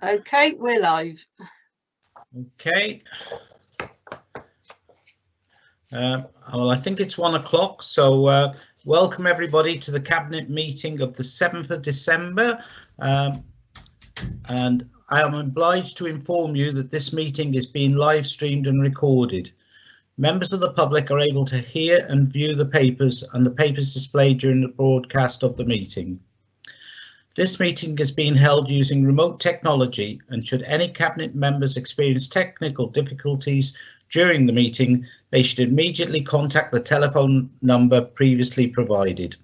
Okay, we're live. Okay. Well, I think it's 1 o'clock, so welcome everybody to the Cabinet meeting of the 7th of December. And I am obliged to inform you that this meeting is being live streamed and recorded. Members of the public are able to hear and view the papers and the papers displayed during the broadcast of the meeting. This meeting is being held using remote technology, and should any Cabinet members experience technical difficulties during the meeting, they should immediately contact the telephone number previously provided.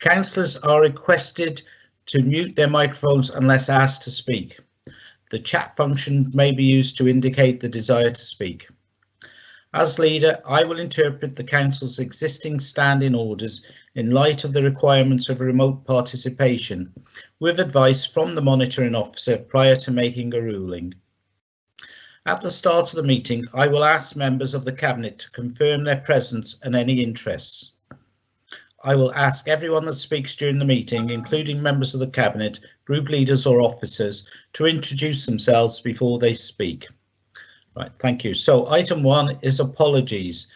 Councillors are requested to mute their microphones unless asked to speak. The chat function may be used to indicate the desire to speak. As leader, I will interpret the Council's existing standing orders in light of the requirements of remote participation, with advice from the monitoring officer prior to making a ruling. At the start of the meeting, I will ask members of the Cabinet to confirm their presence and any interests. I will ask everyone that speaks during the meeting, including members of the Cabinet, group leaders or officers, to introduce themselves before they speak. Right, thank you. So item 1 is apologies.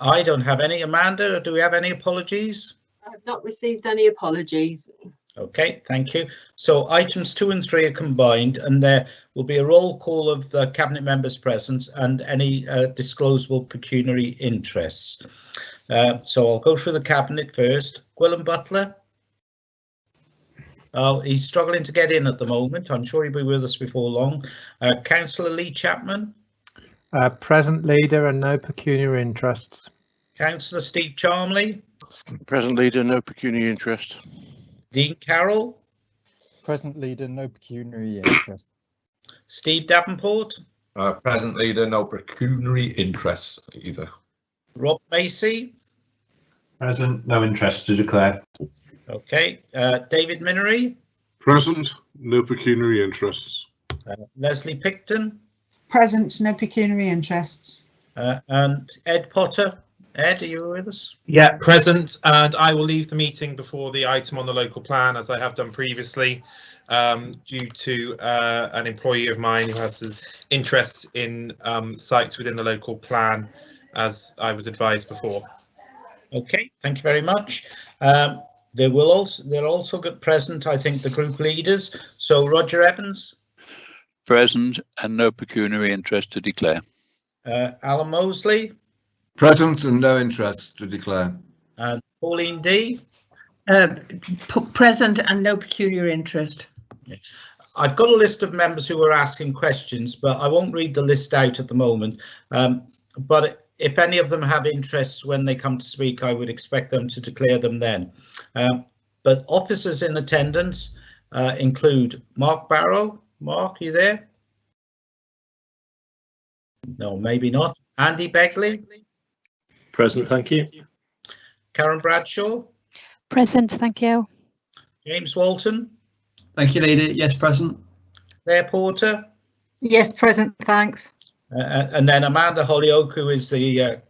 I don't have any. Amanda, do we have any apologies? I have not received any apologies. Okay, thank you. So items 2 and 3 are combined, and there will be a roll call of the Cabinet members' presence and any disclosable pecuniary interests. So I'll go through the Cabinet first. Gwilym Butler. Oh, he's struggling to get in at the moment. I'm sure he'll be with us before long. Councillor Lee Chapman. Present leader and no pecuniary interests. Councillor Steve Charmley. Present leader, no pecuniary interest. Dean Carroll. Present leader, no pecuniary interest. Steve Davenport. Present leader, no pecuniary interests either. Rob Macy. Present, no interest to declare. Okay. David Minery. Present, no pecuniary interests. Leslie Picton. Present, no pecuniary interests. And Ed Potter. Ed, are you with us? Yeah, present, and I will leave the meeting before the item on the local plan, as I have done previously, due to an employee of mine who has interests in sites within the local plan, as I was advised before. Okay, thank you very much. They're also got present, I think, the group leaders. So Roger Evans. Present and no pecuniary interest to declare. Alan Mosley. Present and no interest to declare. And Pauline D. Present and no pecuniary interest. I've got a list of members who are asking questions, but I won't read the list out at the moment. But if any of them have interests when they come to speak, I would expect them to declare them then. But officers in attendance include Mark Barrow. Mark, you there? No, maybe not. Andy Begley. Present, thank you. Karen Bradshaw. Present, thank you. James Walton. Thank you, Leader. Yes, present. Claire Porter. Yes, present, thanks. And then Amanda Hollyoak, who is the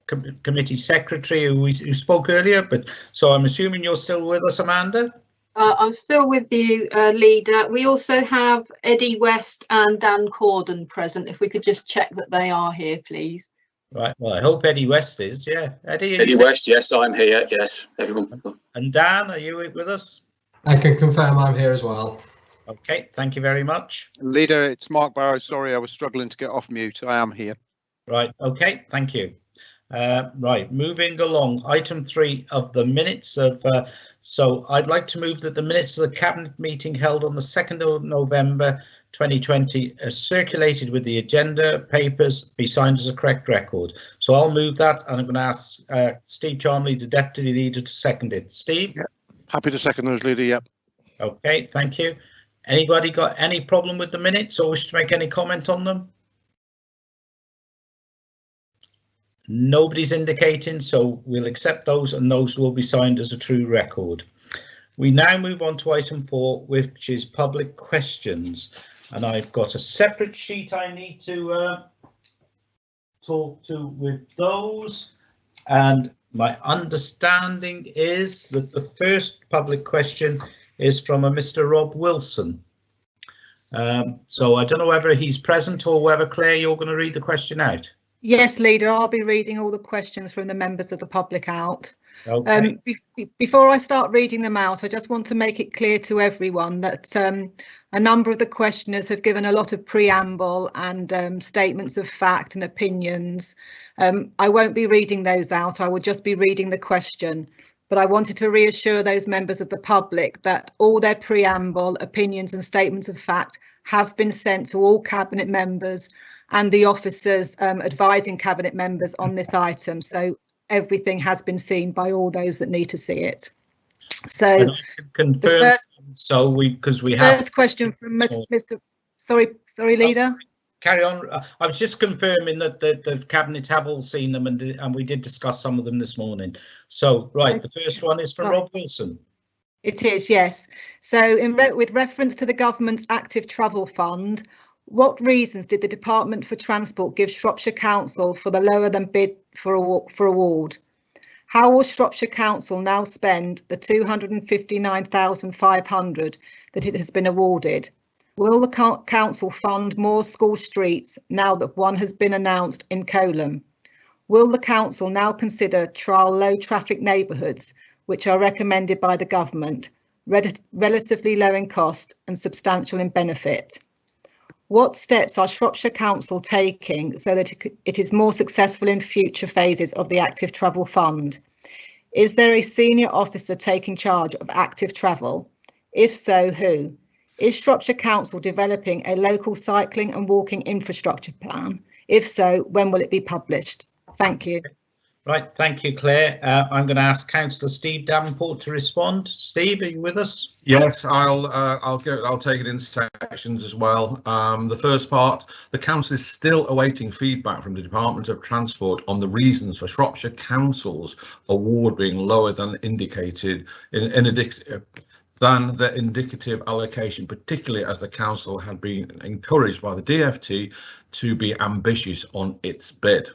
committee secretary who spoke earlier. But so I'm assuming you're still with us, Amanda? I'm still with you, Leader. We also have Eddie West and Dan Corden present. If we could just check that they are here, please. Right. Well, I hope Eddie West is. Yeah, Eddie West. Yes, I'm here. Yes, everyone. And Dan, are you with us? I can confirm I'm here as well. Okay, thank you very much. Leader, it's Mark Barrow. Sorry, I was struggling to get off mute. I am here. Right. Okay, thank you. Right, moving along. Item 3 of the minutes of. So I'd like to move that the minutes of the Cabinet meeting held on the 2nd of November 2020 as circulated with the agenda papers be signed as a correct record. So I'll move that, and I'm going to ask Steve Charmley, the Deputy Leader, to second it. Steve? Yeah, happy to second those, Leader, yep. Okay, thank you. Anybody got any problem with the minutes or wish to make any comment on them? Nobody's indicating, so we'll accept those, and those will be signed as a true record. We now move on to item 4, which is public questions, and I've got a separate sheet I need to talk to with those, and my understanding is that the first public question is from a Mr. Rob Wilson. So I don't know whether he's present or whether, Claire, you're going to read the question out. Yes, Leader, I'll be reading all the questions from the members of the public out. Okay. Before I start reading them out, I just want to make it clear to everyone that a number of the questioners have given a lot of preamble and statements of fact and opinions. I won't be reading those out, I will just be reading the question. But I wanted to reassure those members of the public that all their preamble, opinions and statements of fact have been sent to all Cabinet members and the officers advising Cabinet members on this item. So everything has been seen by all those that need to see it. So and I can confirm, because we have first question from Mr. Sorry, Leader. Carry on. I was just confirming that the Cabinet have all seen them, and we did discuss some of them this morning. So, right, the first one is from Rob Wilson. It is, yes. So, with reference to the government's active travel fund, what reasons did the Department for Transport give Shropshire Council for the lower than bid for award? How will Shropshire Council now spend the £259,500 that it has been awarded? Will the council fund more school streets now that one has been announced in Coleham? Will the council now consider trial low traffic neighbourhoods, which are recommended by the government, relatively low in cost and substantial in benefit? What steps are Shropshire Council taking so that it is more successful in future phases of the Active Travel Fund? Is there a senior officer taking charge of active travel? If so, who? Is Shropshire Council developing a local cycling and walking infrastructure plan? If so, when will it be published? Thank you. Right, thank you, Claire. I'm going to ask Councillor Steve Davenport to respond. Steve, are you with us? Yes, I'll take it in sections as well. The first part, the council is still awaiting feedback from the Department of Transport on the reasons for Shropshire Council's award being lower than indicated than the indicative allocation, particularly as the council had been encouraged by the DfT to be ambitious on its bid.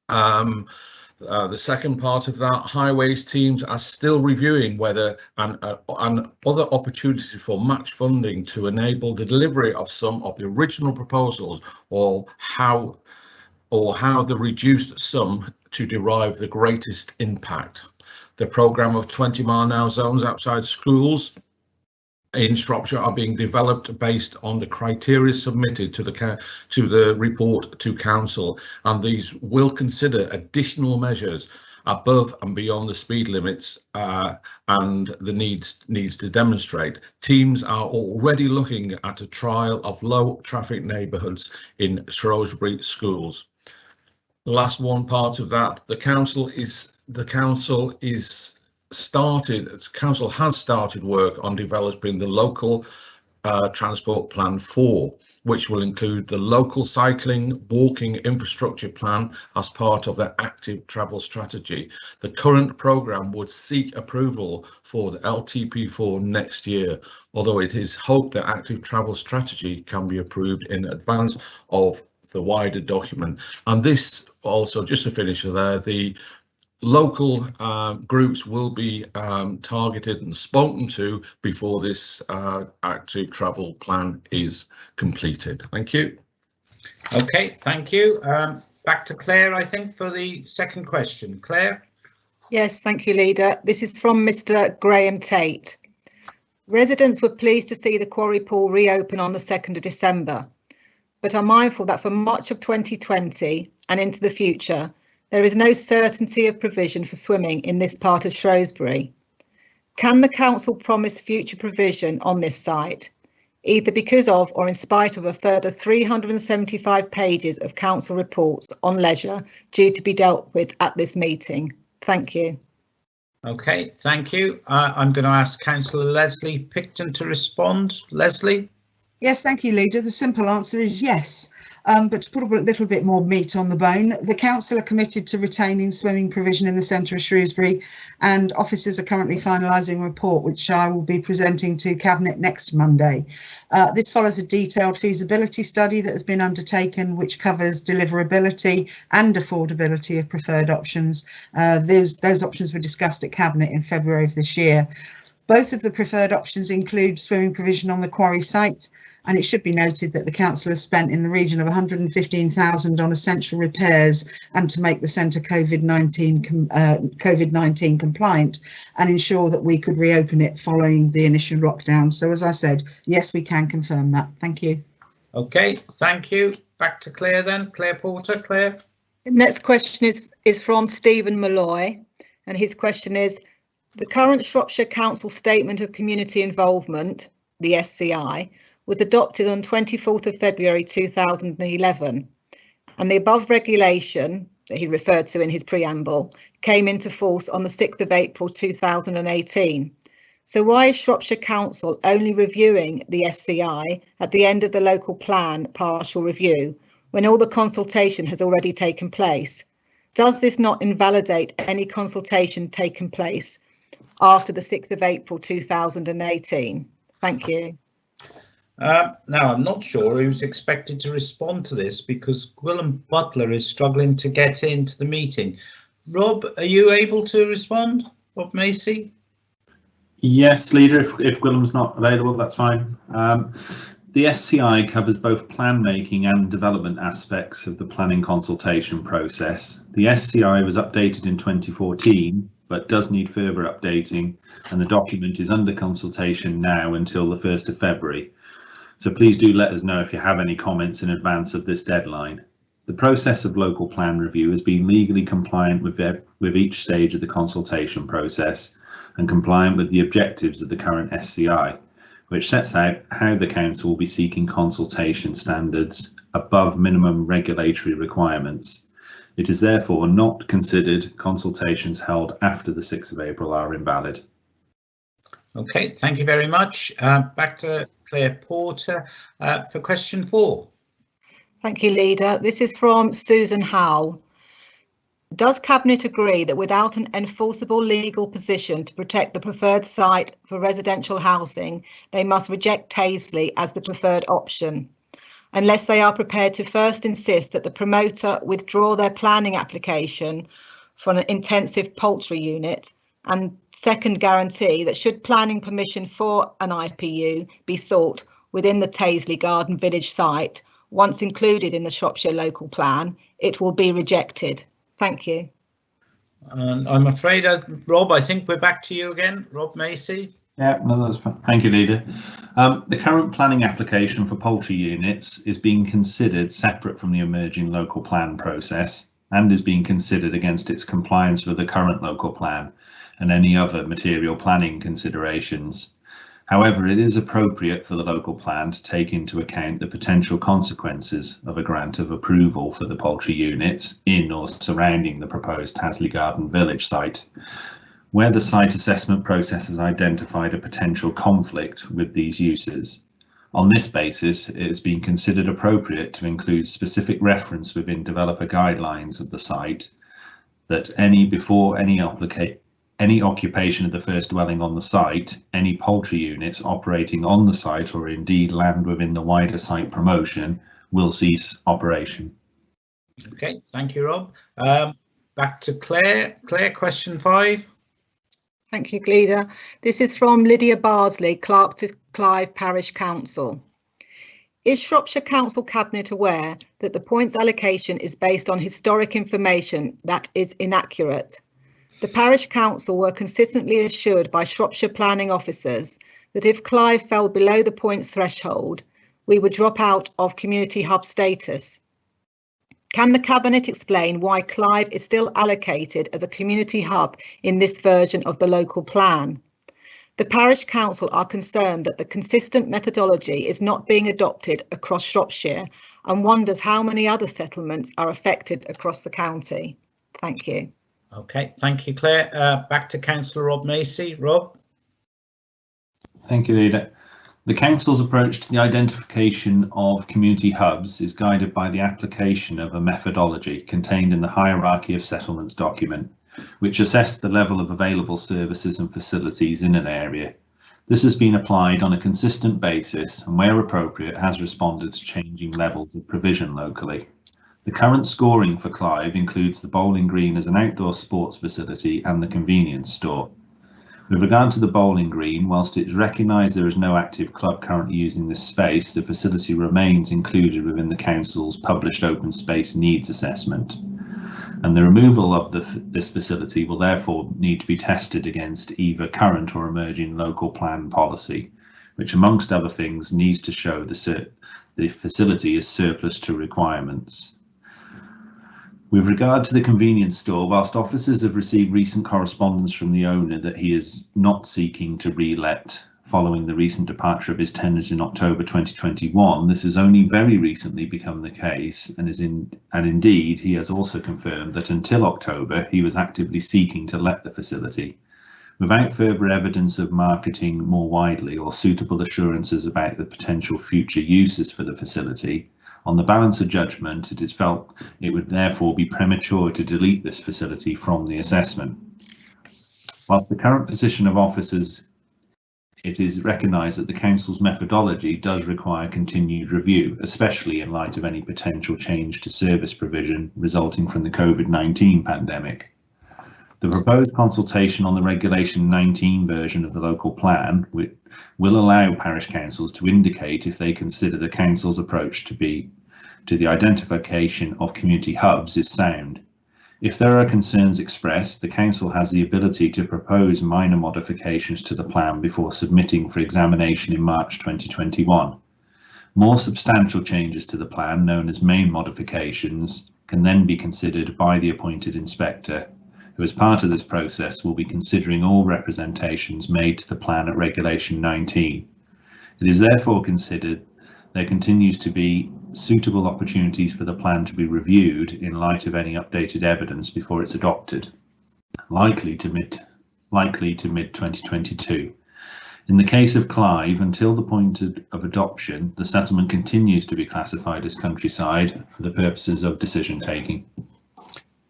The second part of that, highways teams are still reviewing whether and other opportunities for match funding to enable the delivery of some of the original proposals, or how the reduced sum to derive the greatest impact. The programme of 20-mile-an-hour zones outside schools in Shropshire are being developed based on the criteria submitted to the report to council, and these will consider additional measures above and beyond the speed limits and the needs to demonstrate. Teams are already looking at a trial of low traffic neighbourhoods in Shrewsbury schools. The last one part of that, the council has started work on developing the local transport plan 4, which will include the local cycling walking infrastructure plan as part of their active travel strategy. The current programme would seek approval for the LTP4 next year, although it is hoped that active travel strategy can be approved in advance of the wider document. And this also, just to finish there, the local groups will be targeted and spoken to before this active travel plan is completed. Thank you. Okay, thank you. Back to Claire, I think, for the second question. Claire? Yes, thank you, Leader. This is from Mr. Graham Tate. Residents were pleased to see the quarry pool reopen on the 2nd of December, but are mindful that for much of 2020 and into the future, there is no certainty of provision for swimming in this part of Shrewsbury. Can the council promise future provision on this site, either because of or in spite of a further 375 pages of council reports on leisure due to be dealt with at this meeting? Thank you. Okay, thank you. I'm going to ask Councillor Leslie Picton to respond. Leslie? Yes, thank you, Leader. The simple answer is yes. But to put a little bit more meat on the bone, the council are committed to retaining swimming provision in the centre of Shrewsbury, and officers are currently finalising a report which I will be presenting to Cabinet next Monday. This follows a detailed feasibility study that has been undertaken, which covers deliverability and affordability of preferred options. Those options were discussed at Cabinet in February of this year. Both of the preferred options include swimming provision on the quarry site, and it should be noted that the council has spent in the region of 115,000 on essential repairs and to make the centre COVID-19 compliant and ensure that we could reopen it following the initial lockdown. So as I said, yes, we can confirm that. Thank you. Okay, thank you. Back to Claire then. Claire Porter. Claire. The next question is from Stephen Malloy, and his question is: the current Shropshire Council Statement of Community Involvement, the SCI, was adopted on 24th of February 2011, and the above regulation that he referred to in his preamble came into force on the 6th of April 2018. So why is Shropshire Council only reviewing the SCI at the end of the local plan partial review when all the consultation has already taken place? Does this not invalidate any consultation taken place after the 6th of April 2018? Thank you. Now, I'm not sure who's expected to respond to this because Gwilym Butler is struggling to get into the meeting. Rob, are you able to respond? Rob Macy? Yes, Leader, if Gwilym's not available, that's fine. The SCI covers both plan making and development aspects of the planning consultation process. The SCI was updated in 2014, but does need further updating, and the document is under consultation now until the 1st of February. So please do let us know if you have any comments in advance of this deadline. The process of local plan review has been legally compliant with each stage of the consultation process and compliant with the objectives of the current SCI, which sets out how the council will be seeking consultation standards above minimum regulatory requirements. It is therefore not considered consultations held after the 6th of April are invalid. Okay, thank you very much. Back to Claire Porter for question 4. Thank you, Leader. This is from Susan Howell. Does Cabinet agree that without an enforceable legal position to protect the preferred site for residential housing, they must reject Taisley as the preferred option, unless they are prepared to first insist that the promoter withdraw their planning application for an intensive poultry unit, and second, guarantee that should planning permission for an IPU be sought within the Taisley Garden Village site, once included in the Shropshire local plan, it will be rejected? Thank you. And I'm afraid, Rob, I think we're back to you again. Rob Macy. Yeah, no, that's fine. Thank you, Leader. The current planning application for poultry units is being considered separate from the emerging local plan process and is being considered against its compliance with the current local plan and any other material planning considerations. However, it is appropriate for the local plan to take into account the potential consequences of a grant of approval for the poultry units in or surrounding the proposed Taisley Garden Village site, where the site assessment process has identified a potential conflict with these uses. On this basis, it has been considered appropriate to include specific reference within developer guidelines of the site that before any occupation of the first dwelling on the site, any poultry units operating on the site or indeed land within the wider site promotion will cease operation. Okay, thank you, Rob. Back to Claire. Claire, question 5. Thank you, Leader. This is from Lydia Bardsley, Clerk to Clive Parish Council. Is Shropshire Council Cabinet aware that the points allocation is based on historic information that is inaccurate? The Parish Council were consistently assured by Shropshire planning officers that if Clive fell below the points threshold, we would drop out of community hub status. Can the Cabinet explain why Clive is still allocated as a community hub in this version of the local plan? The Parish Council are concerned that the consistent methodology is not being adopted across Shropshire and wonders how many other settlements are affected across the county. Thank you. Okay, thank you, Claire. Back to Councillor Rob Macy. Rob. Thank you, Leader. The Council's approach to the identification of community hubs is guided by the application of a methodology contained in the Hierarchy of Settlements document, which assessed the level of available services and facilities in an area. This has been applied on a consistent basis and, where appropriate, has responded to changing levels of provision locally. The current scoring for Clive includes the bowling green as an outdoor sports facility and the convenience store. With regard to the bowling green, whilst it's recognised there is no active club currently using this space, the facility remains included within the council's published open space needs assessment, and the removal of this facility will therefore need to be tested against either current or emerging local plan policy, which amongst other things needs to show the facility is surplus to requirements. With regard to the convenience store, whilst officers have received recent correspondence from the owner that he is not seeking to re-let following the recent departure of his tenant in October 2021, this has only very recently become the case, and indeed he has also confirmed that until October he was actively seeking to let the facility. Without further evidence of marketing more widely or suitable assurances about the potential future uses for the facility, on the balance of judgment, it is felt it would therefore be premature to delete this facility from the assessment. Whilst the current position of officers, it is recognised that the council's methodology does require continued review, especially in light of any potential change to service provision resulting from the COVID-19 pandemic. The proposed consultation on the Regulation 19 version of the local plan will allow parish councils to indicate if they consider the council's approach to the identification of community hubs is sound. If there are concerns expressed, the council has the ability to propose minor modifications to the plan before submitting for examination in March 2021. More substantial changes to the plan, known as main modifications, can then be considered by the appointed inspector, who as part of this process will be considering all representations made to the plan at Regulation 19. It is therefore considered there continues to be suitable opportunities for the plan to be reviewed in light of any updated evidence before it's adopted, likely to mid-2022. In the case of Clive, until the point of adoption, the settlement continues to be classified as countryside for the purposes of decision taking.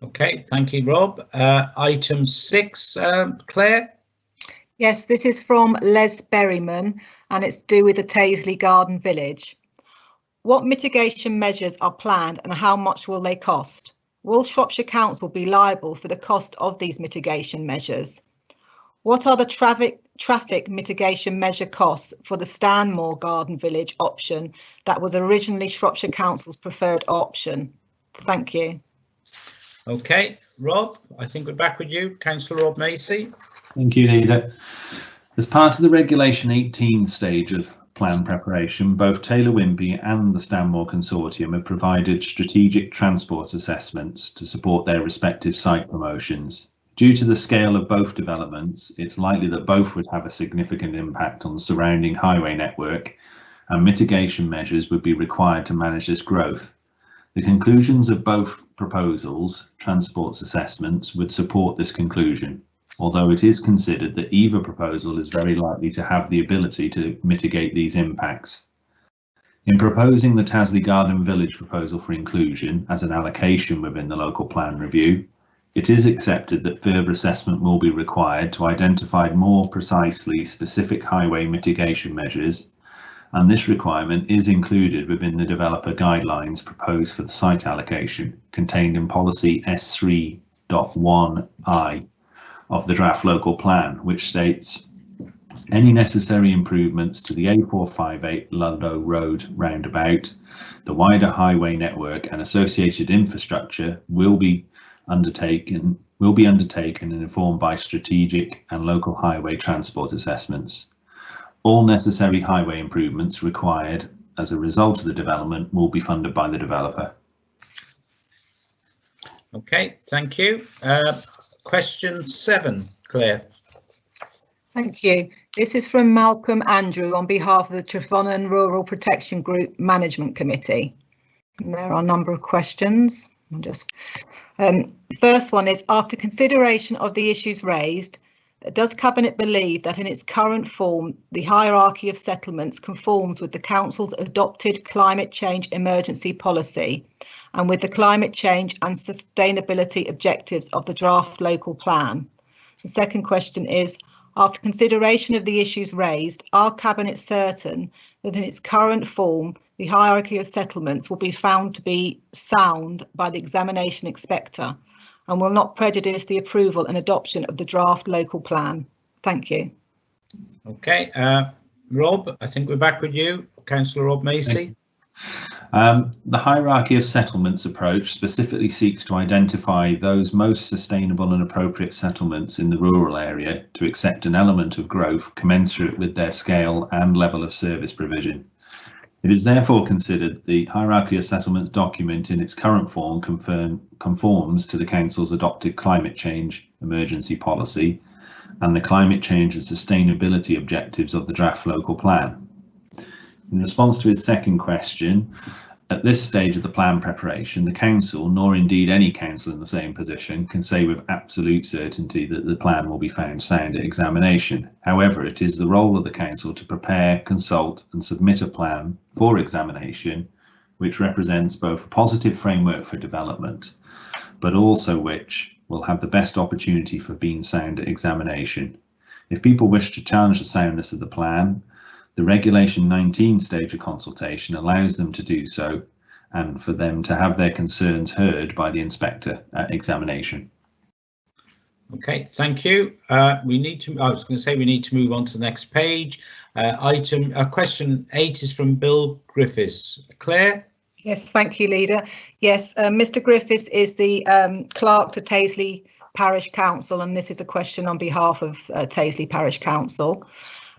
Okay, thank you, Rob. Item 6, Claire. Yes, this is from Les Berryman and it's to do with the Taisley Garden Village. What mitigation measures are planned and how much will they cost? Will Shropshire Council be liable for the cost of these mitigation measures? What are the traffic mitigation measure costs for the Stanmore Garden Village option that was originally Shropshire Council's preferred option? Thank you. Okay, Rob, I think we're back with you, Councillor Rob Macy. Thank you, Leader. As part of the Regulation 18 stage of plan preparation, both Taylor Wimpey and the Stanmore Consortium have provided strategic transport assessments to support their respective site promotions. Due to the scale of both developments, it's likely that both would have a significant impact on the surrounding highway network, and mitigation measures would be required to manage this growth. The conclusions of both proposals, transport assessments, would support this conclusion, although it is considered that either proposal is very likely to have the ability to mitigate these impacts. In proposing the Taisley Garden Village proposal for inclusion as an allocation within the local plan review, it is accepted that further assessment will be required to identify more precisely specific highway mitigation measures, and this requirement is included within the developer guidelines proposed for the site allocation contained in policy S3.1I of the draft local plan, which states any necessary improvements to the A458 Ludlow Road roundabout, the wider highway network and associated infrastructure will be undertaken and informed by strategic and local highway transport assessments. All necessary highway improvements required as a result of the development will be funded by the developer. Okay, thank you. Question 7, Claire. Thank you. This is from Malcolm Andrew on behalf of the Trefonnan Rural Protection Group Management Committee. And there are a number of questions. First one is, after consideration of the issues raised, does Cabinet believe that in its current form, the hierarchy of settlements conforms with the Council's adopted climate change emergency policy and with the climate change and sustainability objectives of the draft local plan? The second question is, after consideration of the issues raised, are Cabinet certain that in its current form, the hierarchy of settlements will be found to be sound by the examination inspector and will not prejudice the approval and adoption of the draft local plan? Thank you. Okay, Rob, I think we're back with you, Councillor Rob Macy. The hierarchy of settlements approach specifically seeks to identify those most sustainable and appropriate settlements in the rural area to accept an element of growth commensurate with their scale and level of service provision. It is therefore considered the hierarchy of settlements document in its current form conforms to the Council's adopted climate change emergency policy and the climate change and sustainability objectives of the draft local plan. In response to his second question, at this stage of the plan preparation, the council, nor indeed any council in the same position, can say with absolute certainty that the plan will be found sound at examination. However, it is the role of the council to prepare, consult and submit a plan for examination, which represents both a positive framework for development, but also which will have the best opportunity for being sound at examination. If people wish to challenge the soundness of the plan, the Regulation 19 stage of consultation allows them to do so and for them to have their concerns heard by the inspector at examination. Okay, thank you. We need to move on to the next page. Question 8 is from Bill Griffiths. Claire? Yes, thank you, Leader. Yes, Mr. Griffiths is the clerk to Taisley Parish Council, and this is a question on behalf of Taisley Parish Council.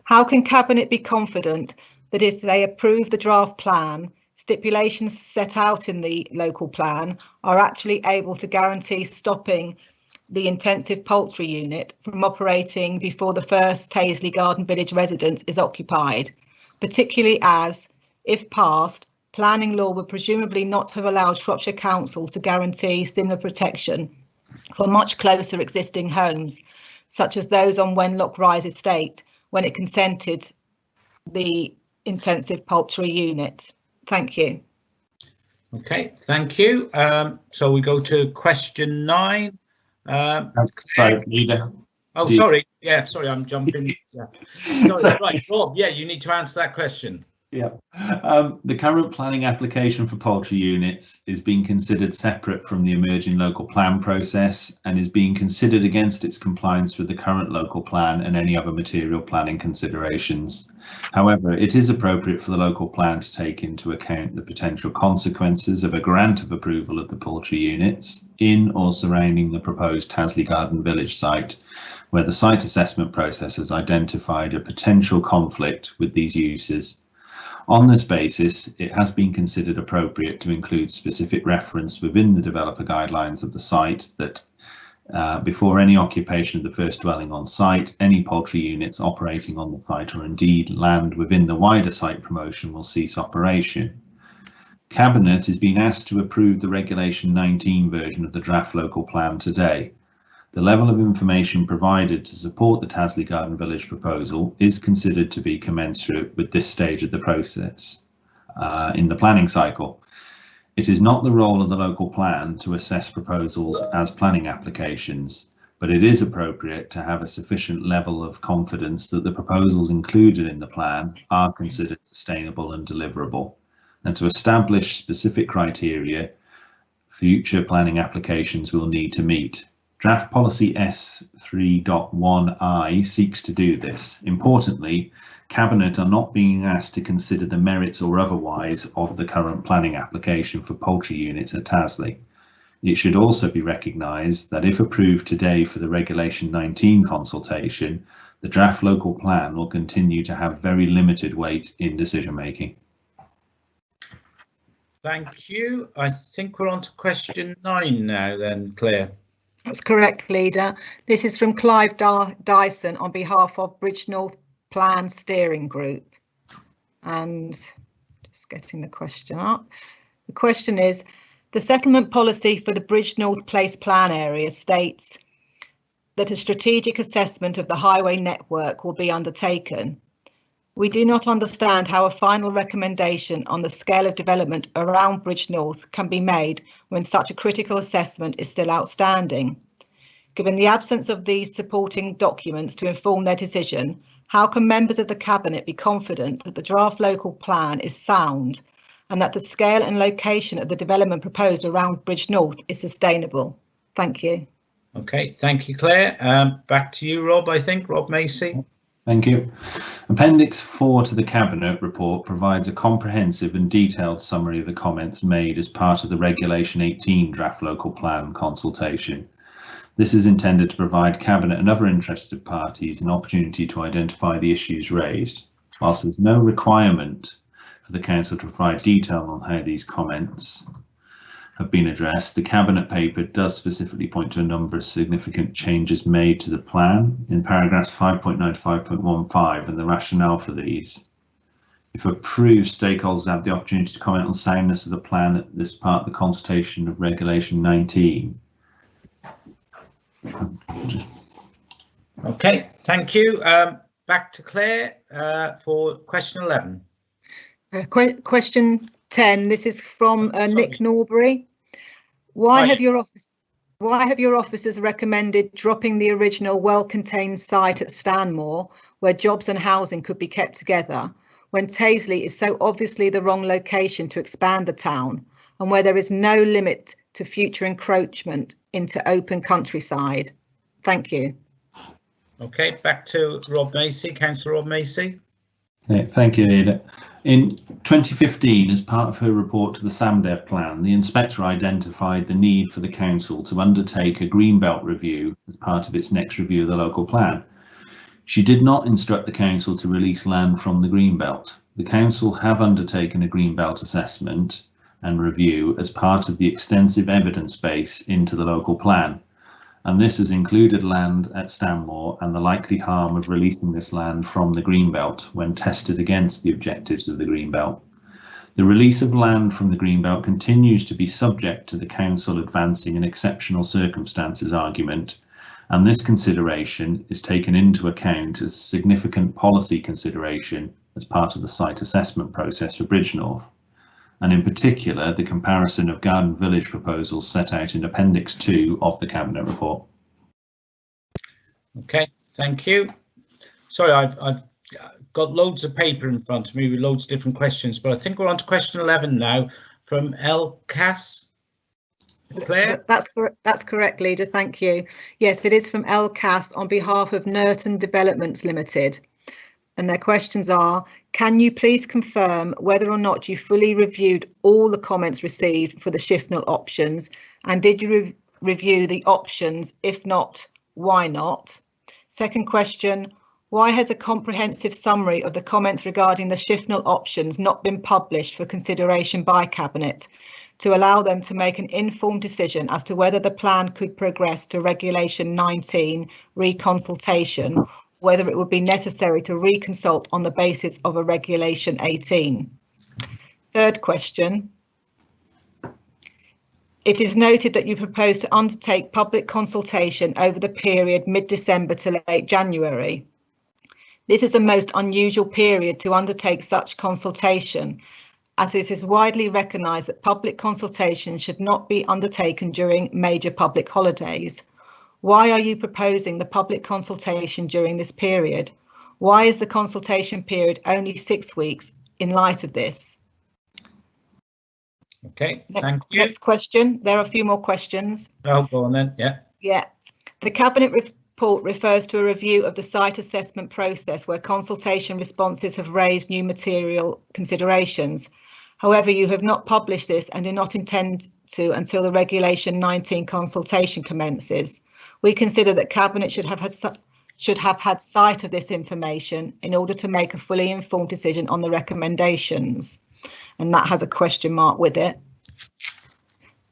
How can Cabinet be confident that if they approve the draft plan, stipulations set out in the local plan are actually able to guarantee stopping the intensive poultry unit from operating before the first Taisley Garden Village residence is occupied, particularly as, if passed, planning law would presumably not have allowed Shropshire Council to guarantee similar protection for much closer existing homes, such as those on Wenlock Rise Estate, when it consented the intensive poultry unit. Thank you. Okay, thank you. So we go to question 9. Sorry, Leader. Oh, sorry. Yeah, sorry, I'm jumping. Yeah. Sorry, right, Rob. Yeah, you need to answer that question. Yeah. The current planning application for poultry units is being considered separate from the emerging local plan process and is being considered against its compliance with the current local plan and any other material planning considerations. However, it is appropriate for the local plan to take into account the potential consequences of a grant of approval of the poultry units in or surrounding the proposed Taisley Garden Village site, where the site assessment process has identified a potential conflict with these uses. On this basis, it has been considered appropriate to include specific reference within the developer guidelines of the site that before any occupation of the first dwelling on site, any poultry units operating on the site or indeed land within the wider site promotion will cease operation. Cabinet is being asked to approve the Regulation 19 version of the draft local plan today. The level of information provided to support the Taisley Garden Village proposal is considered to be commensurate with this stage of the process in the planning cycle. It is not the role of the local plan to assess proposals as planning applications, but it is appropriate to have a sufficient level of confidence that the proposals included in the plan are considered sustainable and deliverable, and to establish specific criteria future planning applications will need to meet. Draft Policy S3.1I seeks to do this. Importantly, Cabinet are not being asked to consider the merits or otherwise of the current planning application for poultry units at Taisley. It should also be recognised that if approved today for the Regulation 19 consultation, the draft local plan will continue to have very limited weight in decision making. Thank you. I think we're on to question 9 now then, Claire. That's correct, Leader. This is from Clive Dyson on behalf of Bridge North Plan Steering Group. And just getting the question up. The question is, the settlement policy for the Bridge North Place Plan area states that a strategic assessment of the highway network will be undertaken. We do not understand how a final recommendation on the scale of development around Bridge North can be made when such a critical assessment is still outstanding. Given the absence of these supporting documents to inform their decision, how can members of the Cabinet be confident that the draft local plan is sound and that the scale and location of the development proposed around Bridge North is sustainable? Thank you. Okay, thank you, Claire. Back to you, Rob, I think. Rob Macy. Thank you. Appendix 4 to the Cabinet report provides a comprehensive and detailed summary of the comments made as part of the Regulation 18 draft local plan consultation. This is intended to provide Cabinet and other interested parties an opportunity to identify the issues raised. Whilst there's no requirement for the Council to provide detail on how these comments have been addressed, the Cabinet paper does specifically point to a number of significant changes made to the plan in paragraphs 5.9 to 5.15 and the rationale for these. If approved, stakeholders have the opportunity to comment on soundness of the plan at this part of the consultation of Regulation 19. Okay, thank you. Back to Claire for question 11. Question 10. This is from Nick Norbury. Why have your officers recommended dropping the original well-contained site at Stanmore, where jobs and housing could be kept together, when Taisley is so obviously the wrong location to expand the town, and where there is no limit to future encroachment into open countryside? Thank you. Okay, back to Rob Macy, Councillor Rob Macy. Yeah, thank you, Ada. In 2015, as part of her report to the SAMDEV plan, the inspector identified the need for the council to undertake a greenbelt review as part of its next review of the local plan. She did not instruct the council to release land from the greenbelt. The council have undertaken a greenbelt assessment and review as part of the extensive evidence base into the local plan, and this has included land at Stanmore and the likely harm of releasing this land from the greenbelt when tested against the objectives of the greenbelt. The release of land from the greenbelt continues to be subject to the council advancing an exceptional circumstances argument, and this consideration is taken into account as a significant policy consideration as part of the site assessment process for Bridgenorth, and in particular the comparison of Garden Village proposals set out in Appendix 2 of the Cabinet report. Okay, thank you. Sorry, I've got loads of paper in front of me with loads of different questions, but I think we're on to question 11 now from L. Cass. Claire? That's correct, Leader. Thank you. Yes, it is from L. Cass on behalf of Nurton Developments Limited. And their questions are, can you please confirm whether or not you fully reviewed all the comments received for the Shifnal options, and did you review the options? If not, why not? Second question, why has a comprehensive summary of the comments regarding the Shifnal options not been published for consideration by Cabinet to allow them to make an informed decision as to whether the plan could progress to Regulation 19 reconsultation, whether it would be necessary to reconsult on the basis of a Regulation 18. Third question. It is noted that you propose to undertake public consultation over the period mid-December to late January. This is a most unusual period to undertake such consultation, as it is widely recognised that public consultation should not be undertaken during major public holidays. Why are you proposing the public consultation during this period? Why is the consultation period only 6 weeks in light of this? Okay, thank you. Next question. There are a few more questions. Oh, go on then, yeah. Yeah. The Cabinet report refers to a review of the site assessment process where consultation responses have raised new material considerations. However, you have not published this and do not intend to until the Regulation 19 consultation commences. We consider that Cabinet should have had sight of this information in order to make a fully informed decision on the recommendations, and that has a question mark with it.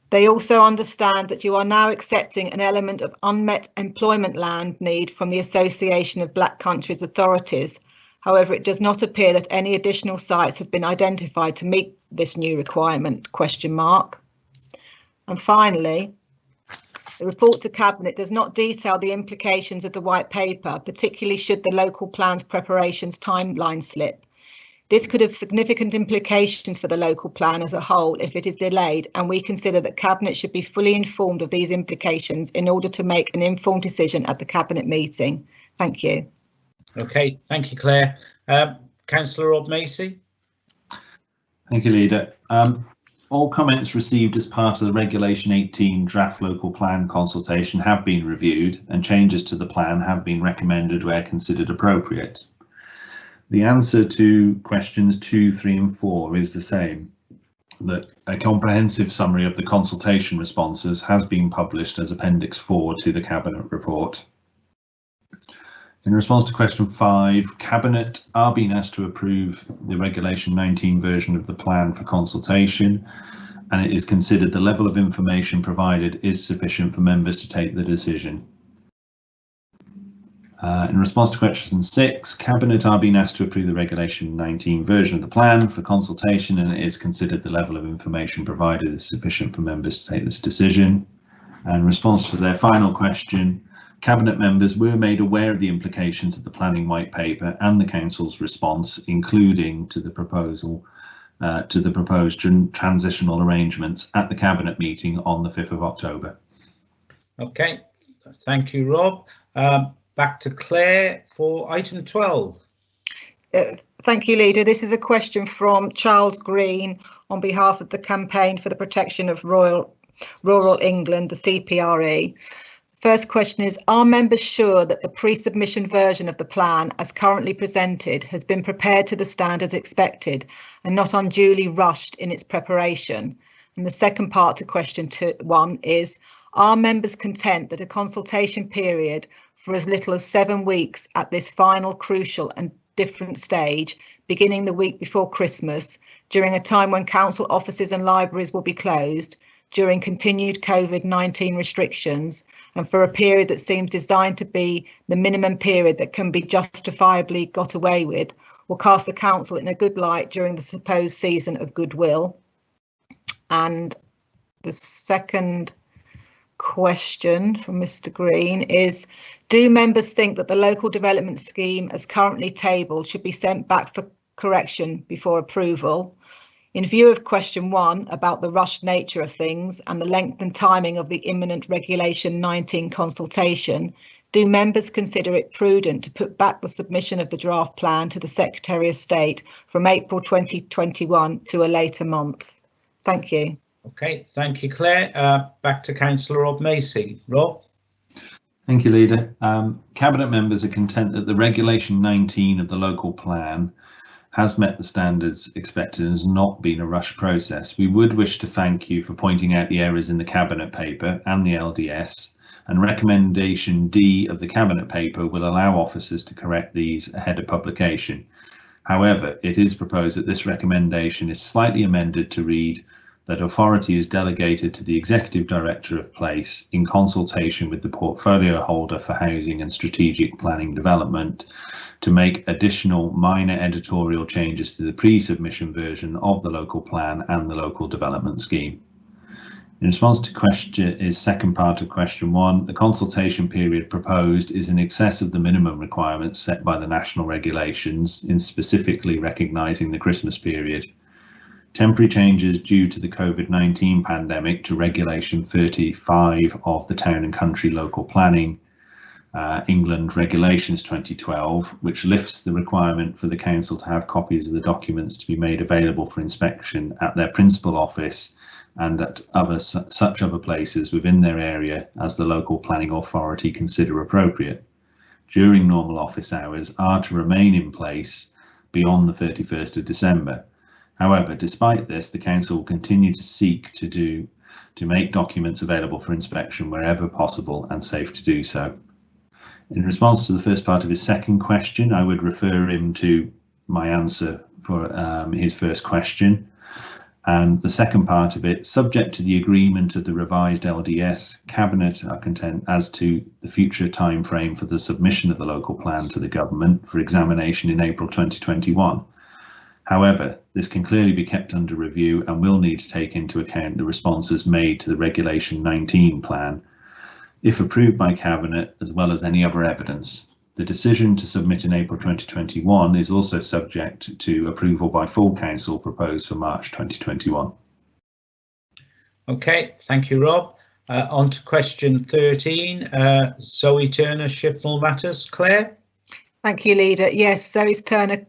They also understand that you are now accepting an element of unmet employment land need from the Association of Black Countries Authorities. However, it does not appear that any additional sites have been identified to meet this new requirement, question mark. And finally, the report to Cabinet does not detail the implications of the white paper, particularly should the local plan's preparations timeline slip. This could have significant implications for the local plan as a whole if it is delayed, and we consider that Cabinet should be fully informed of these implications in order to make an informed decision at the Cabinet meeting. Thank you. Okay, thank you, Claire. Councillor Rob Macy. Thank you, Leader. All comments received as part of the Regulation 18 draft local plan consultation have been reviewed and changes to the plan have been recommended where considered appropriate. The answer to questions 2, 3 and 4 is the same, that a comprehensive summary of the consultation responses has been published as Appendix 4 to the Cabinet report. In response to question 5, Cabinet are being asked to approve the Regulation 19 version of the plan for consultation, and it is considered the level of information provided is sufficient for members to take the decision. In response to question 6, Cabinet are being asked to approve the Regulation 19 version of the plan for consultation, and it is considered the level of information provided is sufficient for members to take this decision. And in response to their final question, Cabinet members were made aware of the implications of the planning white paper and the Council's response, including to the proposal to the proposed transitional arrangements at the Cabinet meeting on the 5th of October. Okay, thank you, Rob. Back to Claire for item 12. Thank you, Leader. This is a question from Charles Green on behalf of the Campaign for the Protection of Rural England, the CPRE. First question is, are members sure that the pre-submission version of the plan as currently presented has been prepared to the standards expected and not unduly rushed in its preparation? And the second part to question 1 is, are members content that a consultation period for as little as 7 weeks at this final crucial and different stage, beginning the week before Christmas, during a time when council offices and libraries will be closed, during continued COVID-19 restrictions, and for a period that seems designed to be the minimum period that can be justifiably got away with, will cast the council in a good light during the supposed season of goodwill? And the second question from Mr. Green is, do members think that the local development scheme as currently tabled should be sent back for correction before approval? In view of question 1 about the rushed nature of things and the length and timing of the imminent Regulation 19 consultation, do members consider it prudent to put back the submission of the draft plan to the Secretary of State from April 2021 to a later month? Thank you. Okay, thank you, Claire. Back to Councillor Rob Macy. Rob? Thank you, Leader. Cabinet members are content that the Regulation 19 of the local plan has met the standards expected and has not been a rushed process. We would wish to thank you for pointing out the errors in the Cabinet paper and the LDS, and recommendation D of the Cabinet paper will allow officers to correct these ahead of publication. However, it is proposed that this recommendation is slightly amended to read that authority is delegated to the Executive Director of Place in consultation with the portfolio holder for housing and strategic planning development to make additional minor editorial changes to the pre-submission version of the local plan and the local development scheme. In response to second part of question 1, the consultation period proposed is in excess of the minimum requirements set by the national regulations, in specifically recognising the Christmas period. Temporary changes due to the COVID-19 pandemic to Regulation 35 of the Town and Country Local Planning England Regulations 2012, which lifts the requirement for the Council to have copies of the documents to be made available for inspection at their principal office and at such other places within their area as the local planning authority consider appropriate during normal office hours, are to remain in place beyond the 31st of December. However, despite this, the Council will continue to seek to make documents available for inspection wherever possible and safe to do so. In response to the first part of his second question, I would refer him to my answer for his first question. And the second part of it, subject to the agreement of the revised LDS, Cabinet are content as to the future time frame for the submission of the local plan to the government for examination in April 2021. However, this can clearly be kept under review and will need to take into account the responses made to the Regulation 19 plan, if approved by Cabinet, as well as any other evidence. The decision to submit in April 2021 is also subject to approval by full Council proposed for March 2021. Okay, thank you, Rob. On to question 13, Zoe Turner, Shipnell Matters. Claire? Thank you, Leader. Yes, Zoe Turner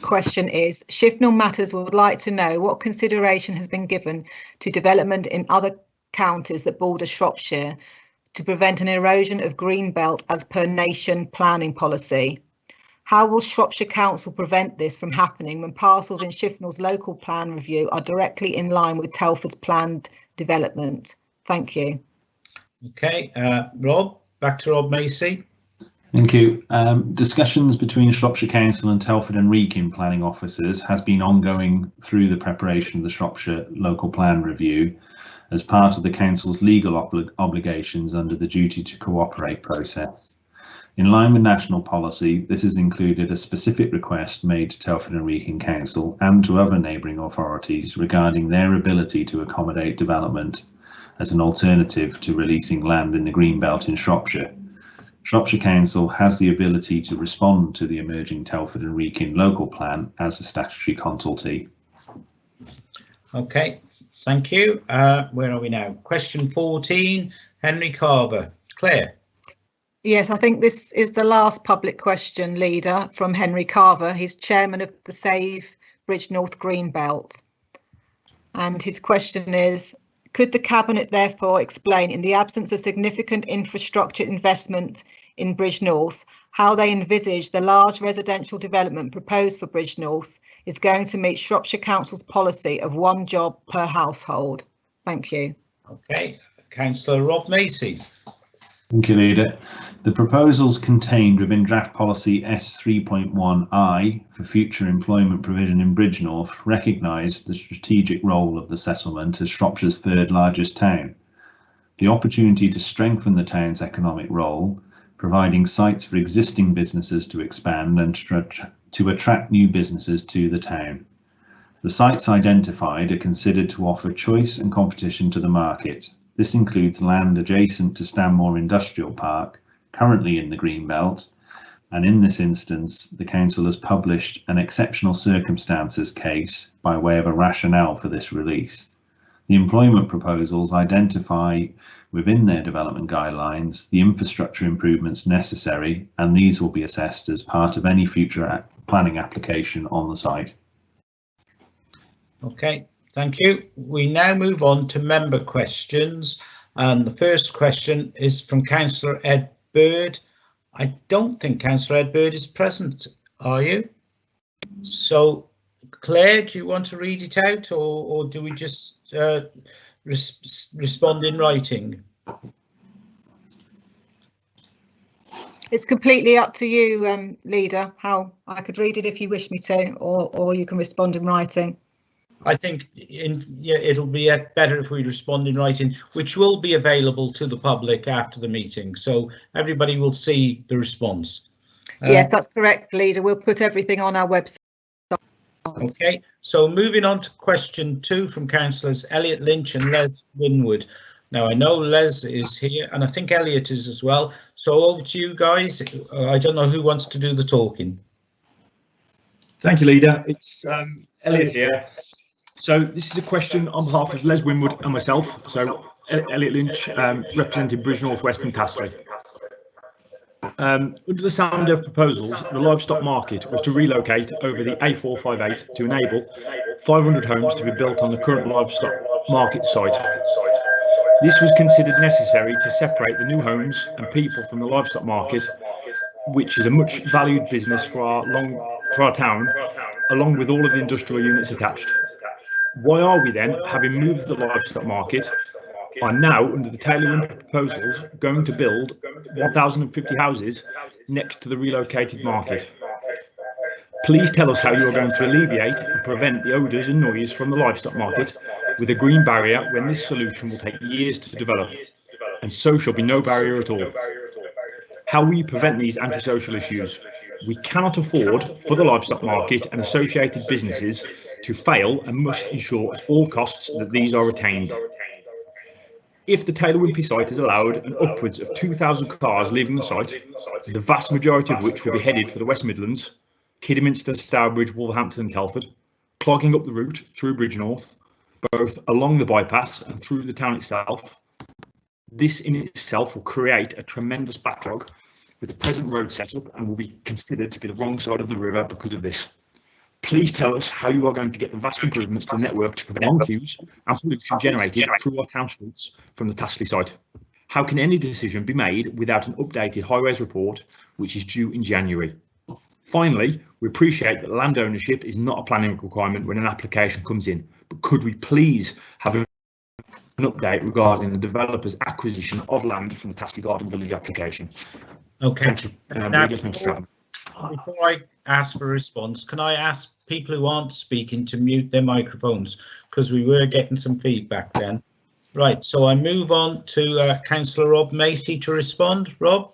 question is, Shifnal Matters would like to know what consideration has been given to development in other counties that border Shropshire to prevent an erosion of green belt as per nation planning policy. How will Shropshire Council prevent this from happening when parcels in Shifnal's local plan review are directly in line with Telford's planned development? Thank you. Okay, Rob, back to Rob Macy. Thank you. Discussions between Shropshire Council and Telford and Wrekin planning officers has been ongoing through the preparation of the Shropshire local plan review as part of the council's legal obligations under the duty to cooperate process. In line with national policy, this has included a specific request made to Telford and Wrekin Council and to other neighbouring authorities regarding their ability to accommodate development as an alternative to releasing land in the Greenbelt in Shropshire. Shropshire Council has the ability to respond to the emerging Telford and Wrekin local plan as a statutory consultee. Okay, thank you. Where are we now? Question 14, Henry Carver. Claire. Yes, I think this is the last public question, Leader, from Henry Carver. He's chairman of the Save Bridge North Greenbelt. And his question is, could the Cabinet therefore explain, in the absence of significant infrastructure investment in Bridge North, how they envisage the large residential development proposed for Bridge North is going to meet Shropshire Council's policy of one job per household? Thank you. Okay, Councillor Rob Macy. Thank you, Leader. The proposals contained within draft policy S3.1I for future employment provision in Bridge North recognise the strategic role of the settlement as Shropshire's third largest town. The opportunity to strengthen the town's economic role, providing sites for existing businesses to expand and to attract new businesses to the town. The sites identified are considered to offer choice and competition to the market. This includes land adjacent to Stanmore Industrial Park, currently in the Greenbelt, and in this instance, the Council has published an exceptional circumstances case by way of a rationale for this release. The employment proposals identify within their development guidelines the infrastructure improvements necessary, and these will be assessed as part of any future planning application on the site. Okay, thank you. We now move on to member questions, and the first question is from Councillor Ed Bird. I don't think Councillor Ed Bird is present, are you? So, Claire, do you want to read it out, or do we just respond in writing? It's completely up to you, Leader, how I could read it if you wish me to, or you can respond in writing. I think it'll be better if we respond in writing, which will be available to the public after the meeting, so everybody will see the response. Yes, that's correct, Leader. We'll put everything on our website. Okay, so moving on to question 2 from Councillors Elliot Lynch and Les Winwood. Now, I know Les is here, and I think Elliot is as well. So over to you guys. I don't know who wants to do the talking. Thank you, Leader. It's Elliot here. So this is a question on behalf of Les Winwood and myself. So Elliot Lynch, representing Bridge North West and Tasley. Under the sound of proposals, the livestock market was to relocate over the A458 to enable 500 homes to be built on the current livestock market site. This was considered necessary to separate the new homes and people from the livestock market, which is a much valued business for our town, along with all of the industrial units attached. Why are we then, having moved the livestock market, are now, under the Taylor proposals, going to build 1,050 houses next to the relocated market? Please tell us how you are going to alleviate and prevent the odours and noise from the livestock market with a green barrier when this solution will take years to develop, and so shall be no barrier at all. How will you prevent these antisocial issues? We cannot afford for the livestock market and associated businesses to fail and must ensure at all costs that these are attained. If the Taylor Wimpey site is allowed and upwards of 2,000 cars leaving the site, the vast majority of which will be headed for the West Midlands, Kidderminster, Stourbridge, Wolverhampton and Telford, clogging up the route through Bridge North, both along the bypass and through the town itself, this in itself will create a tremendous backlog with the present road setup and will be considered to be the wrong side of the river because of this. Please tell us how you are going to get the vast improvements to the network to prevent long queues and pollution generated through our town streets from the Tassley site. How can any decision be made without an updated highways report, which is due in January? Finally, we appreciate that land ownership is not a planning requirement when an application comes in, but could we please have an update regarding the developer's acquisition of land from the Tassley Garden Village application? Okay. Thank you. Now, before I ask for a response, can I ask people who aren't speaking to mute their microphones, because we were getting some feedback then. Right, so I move on to Councillor Rob Macy to respond. Rob?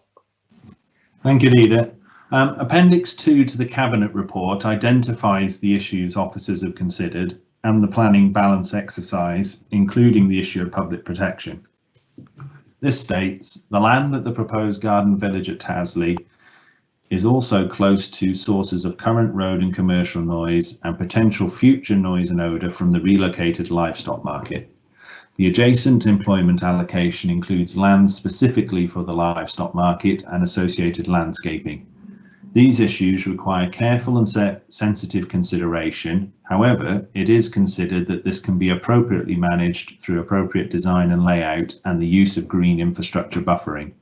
Thank you, Leader. Appendix 2 to the Cabinet report identifies the issues officers have considered and the planning balance exercise, including the issue of public protection. This states the land at the proposed garden village at Tassley is also close to sources of current road and commercial noise and potential future noise and odour from the relocated livestock market. The adjacent employment allocation includes land specifically for the livestock market and associated landscaping. These issues require careful and sensitive consideration. However, it is considered that this can be appropriately managed through appropriate design and layout and the use of green infrastructure buffering.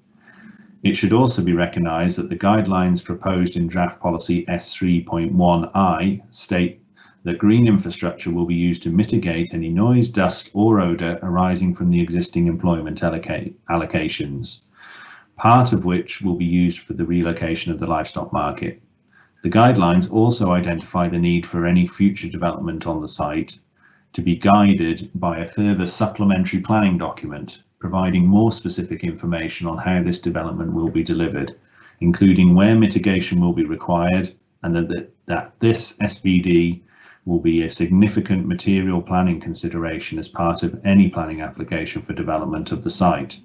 It should also be recognised that the guidelines proposed in draft policy S3.1I state that green infrastructure will be used to mitigate any noise, dust or odour arising from the existing employment allocations, part of which will be used for the relocation of the livestock market. The guidelines also identify the need for any future development on the site to be guided by a further supplementary planning document, providing more specific information on how this development will be delivered, including where mitigation will be required and that this SBD will be a significant material planning consideration as part of any planning application for development of the site.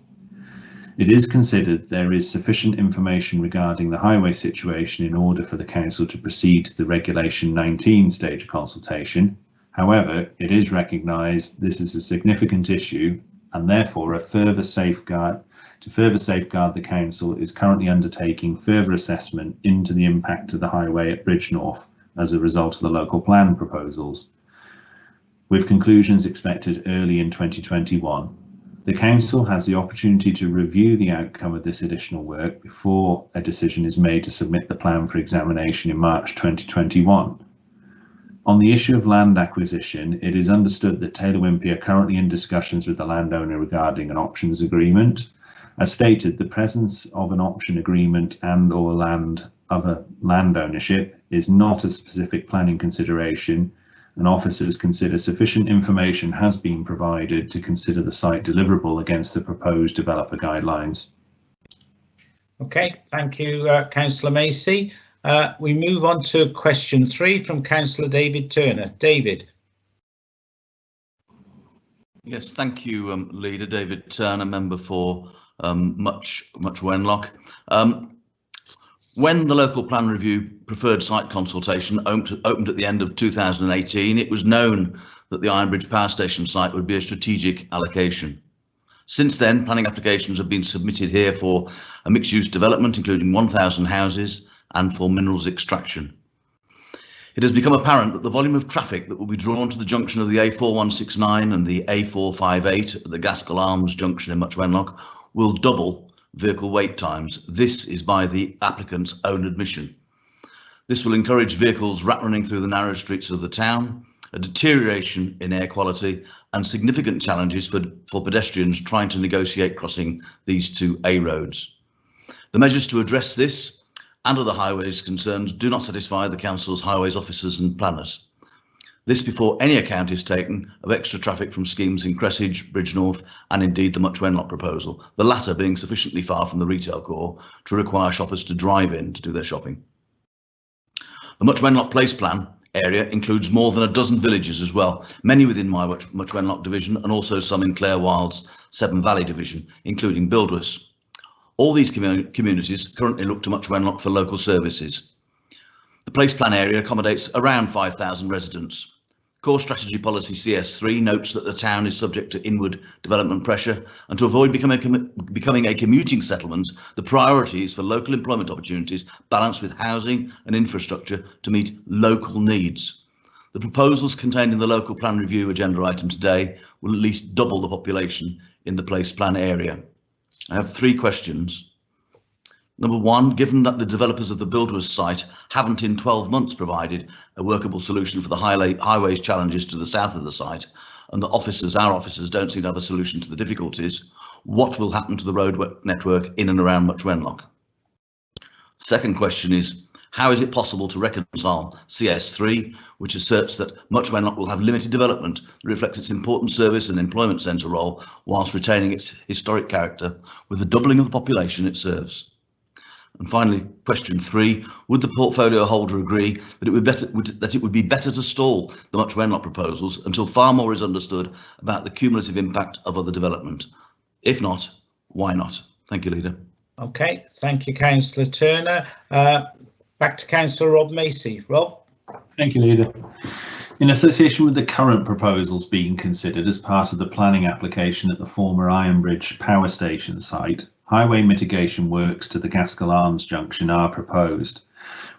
It is considered there is sufficient information regarding the highway situation in order for the Council to proceed to the Regulation 19 stage of consultation. However, it is recognised this is a significant issue and therefore to further safeguard the Council is currently undertaking further assessment into the impact of the highway at Bridgenorth as a result of the local plan proposals, with conclusions expected early in 2021. The Council has the opportunity to review the outcome of this additional work before a decision is made to submit the plan for examination in March 2021. On the issue of land acquisition, it is understood that Taylor Wimpey are currently in discussions with the landowner regarding an options agreement. As stated, the presence of an option agreement and or land ownership is not a specific planning consideration, and officers consider sufficient information has been provided to consider the site deliverable against the proposed developer guidelines. Okay, thank you, Councillor Macy. We move on to question 3 from Councillor David Turner. David. Yes, thank you, Leader. David Turner, member for Much Wenlock. When the local plan review preferred site consultation opened at the end of 2018, it was known that the Ironbridge Power Station site would be a strategic allocation. Since then, planning applications have been submitted here for a mixed-use development, including 1,000 houses and for minerals extraction. It has become apparent that the volume of traffic that will be drawn to the junction of the A4169 and the A458 at the Gaskell Arms junction in Much Wenlock will double vehicle wait times. This is by the applicant's own admission. This will encourage vehicles running through the narrow streets of the town, a deterioration in air quality and significant challenges for pedestrians trying to negotiate crossing these two A roads. The measures to address this and other highways concerns do not satisfy the Council's highways officers and planners. This before any account is taken of extra traffic from schemes in Cressidge, Bridgenorth and indeed the Much Wenlock proposal, the latter being sufficiently far from the retail core to require shoppers to drive in to do their shopping. The Much Wenlock Place Plan area includes more than a dozen villages as well, many within my Much Wenlock division and also some in Clare Wild's Severn Valley division, including Buildwas. All these communities currently look to Much Wenlock for local services. The Place Plan area accommodates around 5,000 residents. Core Strategy Policy CS3 notes that the town is subject to inward development pressure, and to avoid becoming a commuting settlement, the priority is for local employment opportunities balanced with housing and infrastructure to meet local needs. The proposals contained in the local plan review agenda item today will at least double the population in the place plan area. I have 3 questions. Number 1, given that the developers of the Builders site haven't in 12 months provided a workable solution for the highways challenges to the south of the site, and the our officers don't seem to have a solution to the difficulties, what will happen to the road network in and around Much Wenlock? Second question is, how is it possible to reconcile CS3, which asserts that Much Wenlock will have limited development that reflects its important service and employment centre role whilst retaining its historic character, with the doubling of the population it serves? And finally, question 3, would the portfolio holder agree that it would be better to stall the Much Wenlock proposals until far more is understood about the cumulative impact of other development? If not, why not? Thank you, Leader. Okay, thank you, Councillor Turner. Back to Councillor Rob Macy. Rob? Thank you, Leader. In association with the current proposals being considered as part of the planning application at the former Ironbridge power station site, highway mitigation works to the Gaskell Arms junction are proposed,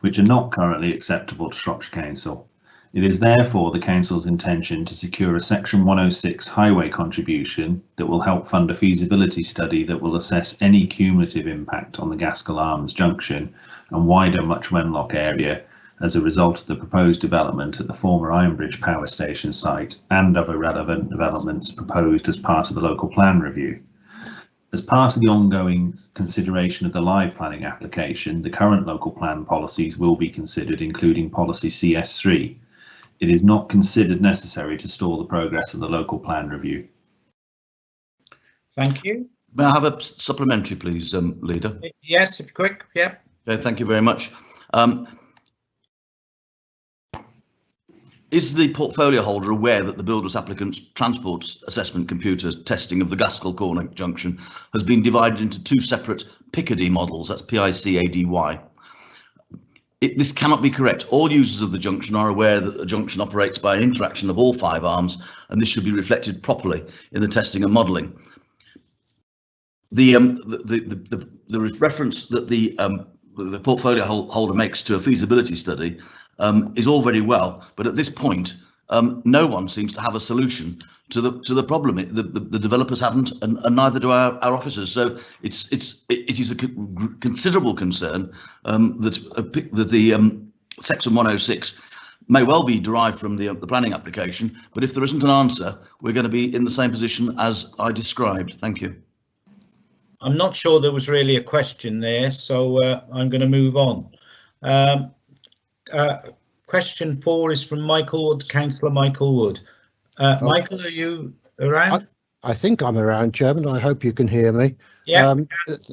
which are not currently acceptable to Shropshire Council. It is therefore the Council's intention to secure a Section 106 highway contribution that will help fund a feasibility study that will assess any cumulative impact on the Gaskell Arms junction and wider Much Wenlock area as a result of the proposed development at the former Ironbridge power station site and other relevant developments proposed as part of the local plan review. As part of the ongoing consideration of the live planning application, the current local plan policies will be considered, including policy CS3. It is not considered necessary to stall the progress of the local plan review. Thank you. May I have a supplementary, please, Leader? Yes, if quick. Yeah. Okay, thank you very much. Is the portfolio holder aware that the Builders applicant's transport assessment computer testing of the Gaskell Corner junction has been divided into 2 separate Picardy models? That's PICADY. This cannot be correct. All users of the junction are aware that the junction operates by an interaction of all 5 arms, and this should be reflected properly in the testing and modelling. The reference that the portfolio holder makes to a feasibility study is all very well, but at this point, no one seems to have a solution to the problem. The developers haven't, and neither do our officers. So it is a considerable concern that the Section 106 may well be derived from the planning application, but if there isn't an answer, we're going to be in the same position as I described. Thank you. I'm not sure there was really a question there, so I'm going to move on. Question 4 is from Michael Wood, Councillor Michael Wood. Michael, are you around? I think I'm around, Chairman. I hope you can hear me. Yeah.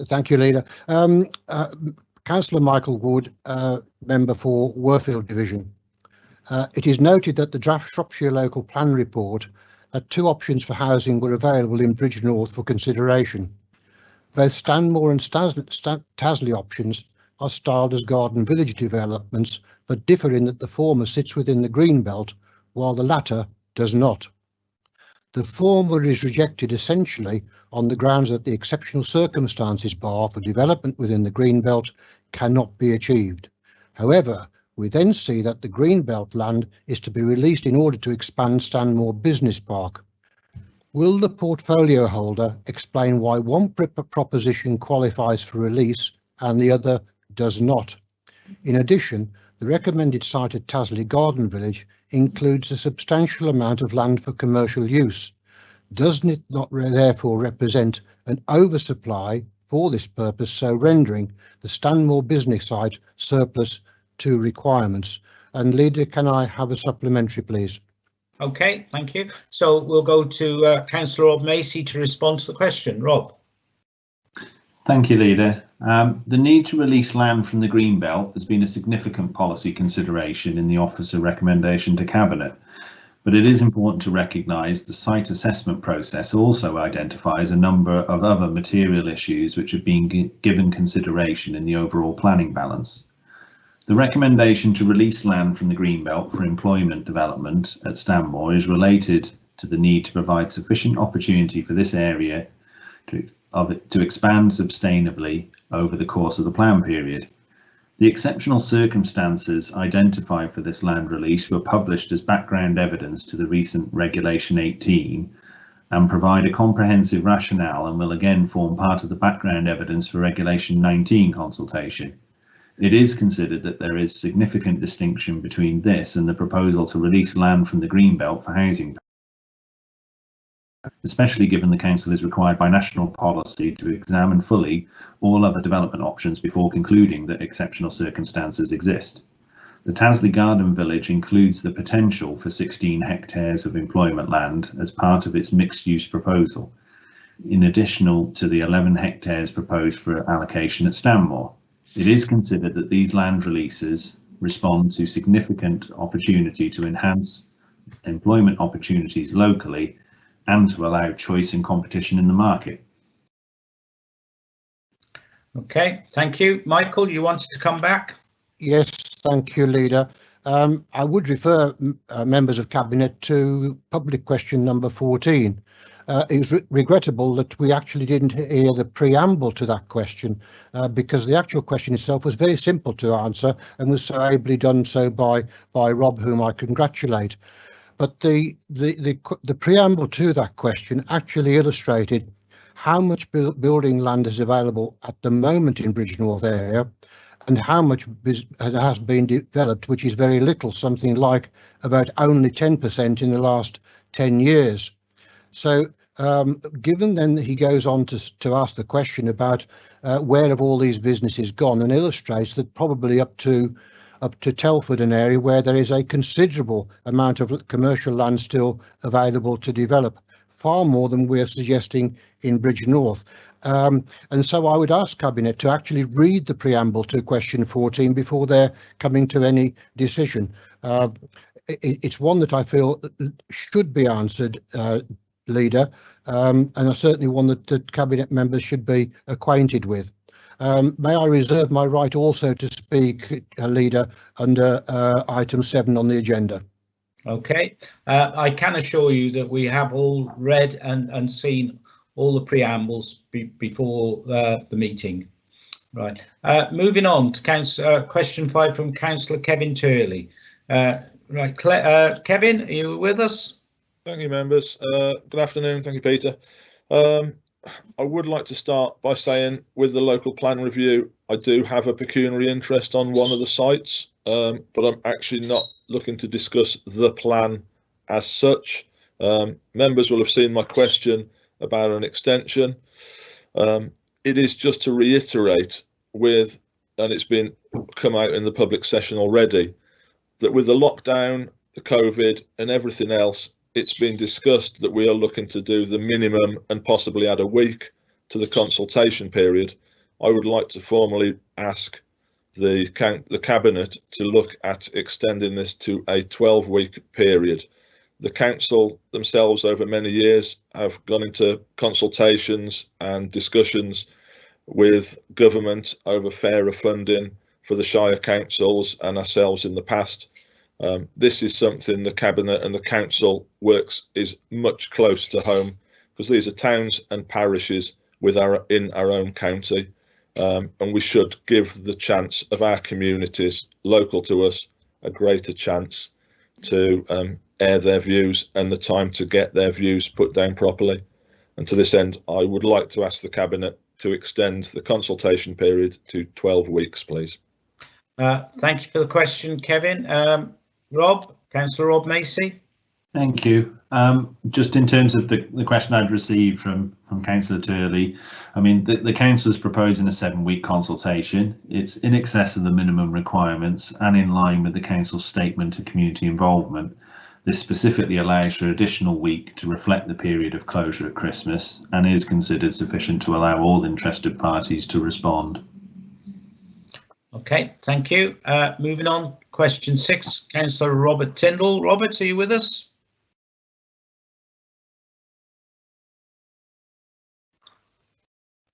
Thank you, Leader. Councillor Michael Wood, member for Worfield Division. It is noted that the draft Shropshire Local Plan report that 2 options for housing were available in Bridge North for consideration. Both Stanmore and Tasley options are styled as garden village developments, but differ in that the former sits within the green belt, while the latter does not. The former is rejected essentially on the grounds that the exceptional circumstances bar for development within the green belt cannot be achieved. However, we then see that the green belt land is to be released in order to expand Stanmore Business Park. Will the portfolio holder explain why one proposition qualifies for release and the other does not? In addition, the recommended site at Tasley Garden Village includes a substantial amount of land for commercial use. Doesn't it not therefore represent an oversupply for this purpose, so rendering the Stanmore business site surplus to requirements? And Leader, can I have a supplementary, please? Okay, thank you. So we'll go to Councillor Rob Macy to respond to the question. Rob. Thank you, Leader. The need to release land from the Greenbelt has been a significant policy consideration in the officer recommendation to Cabinet, but it is important to recognise the site assessment process also identifies a number of other material issues which have been given consideration in the overall planning balance. The recommendation to release land from the Greenbelt for employment development at Stanmore is related to the need to provide sufficient opportunity for this area to expand sustainably over the course of the plan period. The exceptional circumstances identified for this land release were published as background evidence to the recent Regulation 18 and provide a comprehensive rationale, and will again form part of the background evidence for Regulation 19 consultation. It is considered that there is significant distinction between this and the proposal to release land from the Greenbelt for housing, especially given the Council is required by national policy to examine fully all other development options before concluding that exceptional circumstances exist. The Tasley Garden Village includes the potential for 16 hectares of employment land as part of its mixed-use proposal, in addition to the 11 hectares proposed for allocation at Stanmore. It is considered that these land releases respond to significant opportunity to enhance employment opportunities locally and to allow choice and competition in the market. Okay, thank you. Michael, you wanted to come back? Yes, thank you, Leader. I would refer members of Cabinet to public question number 14. It's regrettable that we actually didn't hear the preamble to that question because the actual question itself was very simple to answer and was so ably done so by Rob, whom I congratulate. But the preamble to that question actually illustrated how much building land is available at the moment in Bridgnorth area and how much has been developed, which is very little, something like about only 10% in the last 10 years. So given then that he goes on to ask the question about where have all these businesses gone, and illustrates that probably up to Telford, an area where there is a considerable amount of commercial land still available to develop, far more than we're suggesting in Bridgnorth. And so I would ask Cabinet to actually read the preamble to question 14 before they're coming to any decision. It's one that I feel should be answered, Leader, and certainly one that the Cabinet members should be acquainted with. May I reserve my right also to speak, Leader, under item 7 on the agenda? Okay, I can assure you that we have all read and seen all the preambles before the meeting. Right, moving on to question 5 from Councillor Kevin Turley. Right, Kevin, are you with us? Thank you, members. Good afternoon. Thank you, Peter. I would like to start by saying, with the local plan review, I do have a pecuniary interest on one of the sites, but I'm actually not looking to discuss the plan as such. Members will have seen my question about an extension. It is just to reiterate with, and it's been come out in the public session already, that with the lockdown, the COVID and everything else, it's been discussed that we are looking to do the minimum and possibly add a week to the consultation period. I would like to formally ask the Cabinet to look at extending this to a 12-week period. The Council themselves over many years have gone into consultations and discussions with government over fairer funding for the Shire councils and ourselves in the past. This is something the Cabinet and the Council is much closer to home, because these are towns and parishes in our own county, and we should give the chance of our communities local to us a greater chance to air their views and the time to get their views put down properly. And to this end, I would like to ask the Cabinet to extend the consultation period to 12 weeks, please. Thank you for the question, Kevin. Rob, Councillor Rob Macy. Thank you. Just in terms of the question I'd received from Councillor Turley, I mean, the Council is proposing a 7-week consultation. It's in excess of the minimum requirements and in line with the Council's statement of community involvement. This specifically allows for an additional week to reflect the period of closure at Christmas and is considered sufficient to allow all interested parties to respond. Okay, thank you. Moving on, question 6, Councillor Robert Tyndall. Robert, are you with us?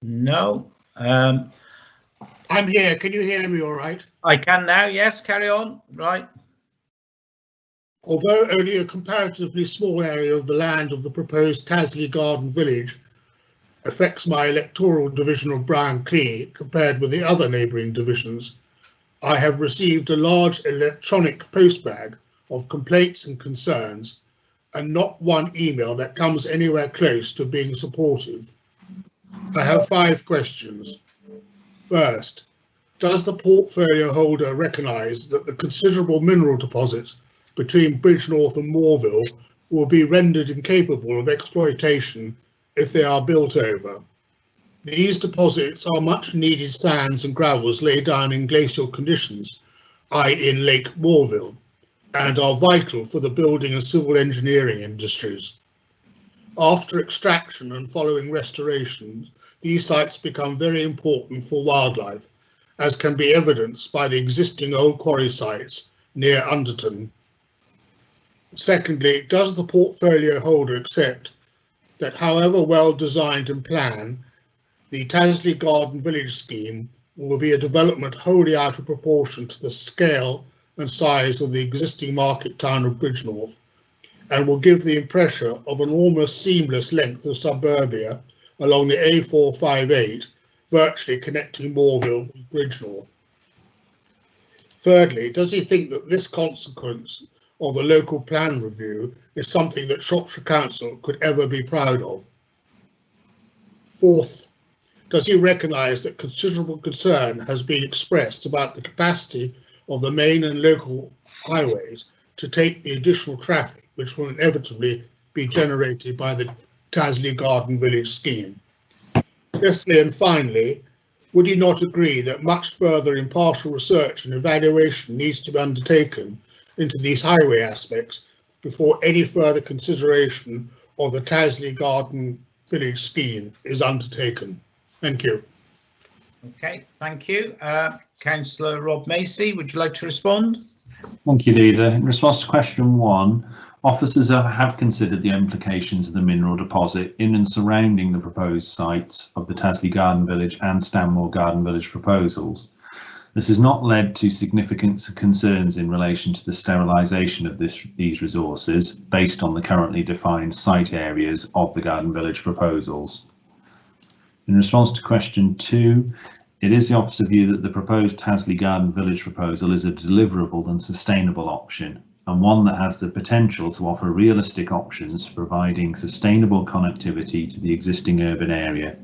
No. I'm here. Can you hear me all right? I can now, yes, carry on. Right. Although only a comparatively small area of the land of the proposed Tasley Garden Village affects my electoral division of Brown Clee compared with the other neighbouring divisions, I have received a large electronic postbag of complaints and concerns, and not one email that comes anywhere close to being supportive. I have 5 questions. First, does the portfolio holder recognise that the considerable mineral deposits between Bridgnorth and Moorville will be rendered incapable of exploitation if they are built over? These deposits are much needed sands and gravels laid down in glacial conditions, i.e. in Lake Moorville, and are vital for the building and civil engineering industries. After extraction and following restoration, these sites become very important for wildlife, as can be evidenced by the existing old quarry sites near Underton. Secondly, does the portfolio holder accept that however well designed and planned, the Tasley Garden Village scheme will be a development wholly out of proportion to the scale and size of the existing market town of Bridgnorth, and will give the impression of an almost seamless length of suburbia along the A458, virtually connecting Moorville with Bridgnorth? Thirdly, does he think that this consequence of the local plan review is something that Shropshire Council could ever be proud of? Fourth, does he recognise that considerable concern has been expressed about the capacity of the main and local highways to take the additional traffic which will inevitably be generated by the Tasley Garden Village scheme? Fifthly and finally, would you not agree that much further impartial research and evaluation needs to be undertaken into these highway aspects before any further consideration of the Tasley Garden Village scheme is undertaken? Thank you. Okay, thank you. Councillor Rob Macy, would you like to respond? Thank you, Leader. In response to question 1, officers have considered the implications of the mineral deposit in and surrounding the proposed sites of the Tasley Garden Village and Stanmore Garden Village proposals. This has not led to significant concerns in relation to the sterilisation of these resources based on the currently defined site areas of the Garden Village proposals. In response to question 2, it is the officer view that the proposed Tasley Garden Village proposal is a deliverable and sustainable option, and one that has the potential to offer realistic options for providing sustainable connectivity to the existing urban area.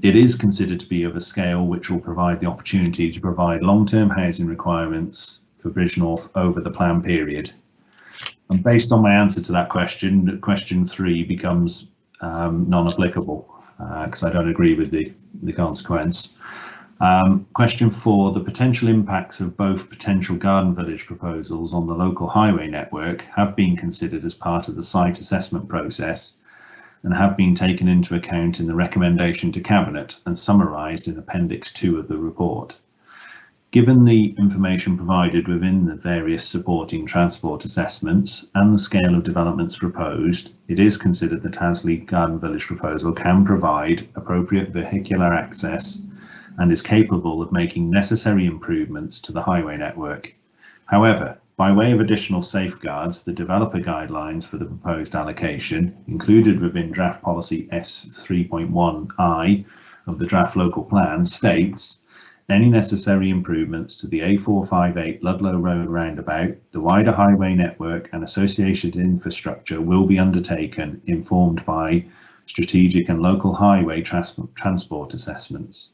It is considered to be of a scale which will provide the opportunity to provide long-term housing requirements for Bridgnorth over the plan period. And based on my answer to that question, question 3 becomes non-applicable because I don't agree with the consequence. Question 4, the potential impacts of both potential Garden Village proposals on the local highway network have been considered as part of the site assessment process and have been taken into account in the recommendation to Cabinet and summarised in Appendix 2 of the report. Given the information provided within the various supporting transport assessments and the scale of developments proposed, it is considered the Tasley Garden Village proposal can provide appropriate vehicular access and is capable of making necessary improvements to the highway network. However, by way of additional safeguards, the developer guidelines for the proposed allocation, included within draft policy S3.1I of the draft local plan, states any necessary improvements to the A458 Ludlow Road roundabout, the wider highway network and associated infrastructure will be undertaken, informed by strategic and local highway transport assessments.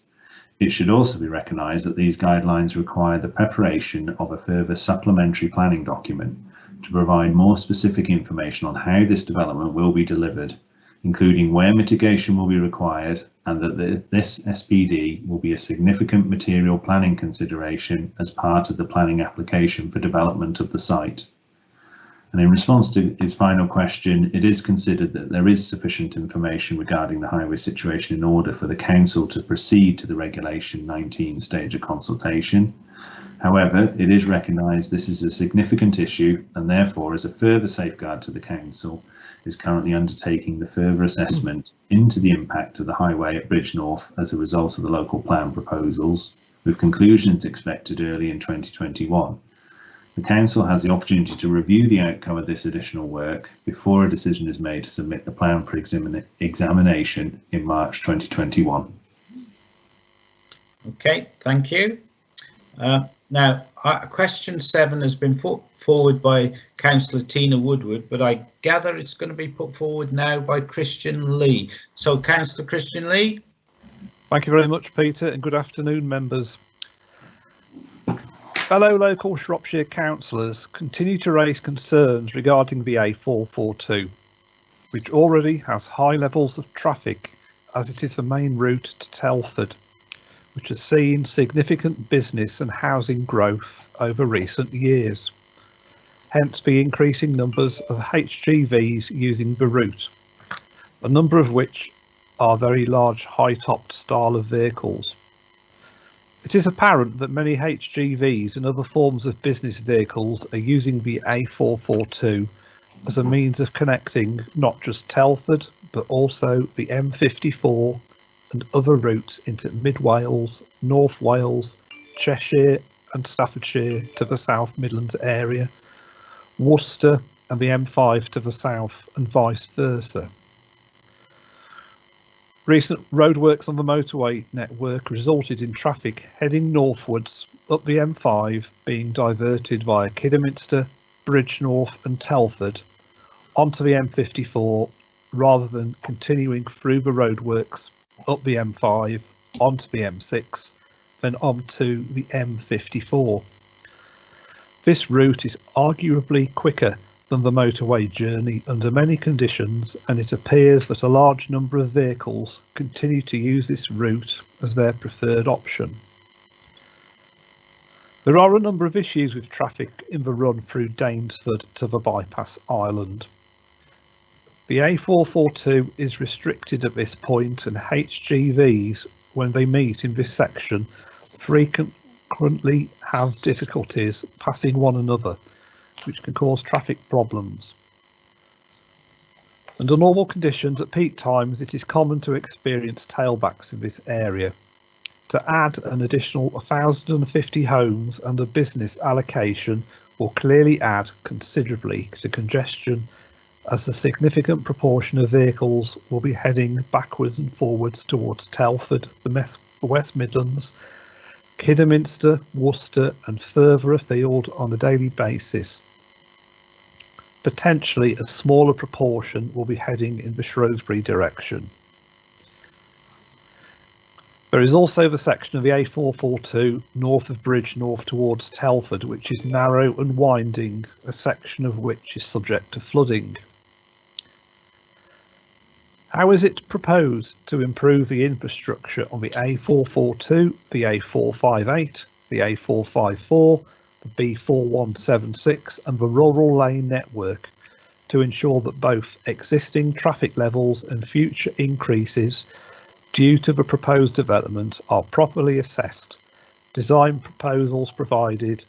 It should also be recognised that these guidelines require the preparation of a further supplementary planning document to provide more specific information on how this development will be delivered, including where mitigation will be required, and that this SPD will be a significant material planning consideration as part of the planning application for development of the site. And in response to his final question, it is considered that there is sufficient information regarding the highway situation in order for the Council to proceed to the Regulation 19 stage of consultation. However, it is recognised this is a significant issue, and therefore, as a further safeguard to the Council, is currently undertaking the further assessment into the impact of the highway at Bridgnorth as a result of the local plan proposals, with conclusions expected early in 2021. The Council has the opportunity to review the outcome of this additional work before a decision is made to submit the plan for examination in March 2021. Okay, thank you. Now, question 7 has been put forward by Councillor Tina Woodward, but I gather it's going to be put forward now by Christian Lee. So, Councillor Christian Lee. Thank you very much, Peter, and good afternoon, members. Fellow local Shropshire councillors continue to raise concerns regarding the A442, which already has high levels of traffic as it is the main route to Telford, which has seen significant business and housing growth over recent years, hence the increasing numbers of HGVs using the route, a number of which are very large high-topped style of vehicles. It is apparent that many HGVs and other forms of business vehicles are using the A442 as a means of connecting not just Telford but also the M54 and other routes into Mid Wales, North Wales, Cheshire and Staffordshire to the South Midlands area, Worcester and the M5 to the south and vice versa. Recent roadworks on the motorway network resulted in traffic heading northwards up the M5 being diverted via Kidderminster, Bridgnorth and Telford onto the M54 rather than continuing through the roadworks up the M5 onto the M6 then onto the M54. This route is arguably quicker than the motorway journey under many conditions, and it appears that a large number of vehicles continue to use this route as their preferred option. There are a number of issues with traffic in the run through Danesford to the bypass island. The A442 is restricted at this point, and HGVs, when they meet in this section, frequently have difficulties passing one another, which can cause traffic problems. Under normal conditions at peak times, it is common to experience tailbacks in this area. To add an additional 1,050 homes and a business allocation will clearly add considerably to congestion, as a significant proportion of vehicles will be heading backwards and forwards towards Telford, the West Midlands, Kidderminster, Worcester and further afield on a daily basis. Potentially a smaller proportion will be heading in the Shrewsbury direction. There is also the section of the A442 north of Bridgnorth towards Telford, which is narrow and winding, a section of which is subject to flooding. How is it proposed to improve the infrastructure on the A442, the A458, the A454, the B4176 and the rural lane network to ensure that both existing traffic levels and future increases due to the proposed development are properly assessed, design proposals provided,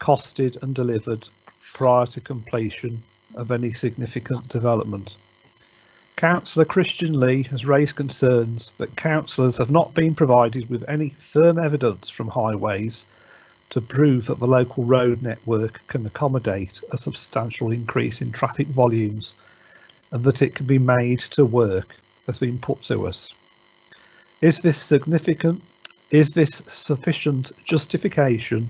costed and delivered prior to completion of any significant development? Councillor Christian Lee has raised concerns that councillors have not been provided with any firm evidence from Highways to prove that the local road network can accommodate a substantial increase in traffic volumes and that it can be made to work has been put to us. Is this significant? Is this sufficient justification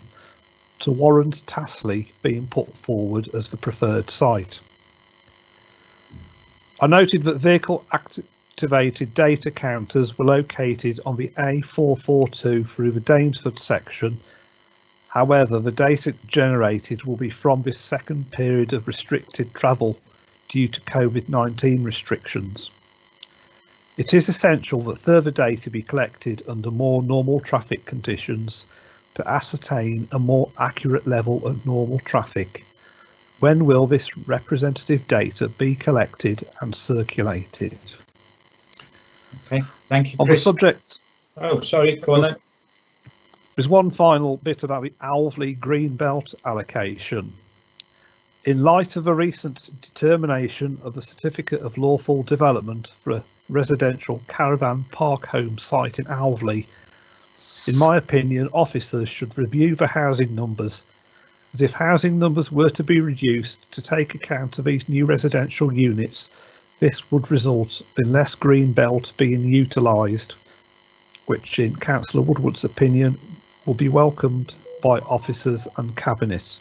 to warrant Tasley being put forward as the preferred site? I noted that vehicle activated data counters were located on the A442 through the Danesford section. However, the data generated will be from this second period of restricted travel due to COVID-19 restrictions. It is essential that further data be collected under more normal traffic conditions to ascertain a more accurate level of normal traffic. When will this representative data be collected and circulated? Okay, thank you, on Chris. the subject. Oh, sorry, go on then. There's one final bit about the Alvley Greenbelt allocation. In light of a recent determination of the Certificate of Lawful Development for a residential caravan park home site in Alvley, In my opinion, officers should review the housing numbers, as if housing numbers were to be reduced to take account of these new residential units, this would result in less green belt being utilised, which in Councillor Woodward's opinion will be welcomed by officers and cabinet.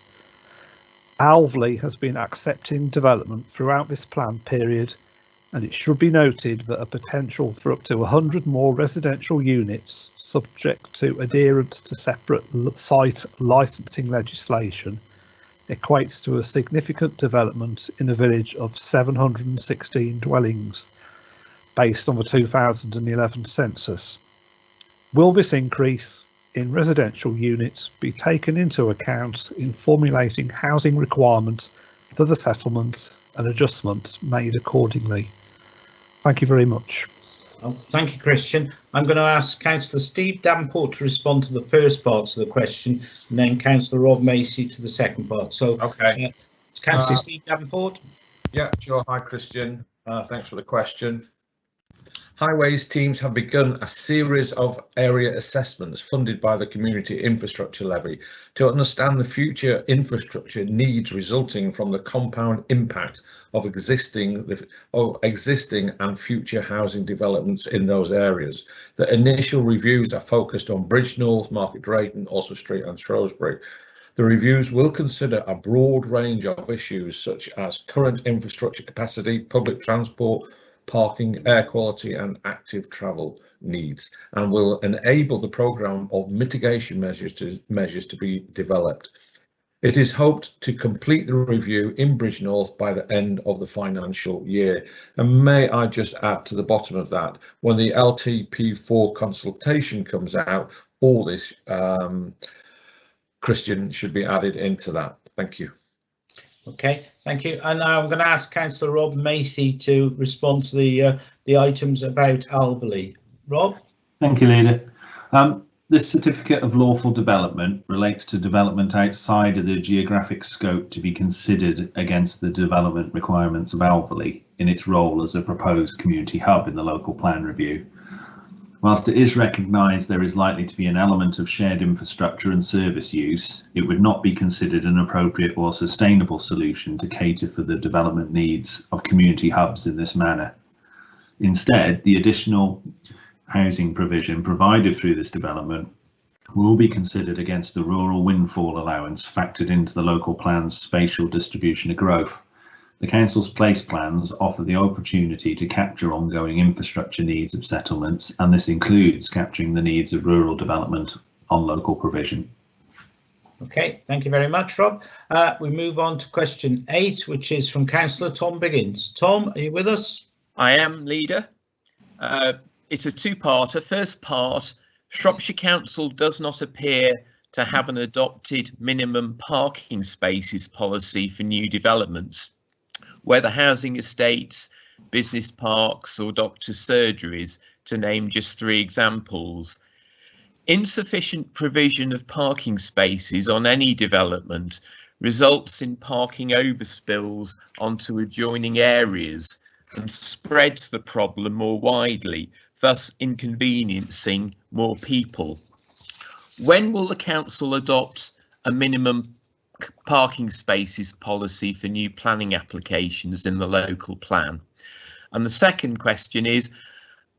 Alveley has been accepting development throughout this plan period, and it should be noted that a potential for up to 100 more residential units, subject to adherence to separate site licensing legislation, equates to a significant development in a village of 716 dwellings, based on the 2011 census. Will this increase in residential units be taken into account in formulating housing requirements for the settlement and adjustments made accordingly? Thank you very much. Well, thank you, Christian. I'm going to ask Councillor Steve Davenport to respond to the first parts of the question, and then Councillor Rob Macy to the second part. So, okay. Councillor Steve Davenport. Yeah, sure. Hi, Christian. Thanks for the question. Highways teams have begun a series of area assessments funded by the Community Infrastructure Levy to understand the future infrastructure needs resulting from the compound impact of existing and future housing developments in those areas. The initial reviews are focused on Bridge North, Market Drayton, Ulster Street and Shrewsbury. The reviews will consider a broad range of issues such as current infrastructure capacity, public transport, parking, air quality and active travel needs, and will enable the programme of mitigation measures to be developed. It is hoped to complete the review in Bridge North by the end of the financial year. And may I just add to the bottom of that, when the LTP4 consultation comes out, all this, Christian, should be added into that. Thank you. Okay, thank you. And now I'm going to ask Councillor Rob Macy to respond to the items about Alveley. Rob? Thank you, Leader. This certificate of lawful development relates to development outside of the geographic scope to be considered against the development requirements of Alveley in its role as a proposed community hub in the local plan review. Whilst it is recognised there is likely to be an element of shared infrastructure and service use, it would not be considered an appropriate or sustainable solution to cater for the development needs of community hubs in this manner. Instead, the additional housing provision provided through this development will be considered against the rural windfall allowance factored into the local plan's spatial distribution of growth. The Council's place plans offer the opportunity to capture ongoing infrastructure needs of settlements, and this includes capturing the needs of rural development on local provision. Okay, thank you very much, Rob. We move on to question 8, which is from Councillor Tom Biggins. Tom, are you with us? I am, Leader. It's a two-parter. First part, Shropshire Council does not appear to have an adopted minimum parking spaces policy for new developments, whether housing estates, business parks or doctors' surgeries, to name just 3 examples. Insufficient provision of parking spaces on any development results in parking overspills onto adjoining areas and spreads the problem more widely, thus inconveniencing more people. When will the council adopt a minimum parking spaces policy for new planning applications in the local plan? And the second question is,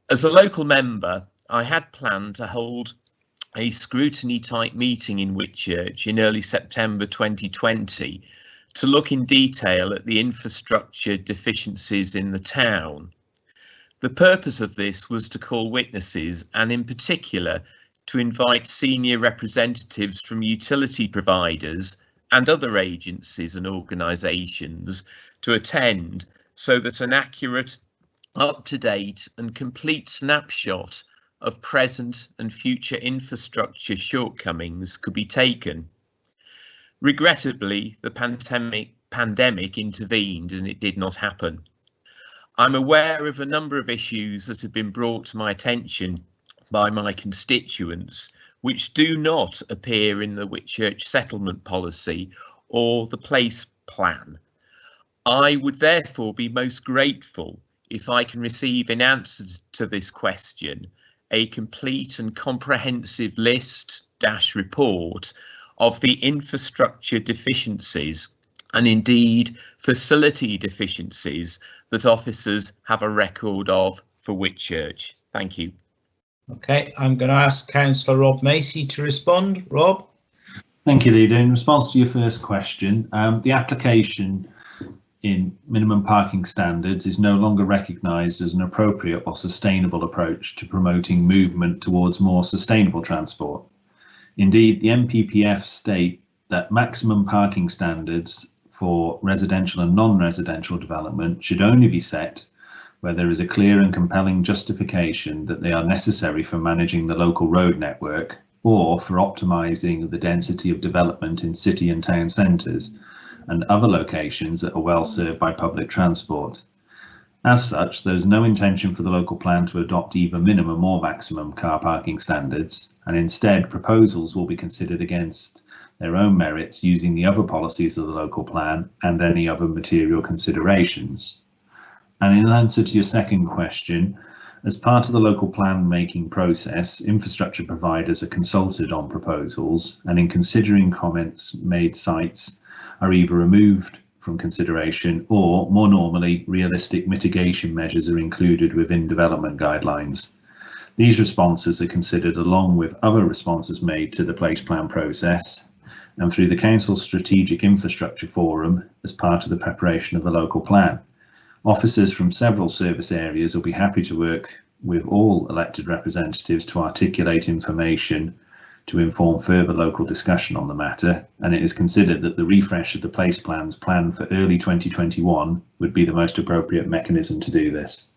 as a local member, I had planned to hold a scrutiny type meeting in Whitchurch in early September 2020 to look in detail at the infrastructure deficiencies in the town. The purpose of this was to call witnesses and in particular to invite senior representatives from utility providers and other agencies and organisations to attend so that an accurate, up-to-date and complete snapshot of present and future infrastructure shortcomings could be taken. Regrettably, the pandemic intervened and it did not happen. I'm aware of a number of issues that have been brought to my attention by my constituents which do not appear in the Whitchurch settlement policy or the place plan. I would therefore be most grateful if I can receive an answer to this question a complete and comprehensive list / report of the infrastructure deficiencies and indeed facility deficiencies that officers have a record of for Whitchurch. Thank you. Okay, I'm going to ask Councillor Rob Macy to respond. Rob? Thank you, Leader. In response to your first question, the application in minimum parking standards is no longer recognised as an appropriate or sustainable approach to promoting movement towards more sustainable transport. Indeed, the MPPF state that maximum parking standards for residential and non-residential development should only be set where there is a clear and compelling justification that they are necessary for managing the local road network or for optimising the density of development in city and town centres and other locations that are well served by public transport. As such, there is no intention for the local plan to adopt either minimum or maximum car parking standards, and instead proposals will be considered against their own merits using the other policies of the local plan and any other material considerations. And in answer to your second question, as part of the local plan making process, infrastructure providers are consulted on proposals, and in considering comments made, sites are either removed from consideration or, more normally, realistic mitigation measures are included within development guidelines. These responses are considered along with other responses made to the place plan process and through the Council's Strategic Infrastructure Forum as part of the preparation of the local plan. Officers from several service areas will be happy to work with all elected representatives to articulate information to inform further local discussion on the matter, and it is considered that the refresh of the place plans planned for early 2021 would be the most appropriate mechanism to do this.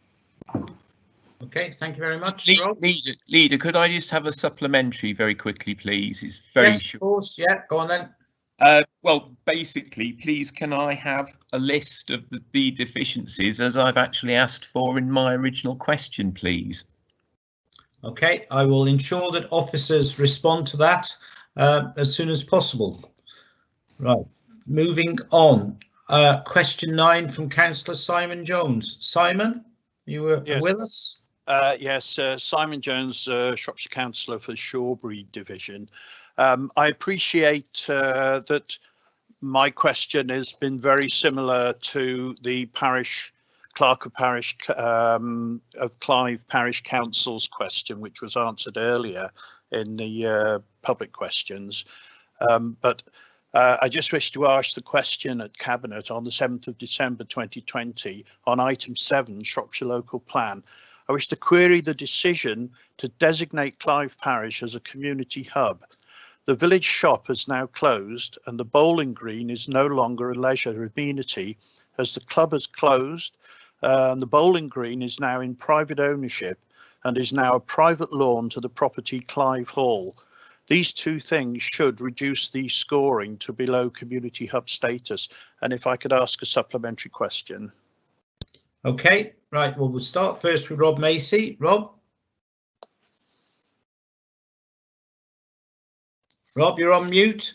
Okay, thank you very much, Rob. Leader, could I just have a supplementary very quickly, please? It's very yes, short. Of course, yeah, go on then. Well, basically, please, can I have a list of the deficiencies as I've actually asked for in my original question, please? Okay, I will ensure that officers respond to that as soon as possible. Right, moving on. Question 9 from Councillor Simon Jones. Simon, you were with us? Yes, Simon Jones, Shropshire Councillor for Shawbury Division. I appreciate that my question has been very similar to the Clerk of Clive Parish Council's question, which was answered earlier in the public questions. But I just wish to ask the question at Cabinet on the 7th of December 2020 on item 7, Shropshire Local Plan. I wish to query the decision to designate Clive Parish as a community hub. The village shop has now closed and the bowling green is no longer a leisure amenity as the club has closed and the bowling green is now in private ownership and is now a private lawn to the property Clive Hall. These two things should reduce the scoring to below community hub status. And if I could ask a supplementary question. Okay, right, well, we'll start first with Rob Macy. Rob? Rob, you're on mute.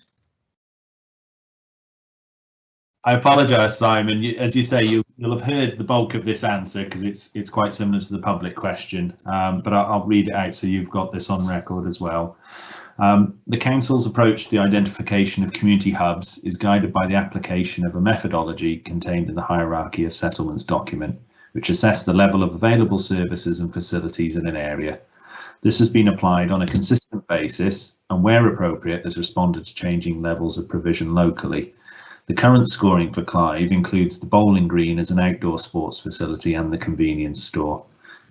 I apologise, Simon. As you say, you'll have heard the bulk of this answer because it's quite similar to the public question, but I'll read it out so you've got this on record as well. The Council's approach to the identification of community hubs is guided by the application of a methodology contained in the Hierarchy of Settlements document, which assesses the level of available services and facilities in an area. This has been applied on a consistent basis and, where appropriate, has responded to changing levels of provision locally. The current scoring for Clive includes the bowling green as an outdoor sports facility and the convenience store.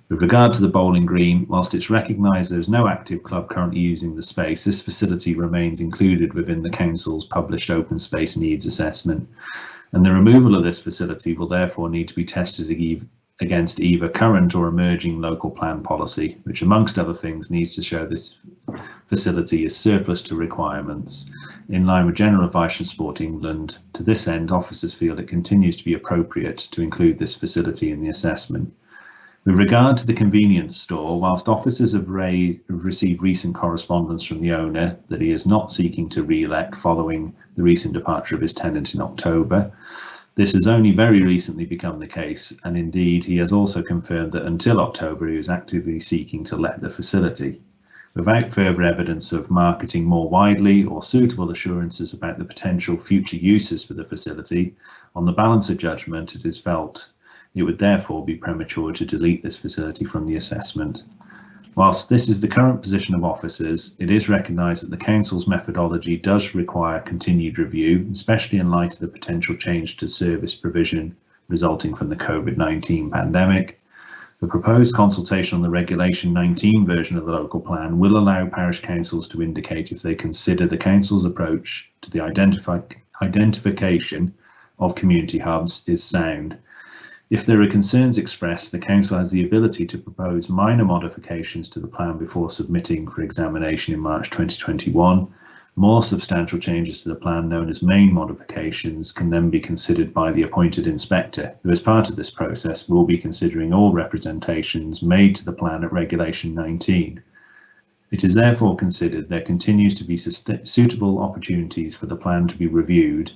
With regard to the bowling green, whilst it's recognised there is no active club currently using the space, this facility remains included within the Council's published open space needs assessment, and the removal of this facility will therefore need to be tested against either current or emerging local plan policy, which amongst other things needs to show this facility is surplus to requirements. In line with general advice from Sport England, to this end, officers feel it continues to be appropriate to include this facility in the assessment. With regard to the convenience store, whilst officers have received recent correspondence from the owner that he is not seeking to re-elect following the recent departure of his tenant in October, This has only very recently become the case, and indeed he has also confirmed that until October he was actively seeking to let the facility. Without further evidence of marketing more widely or suitable assurances about the potential future uses for the facility, on the balance of judgment it is felt it would therefore be premature to delete this facility from the assessment. Whilst this is the current position of officers, it is recognised that the Council's methodology does require continued review, especially in light of the potential change to service provision resulting from the COVID-19 pandemic. The proposed consultation on the Regulation 19 version of the local plan will allow parish councils to indicate if they consider the Council's approach to the identification of community hubs is sound. If there are concerns expressed, the Council has the ability to propose minor modifications to the plan before submitting for examination in March 2021. More substantial changes to the plan, known as main modifications, can then be considered by the appointed inspector, who as part of this process will be considering all representations made to the plan at Regulation 19. It is therefore considered there continues to be suitable opportunities for the plan to be reviewed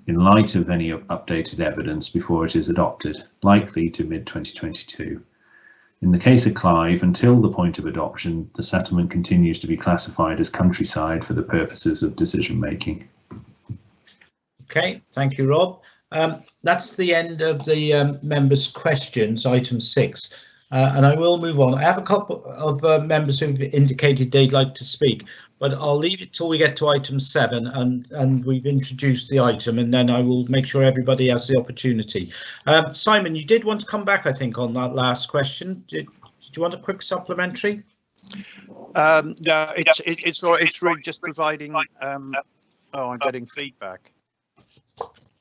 in light of any updated evidence before it is adopted, likely to mid-2022. In the case of Clive, until the point of adoption, the settlement continues to be classified as countryside for the purposes of decision making. Okay, thank you, Rob. That's the end of the members' questions, item 6, and I will move on. I have a couple of members who've indicated they'd like to speak, but I'll leave it till we get to item 7 and we've introduced the item, and then I will make sure everybody has the opportunity. Simon, you did want to come back, I think, on that last question. Did you want a quick supplementary? No, it's really just providing. Oh, I'm getting feedback.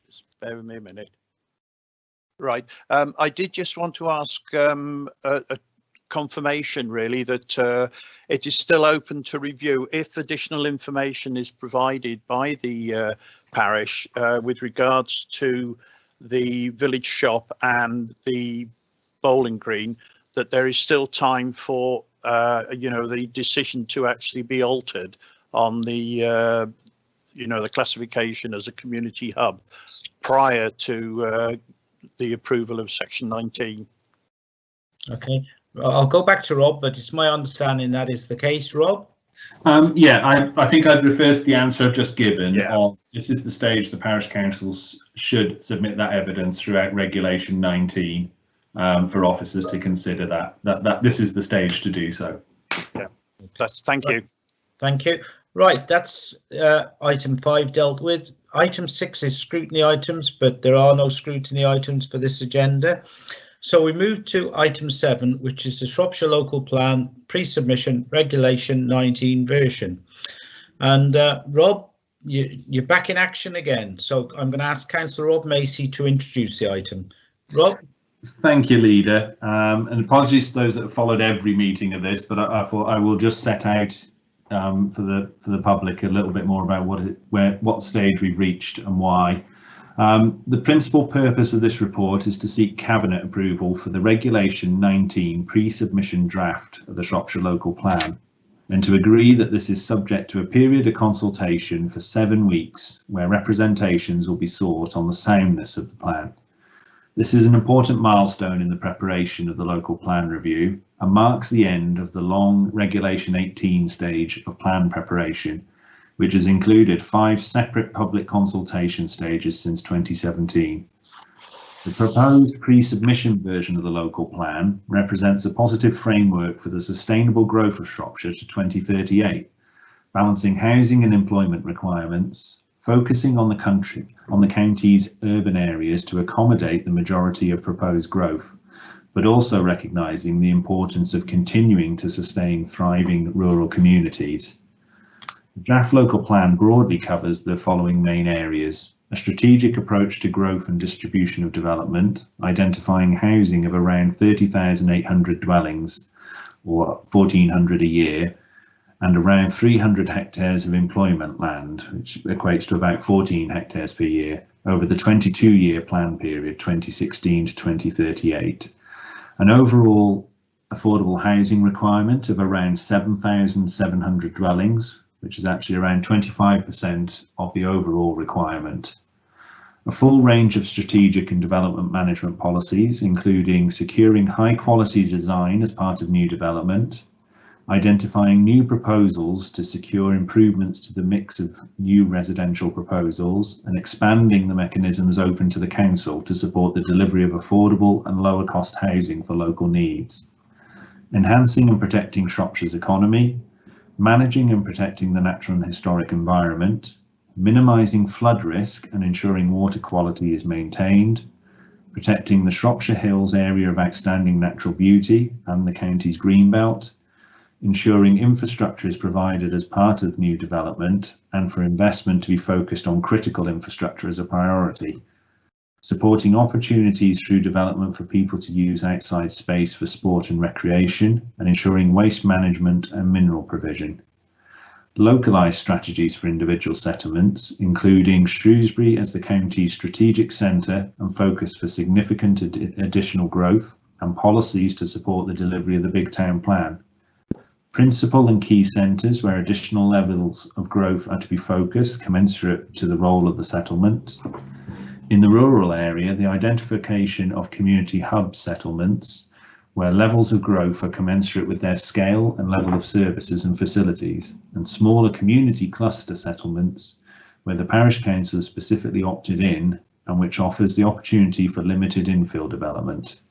Just bear with me a minute. Right. I did just want to ask a confirmation, really, that it is still open to review if additional information is provided by the parish with regards to the village shop and the bowling green, that there is still time for the decision to actually be altered on the the classification as a community hub prior to the approval of section 19. Okay, I'll go back to Rob, but it's my understanding that is the case. Rob? Yeah, I think I'd refer to the answer I've just given. Yeah. This is the stage the parish councils should submit that evidence throughout Regulation 19 for officers to consider that this is the stage to do so. Yeah, thank you. Thank you. Right, that's item 5 dealt with. Item 6 is scrutiny items, but there are no scrutiny items for this agenda. So we move to item 7, which is the Shropshire Local Plan Pre-Submission Regulation 19 version. And Rob, you're back in action again. So I'm going to ask Councillor Rob Macy to introduce the item. Rob? Thank you, Leader. And apologies to those that have followed every meeting of this, but I thought I will just set out for the public a little bit more about what stage we've reached and why. The principal purpose of this report is to seek Cabinet approval for the Regulation 19 pre-submission draft of the Shropshire Local Plan, and to agree that this is subject to a period of consultation for 7 weeks where representations will be sought on the soundness of the plan. This is an important milestone in the preparation of the local plan review and marks the end of the long Regulation 18 stage of plan preparation, which has included 5 separate public consultation stages since 2017. The proposed pre-submission version of the local plan represents a positive framework for the sustainable growth of Shropshire to 2038, balancing housing and employment requirements, focusing on the county's urban areas to accommodate the majority of proposed growth, but also recognising the importance of continuing to sustain thriving rural communities. The draft local plan broadly covers the following main areas: a strategic approach to growth and distribution of development, identifying housing of around 30,800 dwellings, or 1,400 a year, and around 300 hectares of employment land, which equates to about 14 hectares per year, over the 22-year plan period 2016 to 2038. An overall affordable housing requirement of around 7,700 dwellings, which is actually around 25% of the overall requirement. a full range of strategic and development management policies, including securing high quality design as part of new development, identifying new proposals to secure improvements to the mix of new residential proposals, and expanding the mechanisms open to the council to support the delivery of affordable and lower cost housing for local needs, enhancing and protecting Shropshire's economy, managing and protecting the natural and historic environment, minimising flood risk and ensuring water quality is maintained, protecting the Shropshire Hills area of outstanding natural beauty and the county's greenbelt, ensuring infrastructure is provided as part of new development and for investment to be focused on critical infrastructure as a priority, supporting opportunities through development for people to use outside space for sport and recreation, and ensuring waste management and mineral provision. Localised strategies for individual settlements, including Shrewsbury as the county's strategic centre and focus for significant additional growth, and policies to support the delivery of the Big Town Plan. Principal and key centres where additional levels of growth are to be focused, commensurate to the role of the settlement. In the rural area, the identification of community hub settlements where levels of growth are commensurate with their scale and level of services and facilities, and smaller community cluster settlements where the parish council has specifically opted in and which offers the opportunity for limited infill development.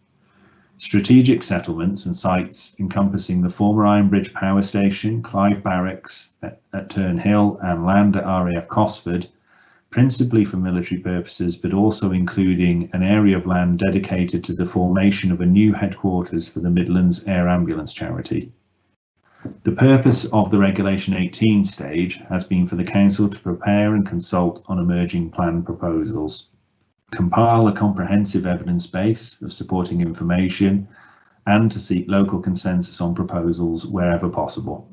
Strategic settlements and sites encompassing the former Ironbridge Power Station, Clive Barracks at Turnhill and land at RAF Cosford, principally for military purposes, but also including an area of land dedicated to the formation of a new headquarters for the Midlands Air Ambulance Charity. The purpose of the Regulation 18 stage has been for the Council to prepare and consult on emerging plan proposals, compile a comprehensive evidence base of supporting information, and to seek local consensus on proposals wherever possible.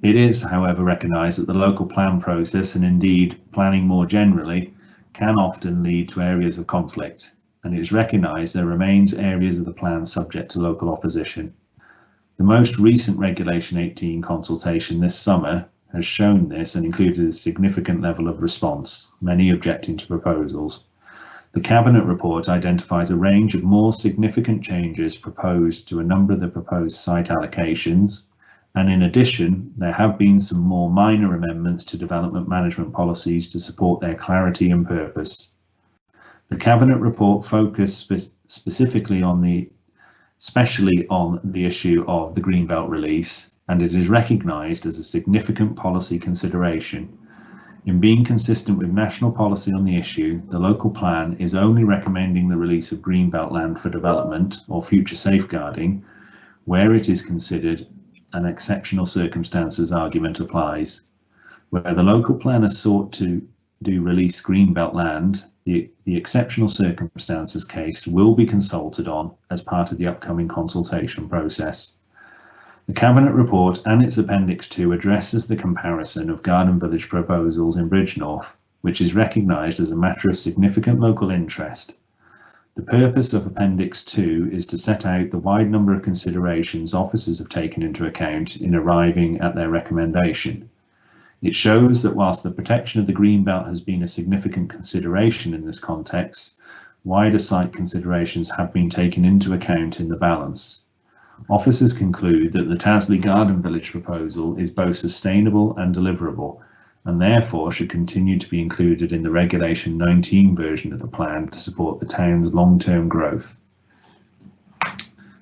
It is, however, recognised that the local plan process, and indeed planning more generally, can often lead to areas of conflict, and it is recognised there remains areas of the plan subject to local opposition. The most recent Regulation 18 consultation this summer has shown this and included a significant level of response, many objecting to proposals. The Cabinet report identifies a range of more significant changes proposed to a number of the proposed site allocations, and in addition, there have been some more minor amendments to development management policies to support their clarity and purpose. The Cabinet report focused especially on the issue of the Greenbelt release, and it is recognised as a significant policy consideration. In being consistent with national policy on the issue, the local plan is only recommending the release of Greenbelt land for development or future safeguarding where it is considered an exceptional circumstances argument applies. Where the local plan has sought to release Greenbelt land, the exceptional circumstances case will be consulted on as part of the upcoming consultation process. The Cabinet report and its Appendix 2 addresses the comparison of Garden Village proposals in Bridgnorth, which is recognised as a matter of significant local interest. The purpose of Appendix 2 is to set out the wide number of considerations officers have taken into account in arriving at their recommendation. It shows that whilst the protection of the Greenbelt has been a significant consideration in this context, wider site considerations have been taken into account in the balance. Officers conclude that the Tasley Garden Village proposal is both sustainable and deliverable, and therefore should continue to be included in the Regulation 19 version of the plan to support the town's long-term growth.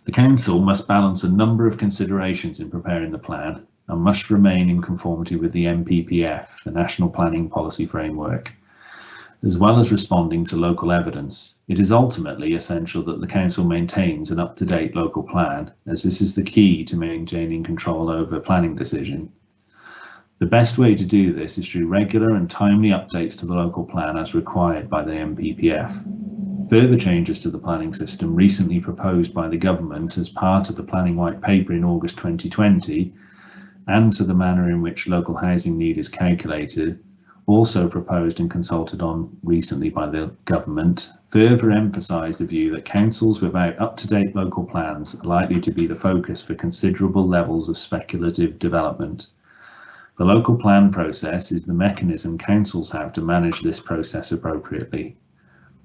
The Council must balance a number of considerations in preparing the plan and must remain in conformity with the NPPF, the National Planning Policy Framework, as well as responding to local evidence. It is ultimately essential that the Council maintains an up-to-date local plan, as this is the key to maintaining control over planning decision. The best way to do this is through regular and timely updates to the local plan as required by the NPPF. Further changes to the planning system recently proposed by the government as part of the Planning White Paper in August 2020, and to the manner in which local housing need is calculated, also proposed and consulted on recently by the government, further emphasise the view that councils without up-to-date local plans are likely to be the focus for considerable levels of speculative development. The local plan process is the mechanism councils have to manage this process appropriately.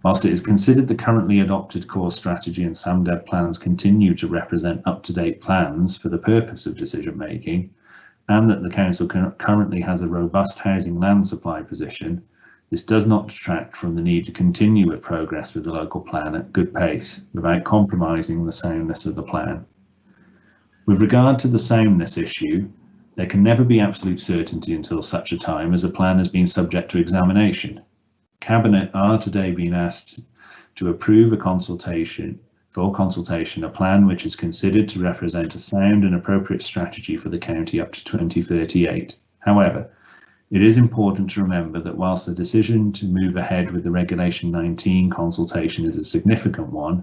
Whilst it is considered the currently adopted core strategy and SAMDEV plans continue to represent up-to-date plans for the purpose of decision making, and that the Council currently has a robust housing land supply position, this does not detract from the need to continue with progress with the local plan at good pace without compromising the soundness of the plan. With regard to the soundness issue, there can never be absolute certainty until such a time as a plan has been subject to examination. Cabinet are today being asked to approve a consultation a plan which is considered to represent a sound and appropriate strategy for the county up to 2038. However, it is important to remember that whilst the decision to move ahead with the Regulation 19 consultation is a significant one,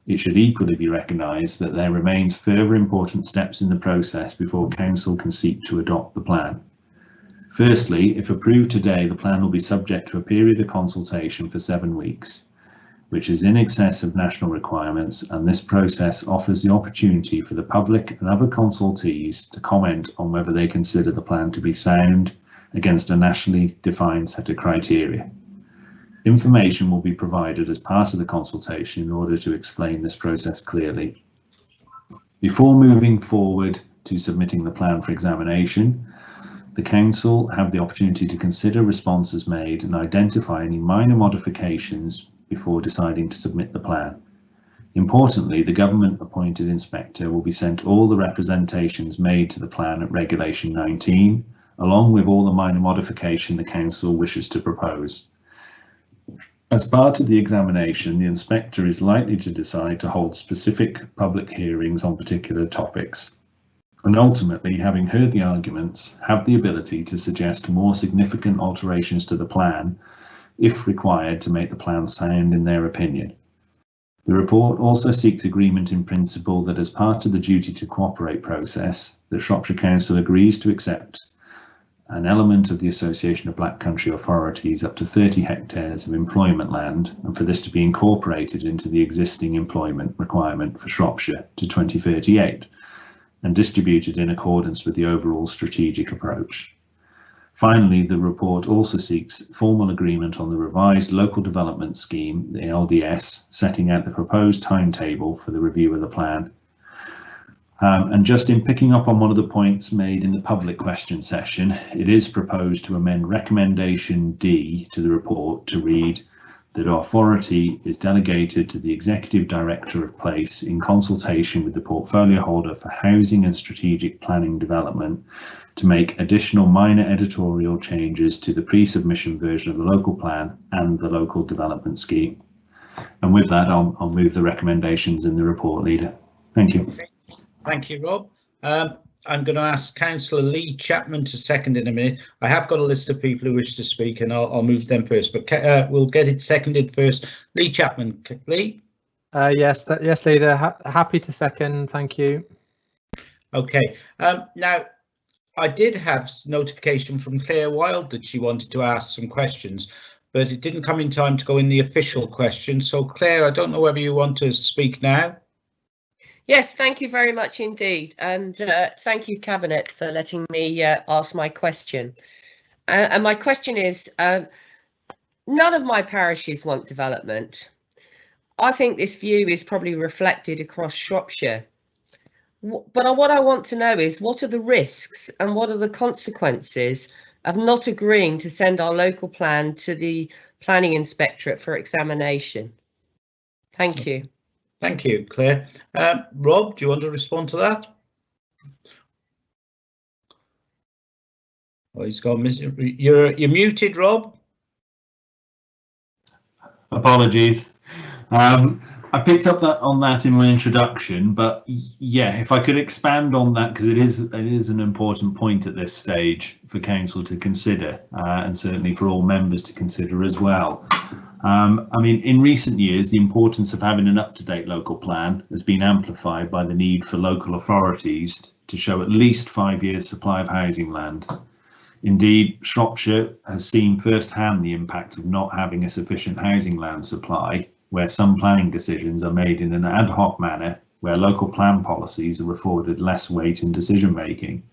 it should equally be recognised that there remains further important steps in the process before Council can seek to adopt the plan. Firstly, if approved today, the plan will be subject to a period of consultation for 7 weeks, which is in excess of national requirements, and this process offers the opportunity for the public and other consultees to comment on whether they consider the plan to be sound against a nationally defined set of criteria. Information will be provided as part of the consultation in order to explain this process clearly. Before moving forward to submitting the plan for examination, the Council have the opportunity to consider responses made and identify any minor modifications before deciding to submit the plan. Importantly, the government appointed inspector will be sent all the representations made to the plan at Regulation 19, along with all the minor modification the Council wishes to propose. As part of the examination, the inspector is likely to decide to hold specific public hearings on particular topics, and ultimately, having heard the arguments, have the ability to suggest more significant alterations to the plan if required to make the plan sound in their opinion. The report also seeks agreement in principle that as part of the duty to cooperate process, the Shropshire Council agrees to accept an element of the Association of Black Country Authorities up to 30 hectares of employment land, and for this to be incorporated into the existing employment requirement for Shropshire to 2038 and distributed in accordance with the overall strategic approach. Finally, the report also seeks formal agreement on the revised local development scheme, the LDS, setting out the proposed timetable for the review of the plan. And just in picking up on one of the points made in the public question session, it is proposed to amend recommendation D to the report to read that authority is delegated to the Executive Director of Place in consultation with the portfolio holder for housing and strategic planning development to make additional minor editorial changes to the pre-submission version of the local plan and the local development scheme. And with that, I'll move the recommendations in the report, Leader. Thank you. Thank you, Rob. I'm going to ask Councillor Lee Chapman to second in a minute. I have got a list of people who wish to speak, and I'll move them first, but we'll get it seconded first. Lee Chapman. Lee? Yes, Leader. Happy to second. Thank you. Okay. Now, I did have notification from Claire Wild that she wanted to ask some questions, but it didn't come in time to go in the official question. So, Claire, I don't know whether you want to speak now. Yes, thank you very much indeed. And thank you, Cabinet, for letting me ask my question. And my question is, none of my parishes want development. I think this view is probably reflected across Shropshire. But what I want to know is, what are the risks and what are the consequences of not agreeing to send our local plan to the Planning Inspectorate for examination? Thank you. Thank you, Claire. Rob, do you want to respond to that? Oh, he's gone. You're muted, Rob. Apologies. I picked up on that in my introduction, but yeah, if I could expand on that, because it is an important point at this stage for Council to consider, and certainly for all members to consider as well. I mean, in recent years, the importance of having an up-to-date local plan has been amplified by the need for local authorities to show at least 5 years' supply of housing land. Indeed, Shropshire has seen firsthand the impact of not having a sufficient housing land supply, where some planning decisions are made in an ad hoc manner, where local plan policies are afforded less weight in decision making.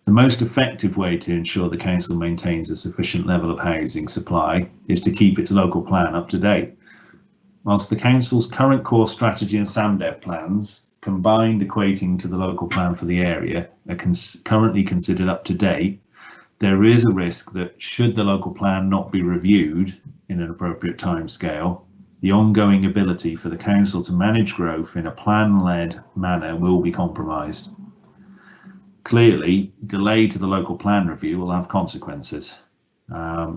The most effective way to ensure the Council maintains a sufficient level of housing supply is to keep its local plan up to date, Whilst the Council's current core strategy and SAMDEV plans, combined equating to the local plan for the area, are currently considered up to date, there is a risk that should the local plan not be reviewed in an appropriate timescale, the ongoing ability for the Council to manage growth in a plan-led manner will be compromised. Clearly, delay to the local plan review will have consequences.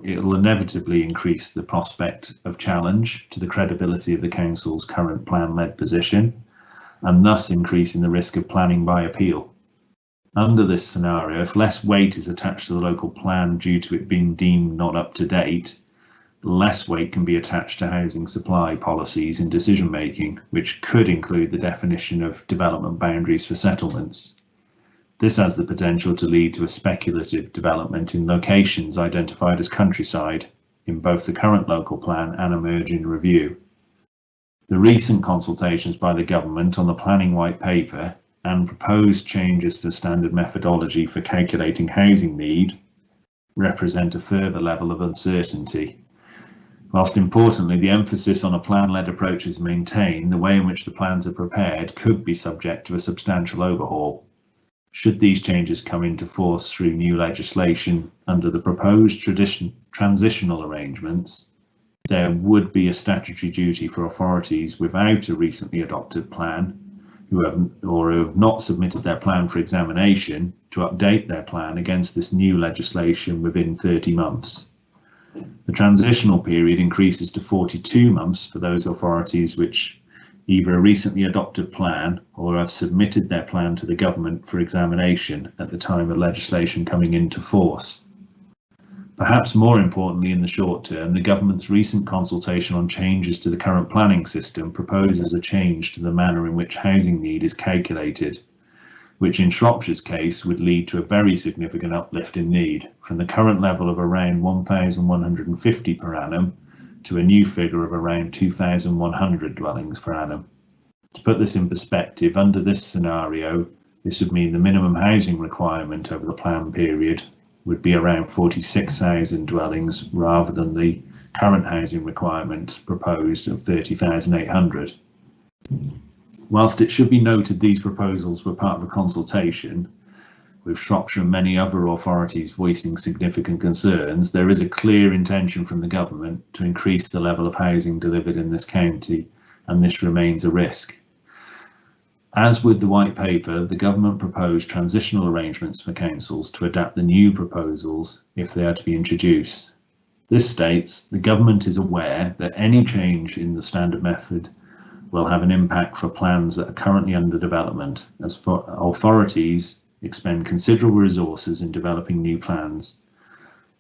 It will inevitably increase the prospect of challenge to the credibility of the Council's current plan-led position, and thus increasing the risk of planning by appeal. Under this scenario, if less weight is attached to the local plan due to it being deemed not up to date, less weight can be attached to housing supply policies in decision making, which could include the definition of development boundaries for settlements. This has the potential to lead to a speculative development in locations identified as countryside in both the current local plan and emerging review. The recent consultations by the government on the planning white paper and proposed changes to standard methodology for calculating housing need represent a further level of uncertainty. Whilst importantly, the emphasis on a plan-led approach is maintained, the way in which the plans are prepared could be subject to a substantial overhaul. Should these changes come into force through new legislation under the proposed transitional arrangements, there would be a statutory duty for authorities without a recently adopted plan who have not submitted their plan for examination to update their plan against this new legislation within 30 months. The transitional period increases to 42 months for those authorities which either a recently adopted plan or have submitted their plan to the government for examination at the time of legislation coming into force. Perhaps more importantly, in the short term, the government's recent consultation on changes to the current planning system proposes a change to the manner in which housing need is calculated, which in Shropshire's case would lead to a very significant uplift in need from the current level of around 1,150 per annum to a new figure of around 2,100 dwellings per annum. To put this in perspective, under this scenario, this would mean the minimum housing requirement over the plan period would be around 46,000 dwellings rather than the current housing requirement proposed of 30,800. Whilst it should be noted these proposals were part of a consultation, with Shropshire and many other authorities voicing significant concerns, there is a clear intention from the government to increase the level of housing delivered in this county, and this remains a risk. As with the white paper, the government proposed transitional arrangements for councils to adapt the new proposals if they are to be introduced. This states the government is aware that any change in the standard method will have an impact for plans that are currently under development, as authorities expend considerable resources in developing new plans.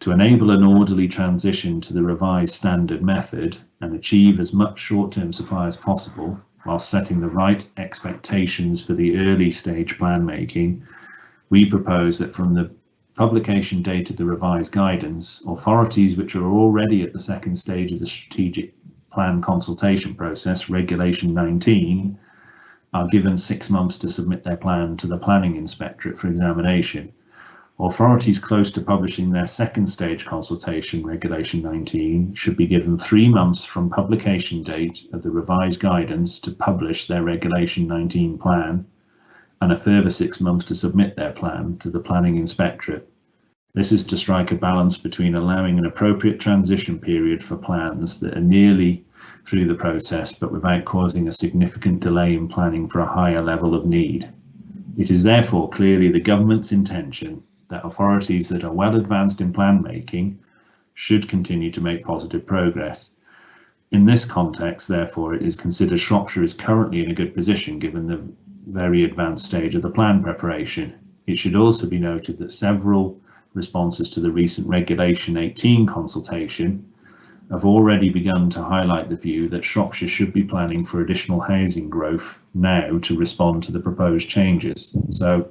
To enable an orderly transition to the revised standard method and achieve as much short-term supply as possible, while setting the right expectations for the early stage plan making, we propose that from the publication date of the revised guidance, authorities which are already at the second stage of the strategic plan consultation process, Regulation 19, are given 6 months to submit their plan to the Planning Inspectorate for examination. Authorities close to publishing their second stage consultation, Regulation 19, should be given 3 months from publication date of the revised guidance to publish their Regulation 19 plan, and a further 6 months to submit their plan to the Planning Inspectorate. This is to strike a balance between allowing an appropriate transition period for plans that are nearly through the process but without causing a significant delay in planning for a higher level of need. It is therefore clearly the government's intention that authorities that are well advanced in plan making should continue to make positive progress. In this context, therefore, it is considered Shropshire is currently in a good position given the very advanced stage of the plan preparation. It should also be noted that several responses to the recent Regulation 18 consultation have already begun to highlight the view that Shropshire should be planning for additional housing growth now to respond to the proposed changes. So,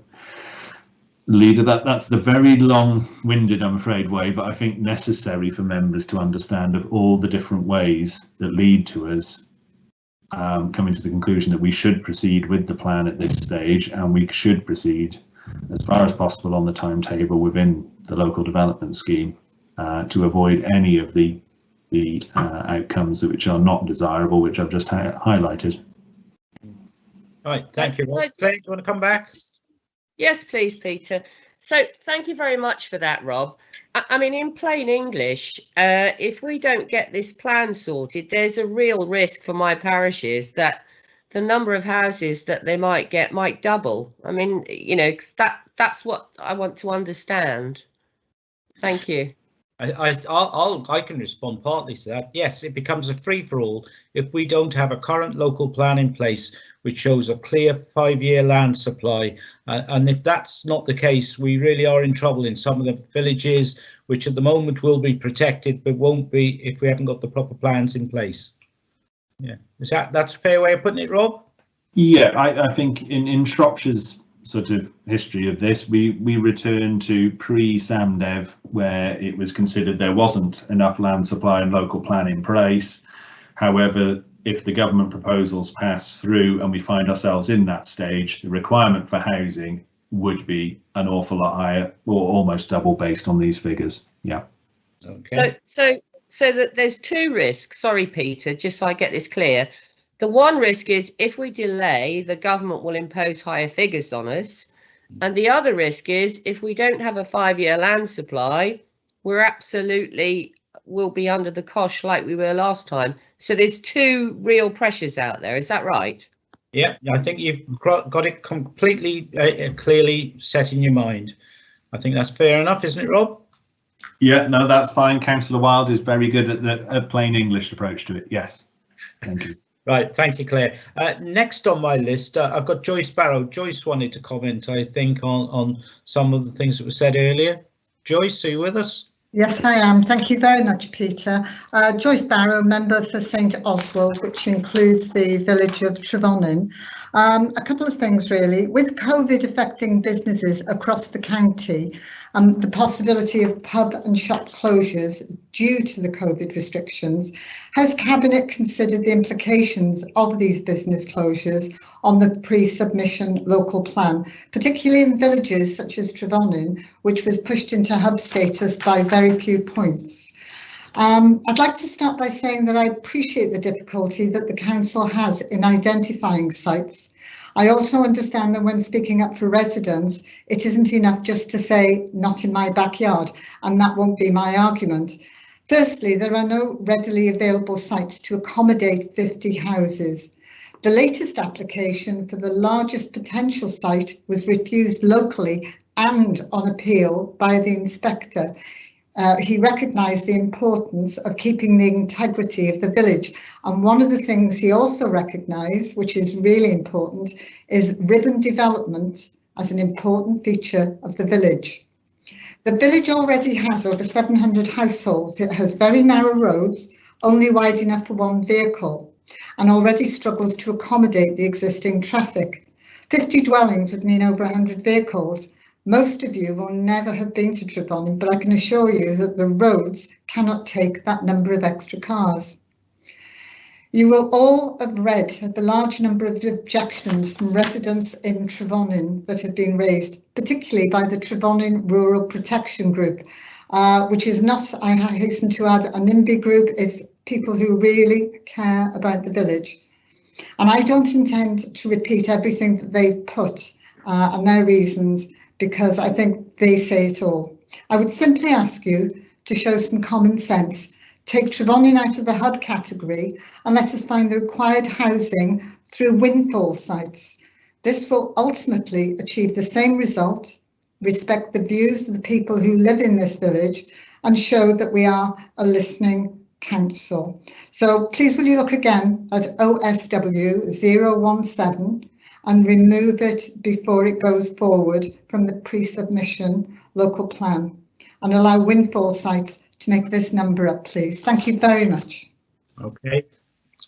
Leader, that's the very long-winded, I'm afraid, way, but I think necessary for members to understand of all the different ways that lead to us coming to the conclusion that we should proceed with the plan at this stage, and we should proceed as far as possible on the timetable within the local development scheme to avoid any of the be outcomes which are not desirable, which I've just highlighted. Right, thank you. Claire, do you want to come back? Yes, please, Peter. So thank you very much for that, Rob. I mean, in plain English, if we don't get this plan sorted, there's a real risk for my parishes that the number of houses that they might get might double. I mean, you know, that's what I want to understand. Thank you. I can respond partly to that. Yes, it becomes a free-for-all if we don't have a current local plan in place which shows a clear 5-year land supply. And if that's not the case, we really are in trouble in some of the villages, which at the moment will be protected, but won't be if we haven't got the proper plans in place. Yeah, that's a fair way of putting it, Rob? Yeah, I think in Shropshire's sort of history of this, we return to pre-SAMDEV, where it was considered there wasn't enough land supply and local plan in place. However, if the government proposals pass through and we find ourselves in that stage, the requirement for housing would be an awful lot higher, or almost double, based on these figures. Yeah. Okay. So that there's two risks. Sorry, Peter, just so I get this clear. The one risk is if we delay, the government will impose higher figures on us. And the other risk is if we don't have a 5-year land supply, we're absolutely will be under the cosh like we were last time. So there's two real pressures out there. Is that right? Yeah, I think you've got it completely clearly set in your mind. I think that's fair enough, isn't it, Rob? Yeah, no, that's fine. Councillor Wild is very good at the plain English approach to it. Yes, thank you. Right, thank you, Claire. Next on my list, I've got Joyce Barrow. Joyce wanted to comment, I think, on some of the things that were said earlier. Joyce, are you with us? Yes, I am. Thank you very much, Peter. Joyce Barrow, member for St Oswald, which includes the village of Trevonin. A couple of things, really. With COVID affecting businesses across the county, the possibility of pub and shop closures due to the COVID restrictions, has Cabinet considered the implications of these business closures on the pre-submission local plan, particularly in villages such as Trevonin, which was pushed into hub status by very few points? I'd like to start by saying that I appreciate the difficulty that the council has in identifying sites. I also understand that when speaking up for residents, it isn't enough just to say not in my backyard, and that won't be my argument. Firstly, there are no readily available sites to accommodate 50 houses. The latest application for the largest potential site was refused locally and on appeal by the inspector. He recognised the importance of keeping the integrity of the village. And one of the things he also recognised, which is really important, is ribbon development as an important feature of the village. The village already has over 700 households. It has very narrow roads, only wide enough for one vehicle, and already struggles to accommodate the existing traffic. 50 dwellings would mean over 100 vehicles. Most of you will never have been to Trevonin, but I can assure you that the roads cannot take that number of extra cars. You will all have read the large number of objections from residents in Trevonin that have been raised, particularly by the Trevonin Rural Protection Group, which is not, I hasten to add, a NIMBY group, is people who really care about the village. And I don't intend to repeat everything that they've put and their reasons, because I think they say it all. I would simply ask you to show some common sense. Take Trevonin out of the hub category and let us find the required housing through windfall sites. This will ultimately achieve the same result, respect the views of the people who live in this village, and show that we are a listening council. So please will you look again at OSW 017 and remove it before it goes forward from the pre-submission local plan, and allow windfall sites to make this number up, please. Thank you very much. Okay.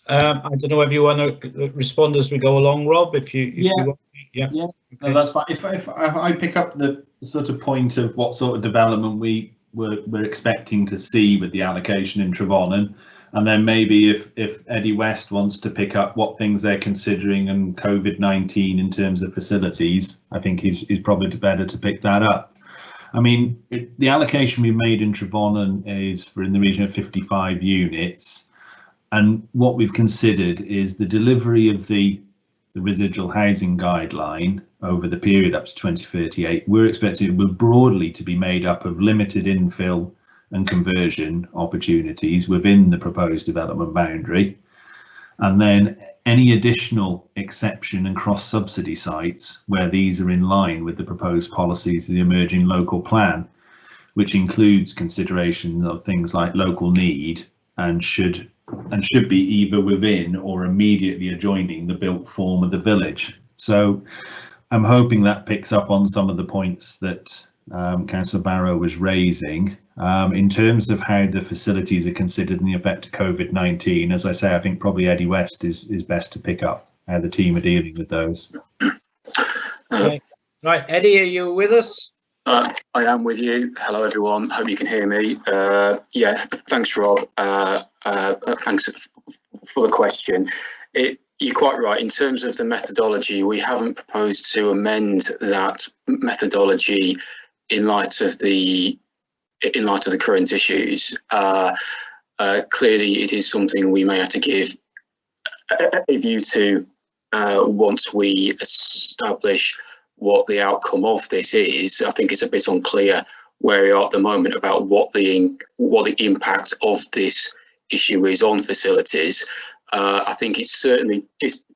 I don't know if you want to respond as we go along, Rob, if you want. Yeah. Okay. No, that's fine. If I pick up the sort of point of what sort of development we're expecting to see with the allocation in Trevonin, and then maybe if Eddie West wants to pick up what things they're considering and COVID-19 in terms of facilities, I think he's probably better to pick that up. I mean, the allocation we made in Trevonnan is for in the region of 55 units. And what we've considered is the delivery of the residual housing guideline over the period up to 2038. We're expecting broadly to be made up of limited infill and conversion opportunities within the proposed development boundary, and then any additional exception and cross subsidy sites where these are in line with the proposed policies of the emerging local plan, which includes consideration of things like local need and should be either within or immediately adjoining the built form of the village. So I'm hoping that picks up on some of the points that Councillor Barrow was raising. In terms of how the facilities are considered in the effect of COVID-19, as I say, I think probably Eddie West is best to pick up how the team are dealing with those. Okay. Right, Eddie, are you with us? I am with you. Hello, everyone. Hope you can hear me. Yeah, thanks, Rob. Thanks for the question. You're quite right. In terms of the methodology, we haven't proposed to amend that methodology in light of the current issues. Clearly, it is something we may have to give a view to once we establish what the outcome of this is. I think it's a bit unclear where we are at the moment about what the impact of this issue is on facilities. I think it's certainly just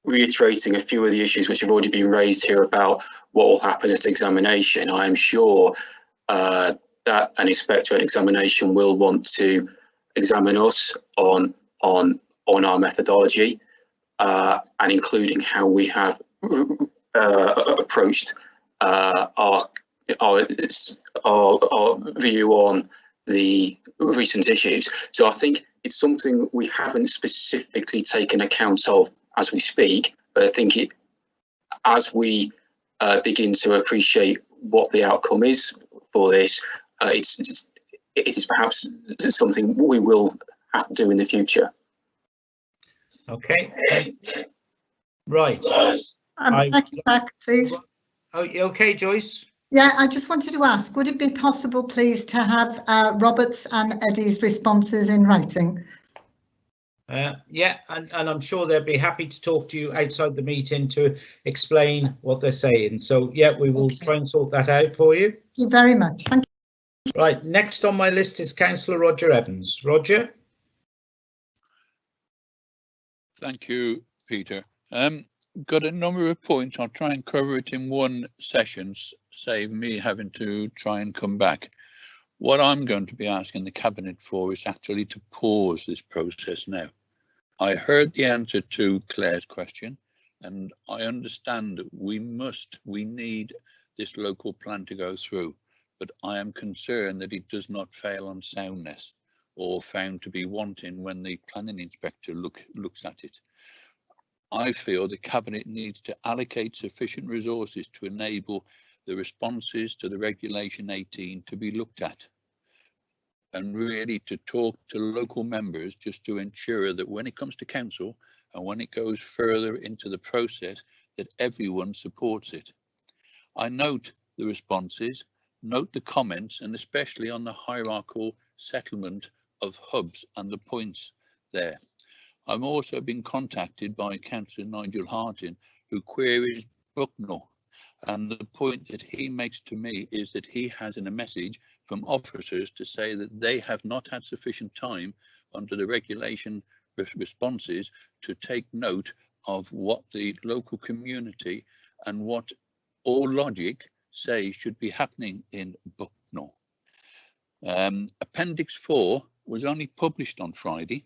reiterating a few of the issues which have already been raised here about what will happen at examination. I am sure that an inspector at examination will want to examine us on our methodology and including how we have approached our view on the recent issues. So I think it's something we haven't specifically taken account of as we speak, but I think as we begin to appreciate what the outcome is for this, it is perhaps something we will have to do in the future. Okay. Right. Back, please. Oh, okay, Joyce? Yeah, I just wanted to ask, would it be possible, please, to have Robert's and Eddie's responses in writing? Yeah, and I'm sure they'll be happy to talk to you outside the meeting to explain what they're saying. So, yeah, we will try and sort that out for you. Thank you very much. Thank you. Right, next on my list is Councillor Roger Evans. Roger? Thank you, Peter. Got a number of points. I'll try and cover it in one session, save me having to try and come back. What I'm going to be asking the Cabinet for is actually to pause this process now. I heard the answer to Claire's question, and I understand that we need this local plan to go through, but I am concerned that it does not fail on soundness or found to be wanting when the planning inspector looks at it. I feel the Cabinet needs to allocate sufficient resources to enable the responses to the Regulation 18 to be looked at, and really to talk to local members just to ensure that when it comes to council and when it goes further into the process, that everyone supports it. I note the responses, note the comments, and especially on the hierarchical settlement of hubs and the points there. I'm also been contacted by Councillor Nigel Hartin, who queries Bucknell, and the point that he makes to me is that he has in a message from officers to say that they have not had sufficient time under the regulation responses to take note of what the local community and what all logic say should be happening in Bucknell. Appendix 4 was only published on Friday.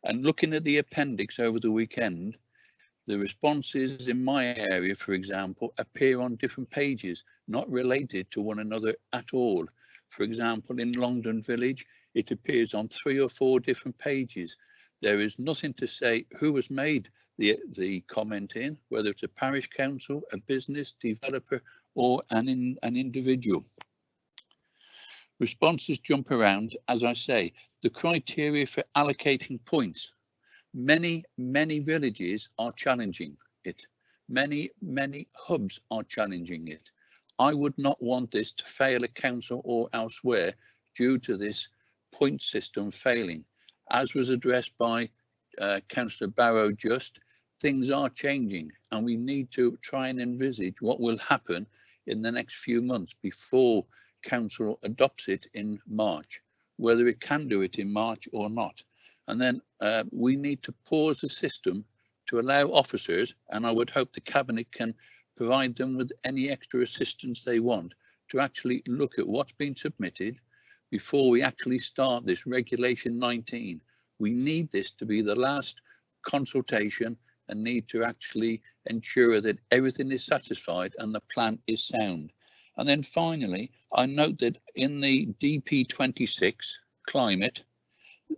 And looking at the appendix over the weekend, the responses in my area, for example, appear on different pages, not related to one another at all. For example, in Longdon Village, it appears on 3 or 4 different pages. There is nothing to say who has made the comment in, whether it's a parish council, a business, developer, or an individual. Responses jump around, as I say. The criteria for allocating points. Many villages are challenging it. Many hubs are challenging it. I would not want this to fail at council or elsewhere due to this point system failing. As was addressed by Councillor Barrow just, things are changing and we need to try and envisage what will happen in the next few months before council adopts it in March, whether it can do it in March or not. And then we need to pause the system to allow officers, and I would hope the Cabinet can provide them with any extra assistance they want, to actually look at what's been submitted before we actually start this Regulation 19. We need this to be the last consultation and need to actually ensure that everything is satisfied and the plan is sound. And then finally, I note that in the DP26 climate,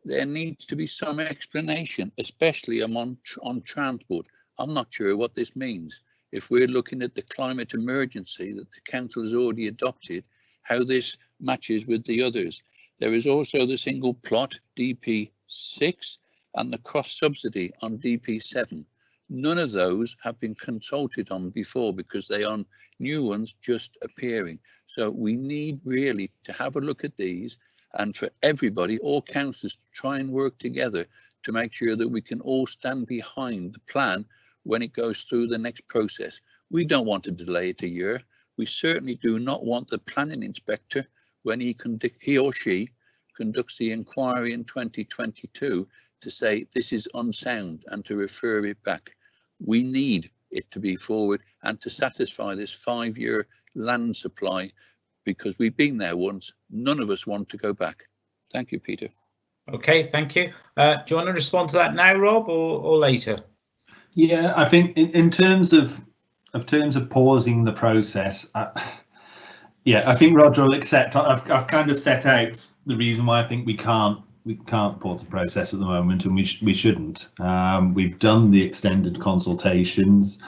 there needs to be some explanation, especially on transport. I'm not sure what this means. If we're looking at the climate emergency that the council has already adopted, how this matches with the others. There is also the single plot DP6 and the cross subsidy on DP7. None of those have been consulted on before because they are new ones just appearing. So we need really to have a look at these, and for everybody, all councillors, to try and work together to make sure that we can all stand behind the plan when it goes through the next process. We don't want to delay it a year. We certainly do not want the planning inspector, when he or she conducts the inquiry in 2022, to say this is unsound and to refer it back. We need it to be forward and to satisfy this 5-year land supply, because we've been there once. None of us want to go back. Thank you, Peter. Okay, thank you. Do you want to respond to that now, Rob, or later? Yeah, I think in terms of pausing the process, yeah, I think Roger will accept. I've kind of set out the reason why I think we can't pause the process at the moment, and we shouldn't. We've done the extended consultations.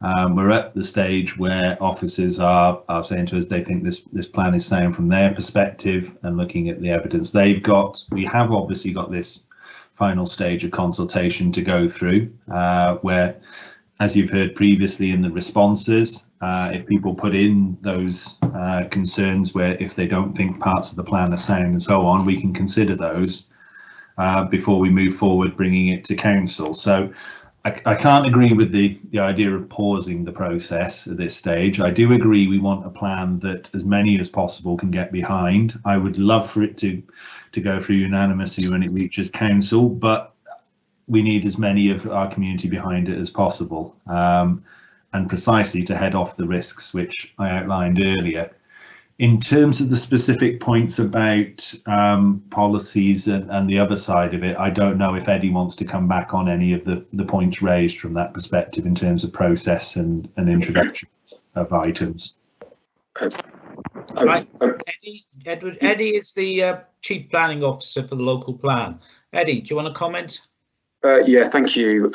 We're at the stage where officers are saying to us they think this plan is sound from their perspective, and looking at the evidence they've got. We have obviously got this final stage of consultation to go through, where, as you've heard previously in the responses, if people put in those concerns where if they don't think parts of the plan are sound and so on, we can consider those before we move forward bringing it to council. So I can't agree with the idea of pausing the process at this stage. I do agree we want a plan that as many as possible can get behind. I would love for it to go through unanimously when it reaches council, but we need as many of our community behind it as possible, and precisely to head off the risks which I outlined earlier. In terms of the specific points about policies and the other side of it, I don't know if Eddie wants to come back on any of the points raised from that perspective in terms of process and introduction of items. Right, Eddie is the Chief Planning Officer for the local plan. Eddie, do you want to comment? Yeah, thank you.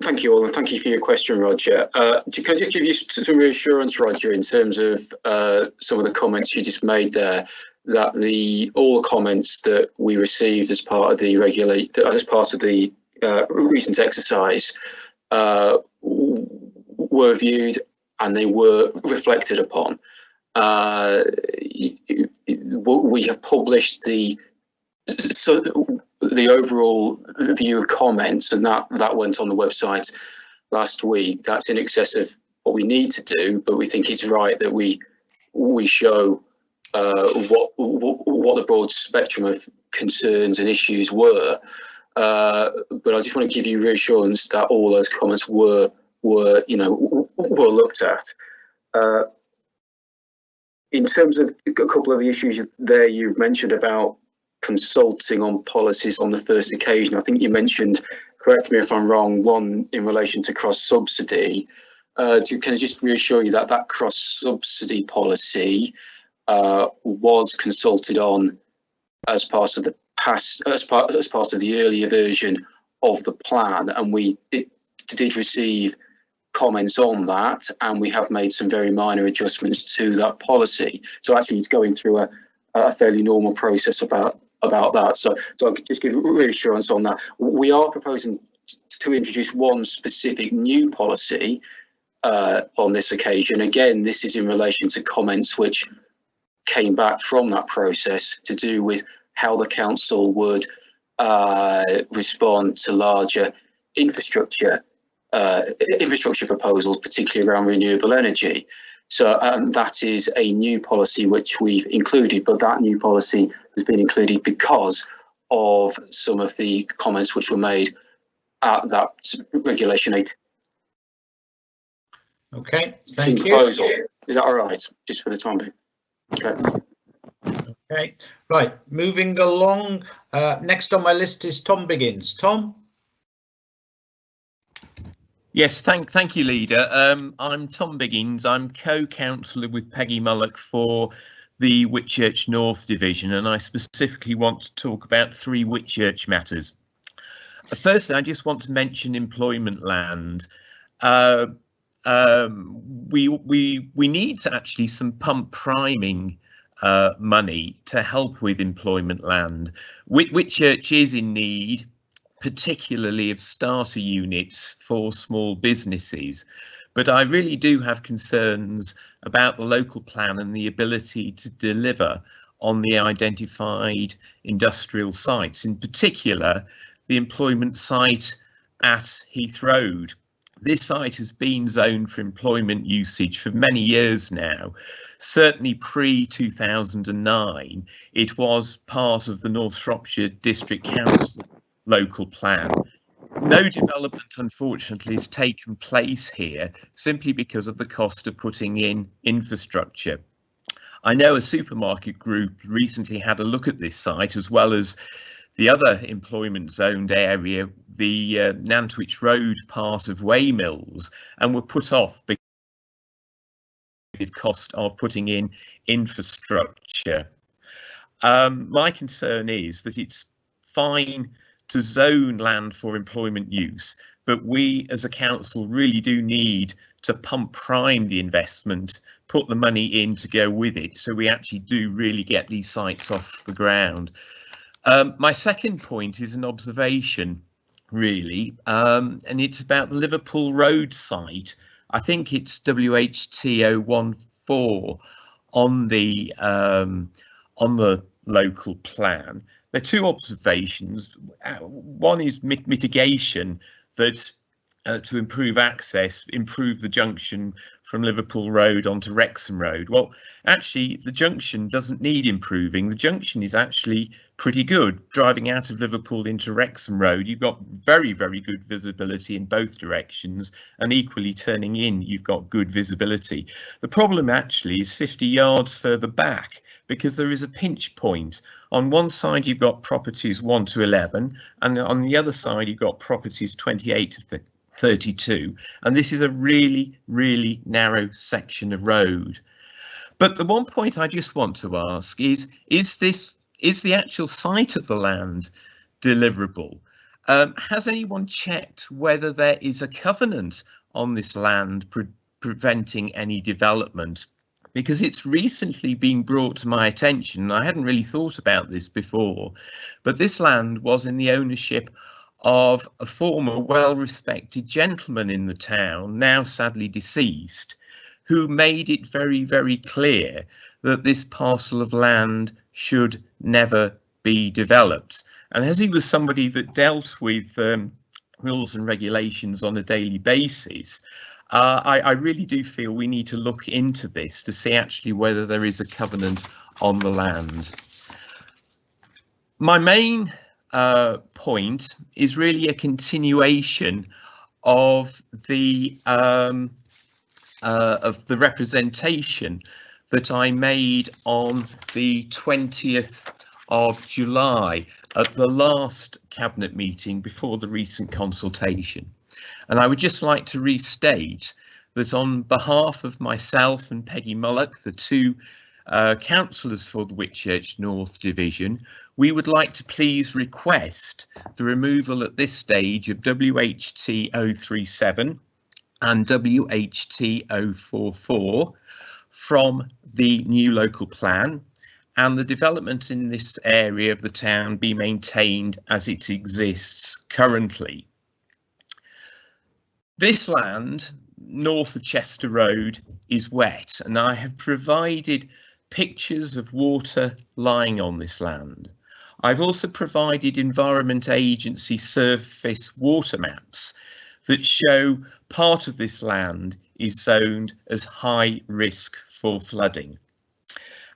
Thank you all, and thank you for your question, Roger. Can I just give you some reassurance, Roger, in terms of some of the comments you just made there, that all the comments that we received as part of the recent exercise were viewed and they were reflected upon. We have published the overall view of comments, and that went on the website last week. That's in excess of what we need to do, but we think it's right that we show what the broad spectrum of concerns and issues were. But I just want to give you reassurance that all those comments were looked at. In terms of a couple of the issues there you've mentioned about consulting on policies on the first occasion, I think you mentioned, correct me if I'm wrong, one in relation to cross subsidy. Can I just reassure you that cross subsidy policy was consulted on as part of the earlier version of the plan, and we did receive comments on that, and we have made some very minor adjustments to that policy. So actually it's going through a fairly normal process about that. So I could just give reassurance on that. We are proposing to introduce one specific new policy, on this occasion. Again, this is in relation to comments which came back from that process to do with how the council would respond to larger infrastructure proposals, particularly around renewable energy. So that is a new policy which we've included, but that new policy has been included because of some of the comments which were made at that regulation 8. Okay, thank proposal. you. Is that all right? Just for the time being. Okay. Okay, right, moving along. Next on my list is Tom Biggins. Tom? Yes, thank you, Leader. I'm Tom Biggins. I'm co-councillor with Peggy Mullock for the Whitchurch North Division, and I specifically want to talk about 3 Whitchurch matters. Firstly, I just want to mention employment land. We need actually some pump priming money to help with employment land. Whitchurch is in need, particularly of starter units for small businesses, but I really do have concerns about the local plan and the ability to deliver on the identified industrial sites, in particular the employment site at Heath Road. This site has been zoned for employment usage for many years now. Certainly pre-2009, it was part of the North Shropshire District Council local plan. No development, unfortunately, has taken place here simply because of the cost of putting in infrastructure. I know a supermarket group recently had a look at this site, as well as the other employment zoned area, the Nantwich Road part of Waymills, and were put off because of the cost of putting in infrastructure. My concern is that it's fine to zone land for employment use, but we as a council really do need to pump prime the investment, put the money in to go with it, so we actually do really get these sites off the ground. My second point is an observation, really, and it's about the Liverpool Road site. I think it's WHT014 on the local plan. There are 2 observations. One is mitigation, that to improve access, improve the junction from Liverpool Road onto Wrexham Road. Well, actually, the junction doesn't need improving. The junction is actually pretty good. Driving out of Liverpool into Wrexham Road, you've got very, very good visibility in both directions, and equally turning in, you've got good visibility. The problem actually is 50 yards further back, because there is a pinch point. On one side, you've got properties 1 to 11, and on the other side, you've got properties 28 to 32. And this is a really, really narrow section of road. But the one point I just want to ask is the actual site of the land deliverable? Has anyone checked whether there is a covenant on this land preventing any development? Because it's recently been brought to my attention, and I hadn't really thought about this before, but this land was in the ownership of a former well-respected gentleman in the town, now sadly deceased, who made it very, very clear that this parcel of land should never be developed. And as he was somebody that dealt with rules and regulations on a daily basis, I really do feel we need to look into this to see actually whether there is a covenant on the land. My main point is really a continuation of the representation that I made on the 20th of July at the last Cabinet meeting before the recent consultation. And I would just like to restate that on behalf of myself and Peggy Mullock, the 2 councillors for the Whitchurch North Division, we would like to please request the removal at this stage of WHT 037 and WHT 044 from the new local plan, and the development in this area of the town be maintained as it exists currently. This land north of Chester Road is wet, and I have provided pictures of water lying on this land. I've also provided Environment Agency surface water maps that show part of this land is zoned as high risk for flooding.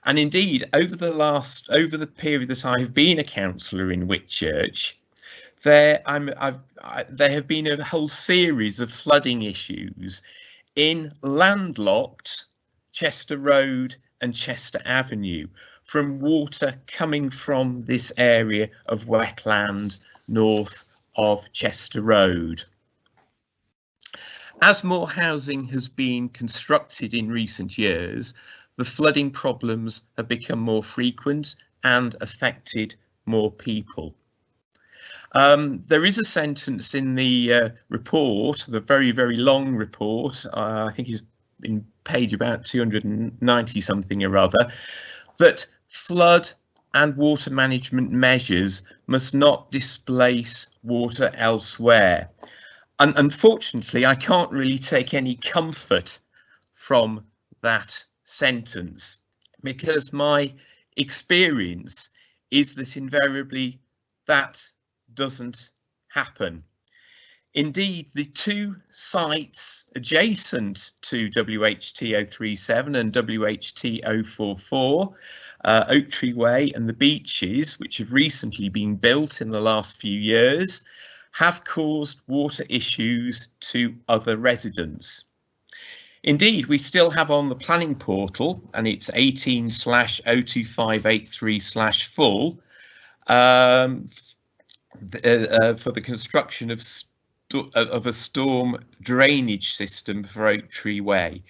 And indeed, over the period that I've been a councillor in Whitchurch, there have been a whole series of flooding issues in landlocked Chester Road and Chester Avenue from water coming from this area of wetland north of Chester Road. As more housing has been constructed in recent years, the flooding problems have become more frequent and affected more people. There is a sentence in the report, the very, very long report, I think it's in page about 290 something or other, that flood and water management measures must not displace water elsewhere. And unfortunately, I can't really take any comfort from that sentence, because my experience is that invariably that doesn't happen. Indeed, the two sites adjacent to WHT 037 and WHT 044, Oak Tree Way and the beaches, which have recently been built in the last few years, have caused water issues to other residents. Indeed, we still have on the planning portal, and it's 18/02583/full, for the construction of a storm drainage system for Oak Tree Way.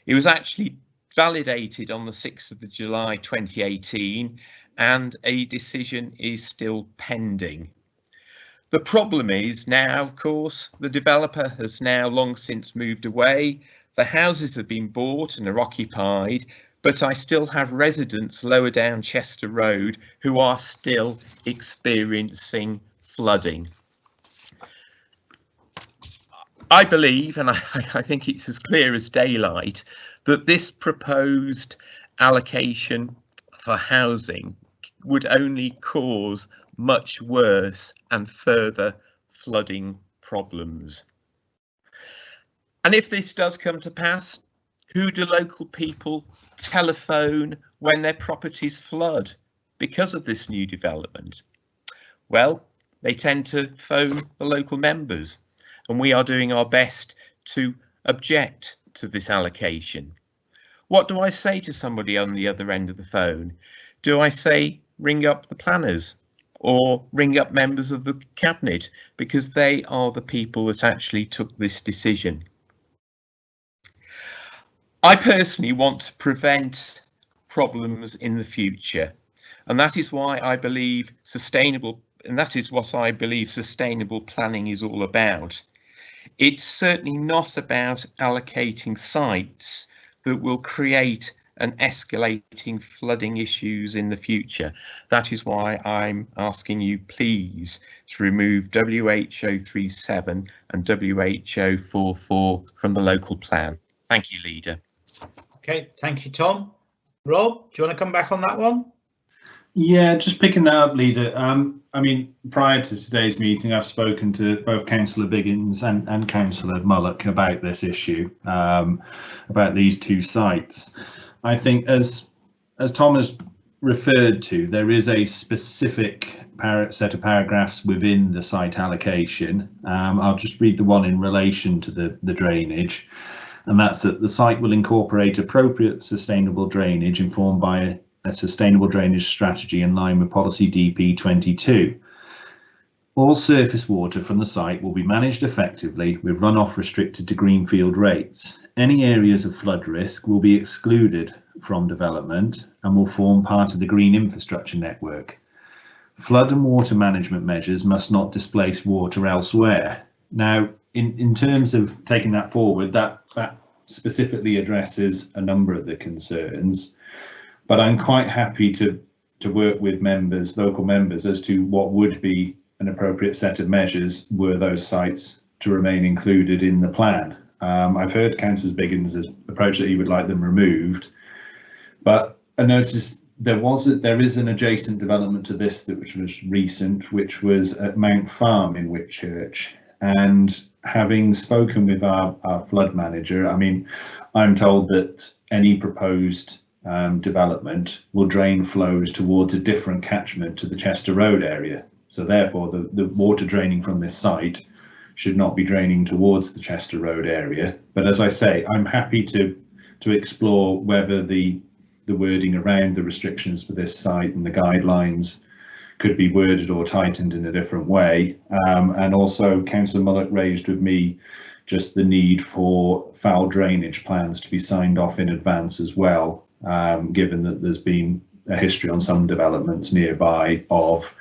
It was actually validated on the 6th of July 2018, and a decision is still pending. The problem is now, of course, the developer has now long since moved away. The houses have been bought and are occupied, but I still have residents lower down Chester Road who are still experiencing flooding. I believe, and I think it's as clear as daylight, that this proposed allocation for housing would only cause much worse and further flooding problems. And if this does come to pass, who do local people telephone when their properties flood because of this new development? Well, they tend to phone the local members, and we are doing our best to object to this allocation. What do I say to somebody on the other end of the phone? Do I say ring up the planners or ring up members of the cabinet, because they are the people that actually took this decision? I personally want to prevent problems in the future, and that is why I believe sustainable planning is all about. It's certainly not about allocating sites that will create an escalating flooding issues in the future. That is why I'm asking you please to remove WH037 and WH044 from the local plan. Thank you, Leader. Okay, thank you, Tom. Rob, do you want to come back on that one? Yeah, just picking that up, Leader. I mean, prior to today's meeting, I've spoken to both Councillor Biggins and Councillor Mullock about this issue, about these two sites. I think, as Tom has referred to, there is a specific set of paragraphs within the site allocation. I'll just read the one in relation to the drainage, and that's that the site will incorporate appropriate sustainable drainage informed by a sustainable drainage strategy in line with policy DP 22. All surface water from the site will be managed effectively with runoff restricted to greenfield rates. Any areas of flood risk will be excluded from development and will form part of the green infrastructure network. Flood and water management measures must not displace water elsewhere. Now, in terms of taking that forward, that specifically addresses a number of the concerns, but I'm quite happy to work with members, local members, as to what would be an appropriate set of measures were those sites to remain included in the plan. I've heard Councillor Biggins' approach that he would like them removed, but I noticed there is an adjacent development to this which was recent, which was at Mount Farm in Whitchurch. And having spoken with our flood manager, I mean, I'm told that any proposed development will drain flows towards a different catchment to the Chester Road area. So therefore, the water draining from this site should not be draining towards the Chester Road area. But as I say, I'm happy to explore whether the wording around the restrictions for this site and the guidelines could be worded or tightened in a different way. And also Councillor Mullock raised with me just the need for foul drainage plans to be signed off in advance as well, given that there's been a history on some developments nearby of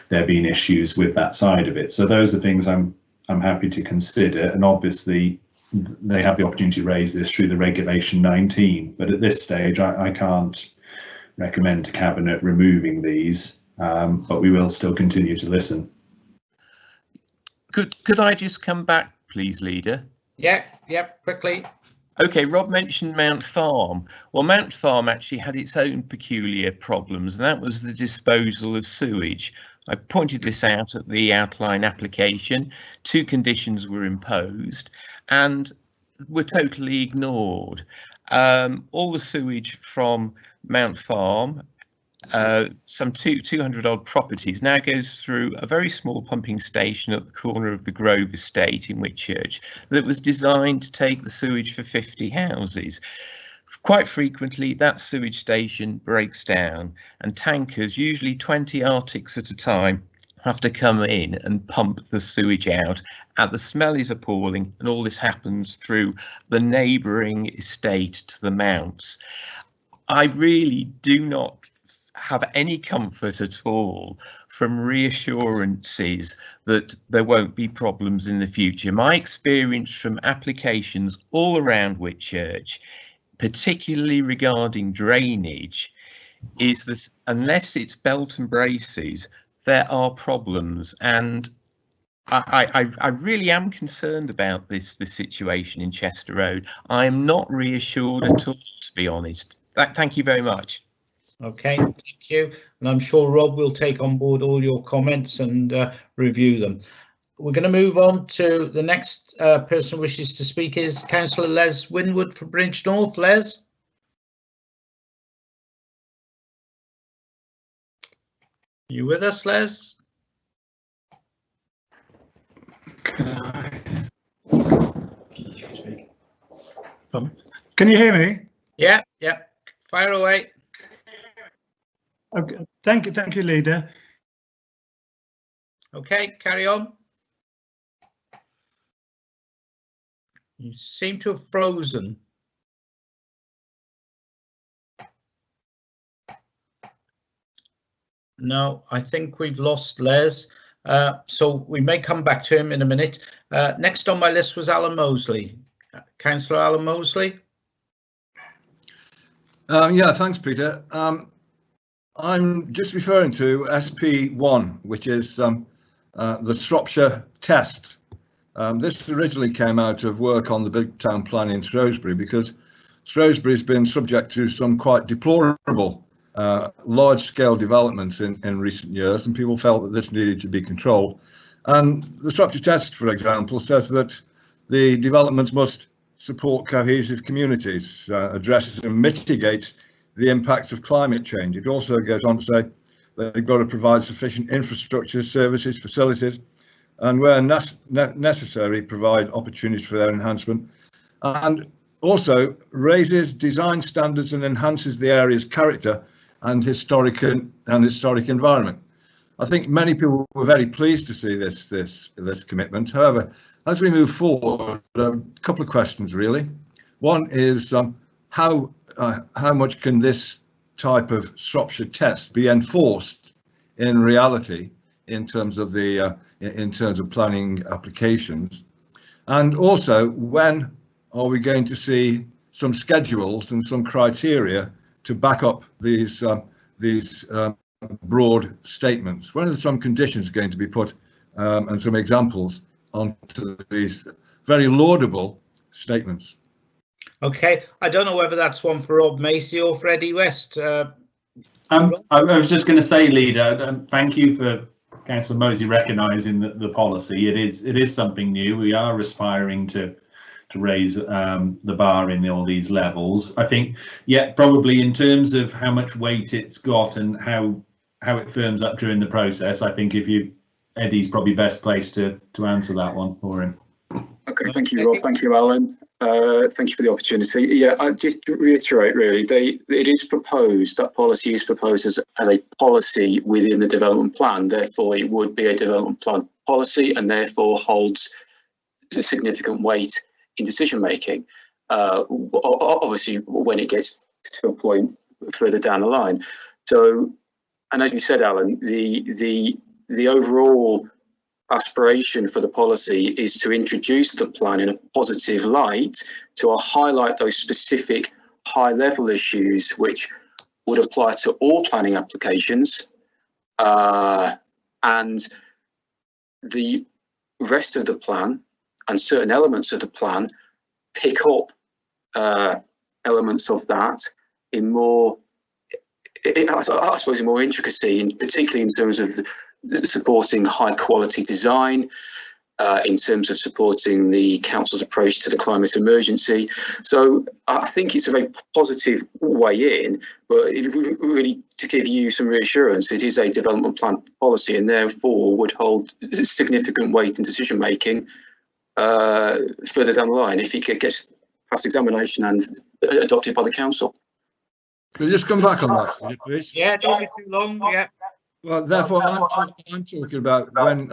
there being issues with that side of it. So those are things I'm happy to consider, and obviously they have the opportunity to raise this through the Regulation 19, but at this stage I can't recommend to Cabinet removing these, but we will still continue to listen. Could I just come back, please, Leader? Yeah, quickly. Okay, Rob mentioned Mount Farm. Well, Mount Farm actually had its own peculiar problems, and that was the disposal of sewage. I pointed this out at the outline application. 2 conditions were imposed and were totally ignored. All the sewage from Mount Farm, some 200 odd properties, now goes through a very small pumping station at the corner of the Grove Estate in Whitchurch that was designed to take the sewage for 50 houses. Quite frequently that sewage station breaks down and tankers, usually 20 Arctics at a time, have to come in and pump the sewage out, and the smell is appalling, and all this happens through the neighbouring estate to the Mounts. I really do not have any comfort at all from reassurances that there won't be problems in the future. My experience from applications all around Whitchurch, particularly regarding drainage, is that unless it's belt and braces, there are problems, and I really am concerned about this situation in Chester Road. I am not reassured at all, to be honest. Thank you very much. Okay, thank you. And I'm sure Rob will take on board all your comments and review them. We're going to move on to the next person who wishes to speak is Councillor Les Winwood for Bridge North. Les? You with us, Les? Can you hear me? Yeah. Fire away. Okay. Thank you, Leader. Okay, carry on. You seem to have frozen. No, I think we've lost Les, so we may come back to him in a minute. Next on my list was Alan Mosley. Councillor Alan Mosley. Yeah, thanks, Peter. I'm just referring to SP1, which is the Shropshire test. This originally came out of work on the big town plan in Shrewsbury, because Shrewsbury's been subject to some quite deplorable large-scale developments in recent years, and people felt that this needed to be controlled. And the Shropshire test, for example, says that the developments must support cohesive communities, addresses and mitigates the impacts of climate change. It also goes on to say that they've got to provide sufficient infrastructure, services, facilities, and where necessary, provide opportunities for their enhancement, and also raises design standards and enhances the area's character and historic environment. I think many people were very pleased to see this commitment. However, as we move forward, a couple of questions really. One is how much can this type of Shropshire test be enforced in reality in terms of planning applications, and also when are we going to see some schedules and some criteria to back up these broad statements? When are some conditions going to be put and some examples onto these very laudable statements. Okay, I don't know whether that's one for Rob Macy or for Eddie West. I was just going to say, Leader, thank you for Councillor Mosey recognising that the policy. It is something new. We are aspiring to raise the bar in all these levels. I think, yeah, probably in terms of how much weight it's got and how it firms up during the process, I think Eddie's probably best placed to answer that one for him. Okay, thank you, Rob. Thank you, Alan. Thank you for the opportunity. Yeah, I just to reiterate, really, it is proposed, that policy is proposed as a policy within the development plan. Therefore, it would be a development plan policy and therefore holds a significant weight in decision making. Obviously, when it gets to a point further down the line. So, and as you said, Alan, the overall aspiration for the policy is to introduce the plan in a positive light to highlight those specific high-level issues which would apply to all planning applications, and the rest of the plan and certain elements of the plan pick up elements of that in more, I suppose, in more intricacy, and particularly in terms of supporting high quality design, in terms of supporting the council's approach to the climate emergency. So I think it's a very positive way in, but really to give you some reassurance, it is a development plan policy and therefore would hold significant weight in decision making further down the line if it gets past examination and adopted by the council. Could you just come back on that, would you, please? Yeah, don't be too long. Yeah. Well, therefore, I'm talking about when.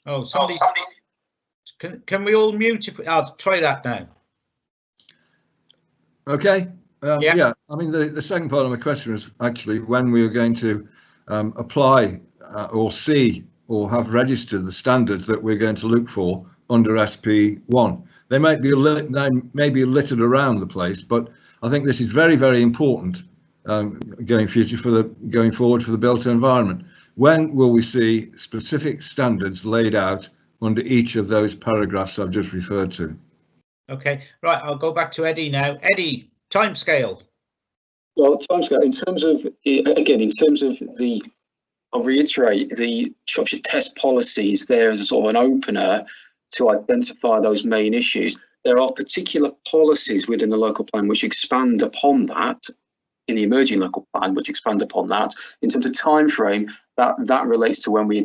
Oh, somebody. Can we all mute? I'll try that now. Okay. Yeah. I mean, the second part of my question was actually when we are going to apply or see or have registered the standards that we're going to look for under SP1. They might be littered around the place, but I think this is very, very important going forward for the built environment. When will we see specific standards laid out under each of those paragraphs I've just referred to? Okay, right, I'll go back to Eddie now. Eddie, timescale. Well, timescale, in terms of, again, in terms of I'll reiterate, the Shropshire test policy is there as a sort of an opener to identify those main issues. There are particular policies within the local plan which expand upon that, in the emerging local plan, which expand upon that. In terms of time frame, that relates to when we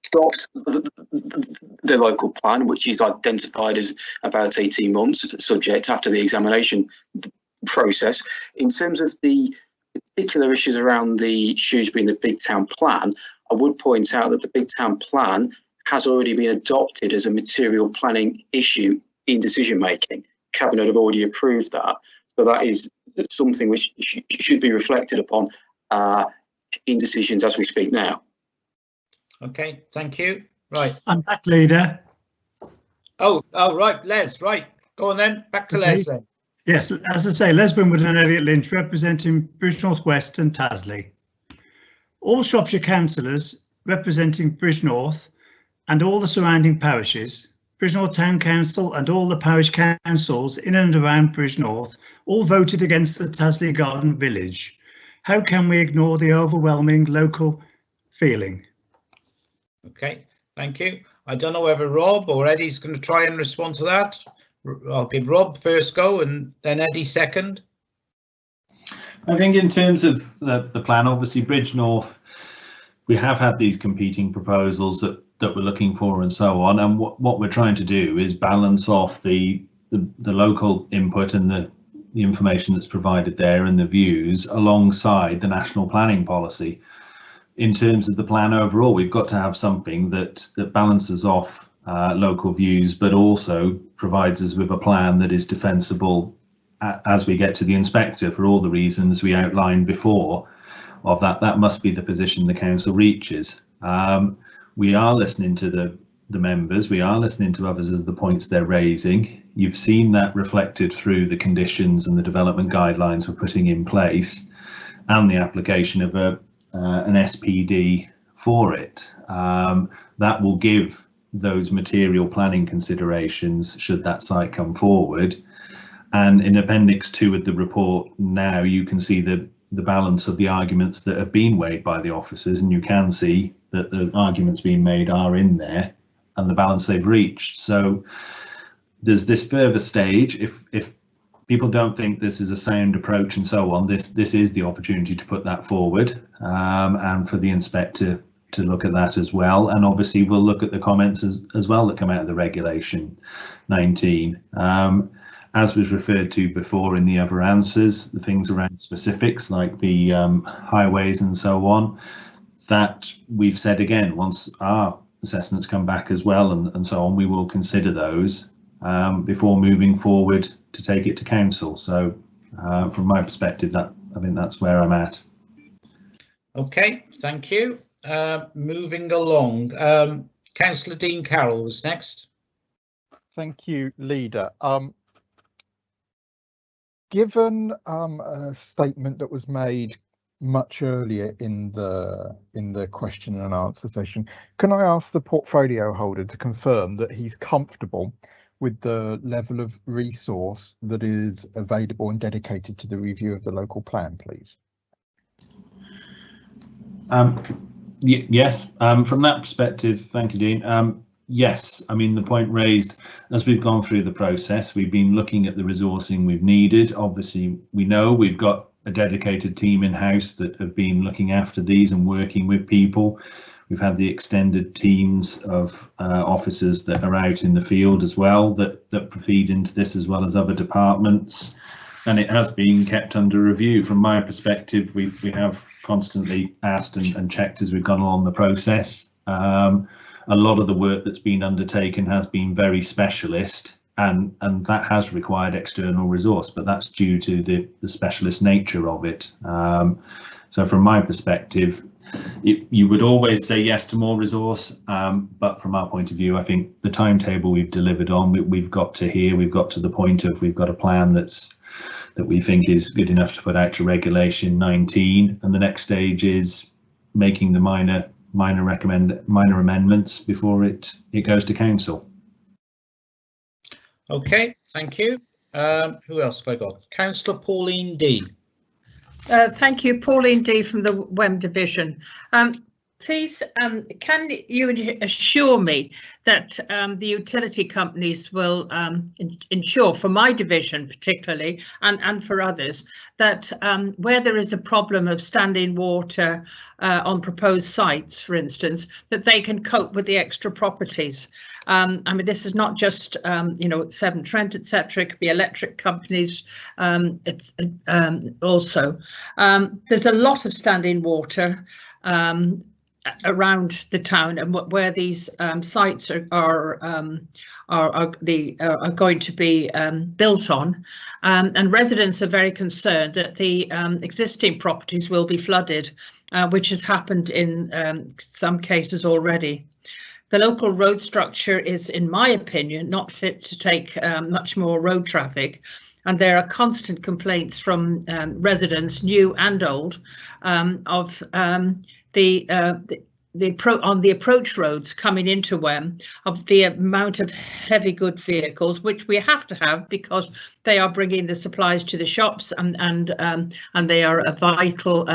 stopped the local plan, which is identified as about 18 months, subject after the examination process. In terms of the particular issues around the Shrewsbury and the Big Town plan, I would point out that the Big Town plan has already been adopted as a material planning issue in decision making. Cabinet have already approved that. So that is something which should be reflected upon in decisions as we speak now. Okay, thank you. Right. I'm back, Leader. Oh, right, Les, right. Go on then, back to Les then. Yes, as I say, Les Winwood and Elliot Lynch representing Bridge North West and Tasley. All Shropshire councillors representing Bridge North and all the surrounding parishes, Bridge North Town Council and all the parish councils in and around Bridge North all voted against the Tasley Garden Village. How can we ignore the overwhelming local feeling? Okay, thank you. I don't know whether Rob or Eddie's going to try and respond to that. I'll give Rob first go and then Eddie second. I think in terms of the plan, obviously Bridge North, we have had these competing proposals that we're looking for and so on, and what we're trying to do is balance off the local input and the information that's provided there and the views alongside the national planning policy. In terms of the plan overall, we've got to have something that balances off local views, but also provides us with a plan that is defensible as we get to the inspector for all the reasons we outlined before. Of that must be the position the council reaches. We are listening to the members, we are listening to others as the points they're raising. You've seen that reflected through the conditions and the development guidelines we're putting in place and the application of an SPD for it. That will give those material planning considerations should that site come forward. And in Appendix 2 of the report now, you can see the balance of the arguments that have been weighed by the officers, and you can see that the arguments being made are in there and the balance they've reached. So there's this further stage. If people don't think this is a sound approach and so on, this is the opportunity to put that forward, and for the inspector to look at that as well. And obviously we'll look at the comments as well that come out of the Regulation 19. As was referred to before in the other answers, the things around specifics like the highways and so on, that we've said again, once our assessments come back as well and so on, we will consider those before moving forward to take it to council. So from my perspective, I think that's where I'm at. Okay, thank you. Moving along, Councillor Dean Carroll was next. Thank you, Leader. Given a statement that was made much earlier in the question and answer session, can I ask the portfolio holder to confirm that he's comfortable with the level of resource that is available and dedicated to the review of the local plan, please? Yes, from that perspective, thank you, Dean. Yes, I mean, the point raised as we've gone through the process, we've been looking at the resourcing we've needed. Obviously, we know we've got a dedicated team in-house that have been looking after these and working with people. We've had the extended teams of officers that are out in the field as well that feed into this, as well as other departments. And it has been kept under review. From my perspective, we have constantly asked and checked as we've gone along the process. A lot of the work that's been undertaken has been very specialist, and that has required external resource, but that's due to the specialist nature of it. So from my perspective, you would always say yes to more resource, but from our point of view, I think the timetable we've delivered on, we've got to here, we've got to the point of we've got a plan that we think is good enough to put out to Regulation 19, and the next stage is making the minor amendments before it goes to council. Okay, thank you. Who else have I got? Councillor Pauline D. Thank you, Pauline D from the WEM division. Please, can you assure me that the utility companies will ensure, for my division particularly, and for others, that where there is a problem of standing water on proposed sites, for instance, that they can cope with the extra properties? I mean, this is not just, you know, Severn Trent, etc. It could be electric companies. It's also there's a lot of standing water around the town, and where these sites are going to be built on, and residents are very concerned that the existing properties will be flooded, which has happened in some cases already. The local road structure is, in my opinion, not fit to take much more road traffic, and there are constant complaints from residents, new and old, of on the approach roads coming into WEM, of the amount of heavy good vehicles, which we have to have because they are bringing the supplies to the shops, and they are a vital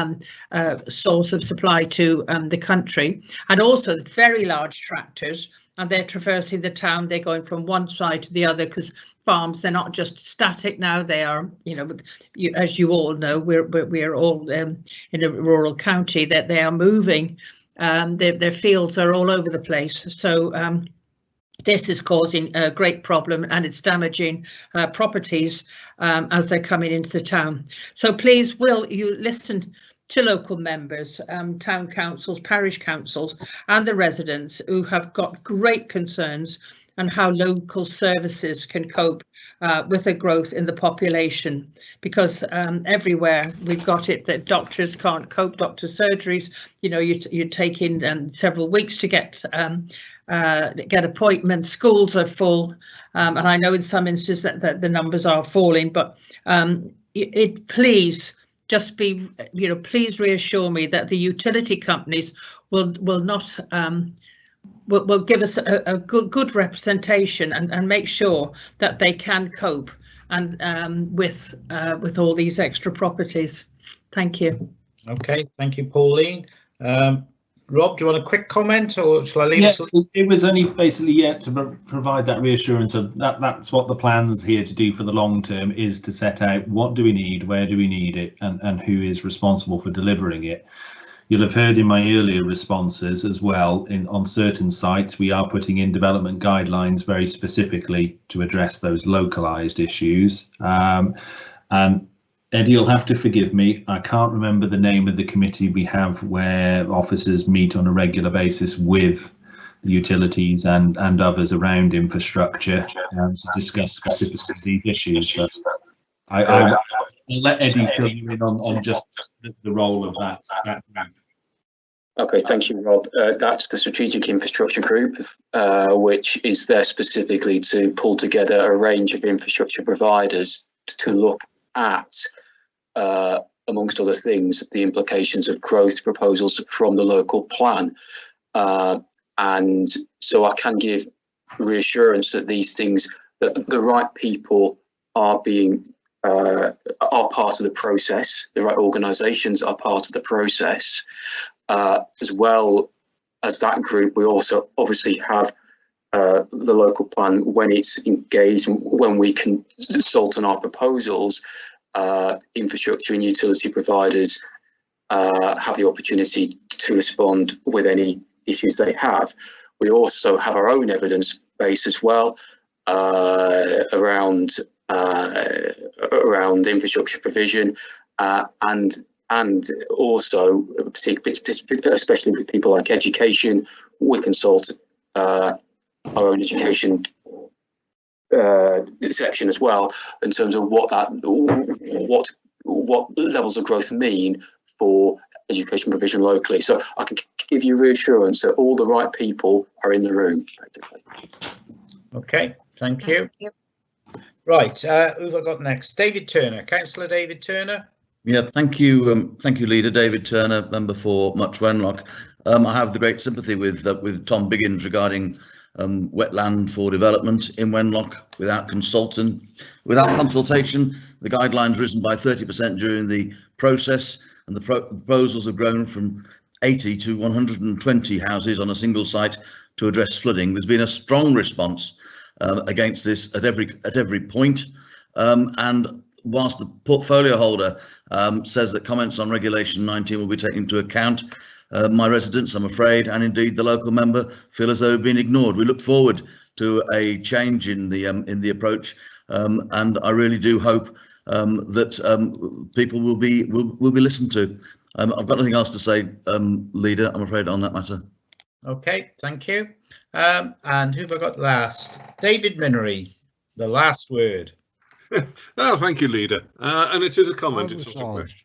source of supply to the country, and also the very large tractors, and they're traversing the town. They're going from one side to the other, because farms, they're not just static now, they are, you know, as you all know, we're all in a rural county, that they are moving. Their fields are all over the place, so this is causing a great problem, and it's damaging properties as they're coming into the town. So please, will you listen to local members, town councils, parish councils, and the residents who have got great concerns on how local services can cope with the growth in the population, because everywhere we've got it that doctors can't cope, doctor surgeries, you know, you're taking several weeks to get appointments, schools are full, and I know in some instances that the numbers are falling, but please just be, you know, please reassure me that the utility companies will not will give us a good representation and make sure that they can cope and with all these extra properties. Thank you. Okay, thank you, Pauline. Rob, do you want a quick comment, or shall I leave it to? It was only basically to provide that reassurance of that's what the plan's here to do for the long term, is to set out what do we need, where do we need it, and who is responsible for delivering it. You'll have heard in my earlier responses as well, on certain sites we are putting in development guidelines very specifically to address those localized issues. And Eddie, you'll have to forgive me, I can't remember the name of the committee we have where officers meet on a regular basis with the utilities and others around infrastructure to discuss specifically these issues. But I'll let Eddie fill you in on just the role of that group. Okay, thank you, Rob. That's the Strategic Infrastructure Group, which is there specifically to pull together a range of infrastructure providers to look at, amongst other things, the implications of growth proposals from the local plan. And so I can give reassurance that these things, that the right people are part of the process, the right organisations are part of the process. As well as that group, we also obviously have the local plan when it's engaged, when we consult on our proposals. Infrastructure and utility providers have the opportunity to respond with any issues they have. We also have our own evidence base as well around infrastructure provision and also, especially with people like education, we consult our own education section as well in terms of what levels of growth mean for education provision locally. So I can give you reassurance that all the right people are in the room, effectively. Okay, thank you. Right, who've I got next? David Turner, Councillor David Turner. Yeah, thank you, Leader David Turner, member for Much Wenlock. I have the great sympathy with Tom Biggins regarding wetland for development in Wenlock without consultation. The guidelines risen by 30% during the process, and the proposals have grown from 80 to 120 houses on a single site to address flooding. There's been a strong response against this at every point, and whilst the portfolio holder says that comments on Regulation 19 will be taken into account, my residents, I'm afraid, and indeed the local member, feel as though they've been ignored. We look forward to a change in the approach, and I really do hope that people will be listened to. I've got nothing else to say, Leader, I'm afraid, on that matter. Okay, thank you. And who've I got last? David Minery, the last word. Oh, thank you, Leader. And it is a comment, it's not a question.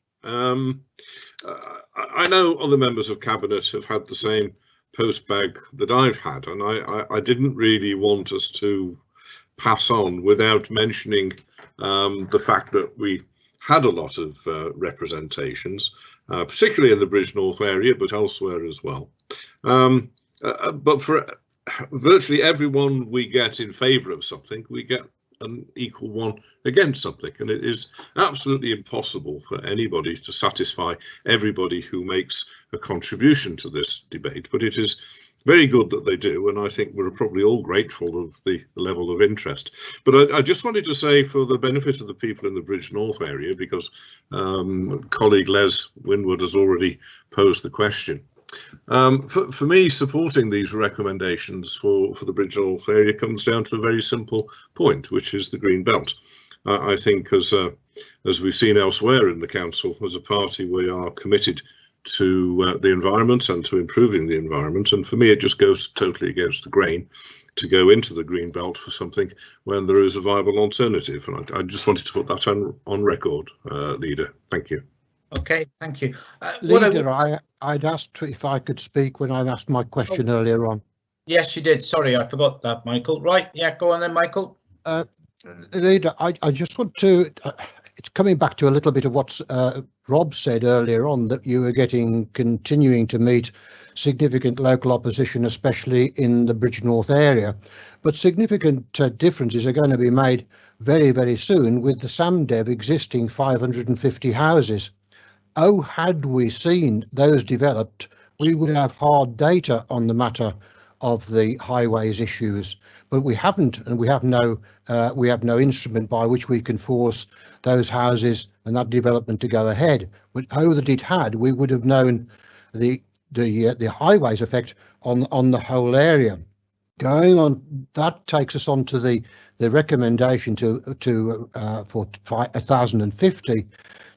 I know other members of Cabinet have had the same postbag that I've had, and I didn't really want us to pass on without mentioning the fact that we had a lot of representations, particularly in the Bridge North area, but elsewhere as well. But for virtually everyone we get in favour of something, we get an equal one against something, and it is absolutely impossible for anybody to satisfy everybody who makes a contribution to this debate, but it is very good that they do, and I think we're probably all grateful of the level of interest. But I just wanted to say, for the benefit of the people in the Bridge North area, because colleague Les Winwood has already posed the question, for me, supporting these recommendations for the Bridge North area comes down to a very simple point, which is the green belt. I think, as we've seen elsewhere in the council, as a party, we are committed to the environment and to improving the environment. And for me, it just goes totally against the grain to go into the green belt for something when there is a viable alternative. And I just wanted to put that on record, Leader. Thank you. Okay, thank you. Leader, I'd asked if I could speak when I asked my question earlier on. Yes, you did. Sorry, I forgot that, Michael. Right, yeah, go on then, Michael. Leader, I just want to, it's coming back to a little bit of what Rob said earlier on, that you were continuing to meet significant local opposition, especially in the Bridgnorth area. But significant differences are going to be made very, very soon with the SAMDEV existing 550 houses. Oh, had we seen those developed, we would have hard data on the matter of the highways issues, but we haven't, and we have no instrument by which we can force those houses and that development to go ahead. But oh, that it had, we would have known the highways effect on the whole area. Going on, that takes us on to the recommendation for 1,050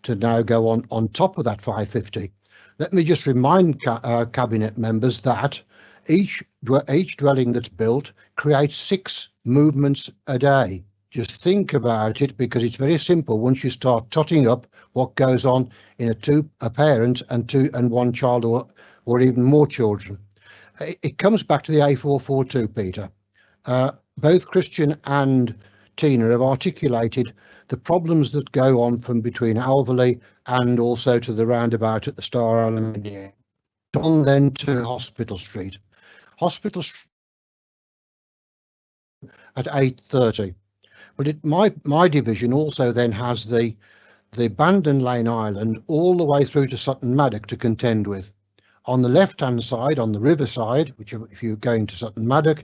to now go on top of that 550. Let me just remind cabinet members that each dwelling that's built creates 6 movements a day. Just think about it, because it's very simple once you start totting up what goes on in a parent and one child or even more children. It comes back to the A442, Peter. Both Christian and Tina have articulated the problems that go on from between Alverley and also to the roundabout at the Star Aluminium. On then to Hospital Street. Hospital Street at 8:30. But my division also then has the Bandon Lane Island all the way through to Sutton Maddock to contend with. On the left-hand side, on the river side, which if you're going to Sutton Maddock,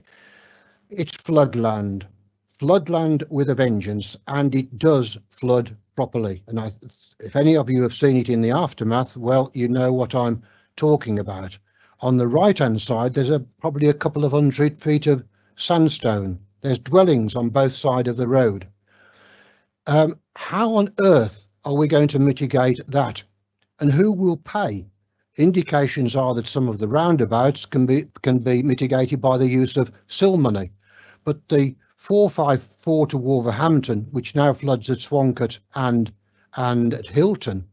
it's floodland with a vengeance, and it does flood properly. And if any of you have seen it in the aftermath, well, you know what I'm talking about. On the right-hand side, there's probably a couple of 100 feet of sandstone. There's dwellings on both sides of the road. How on earth are we going to mitigate that? And who will pay? Indications are that some of the roundabouts can be mitigated by the use of sill money. But the 454 to Wolverhampton, which now floods at Swancott and at Hilton,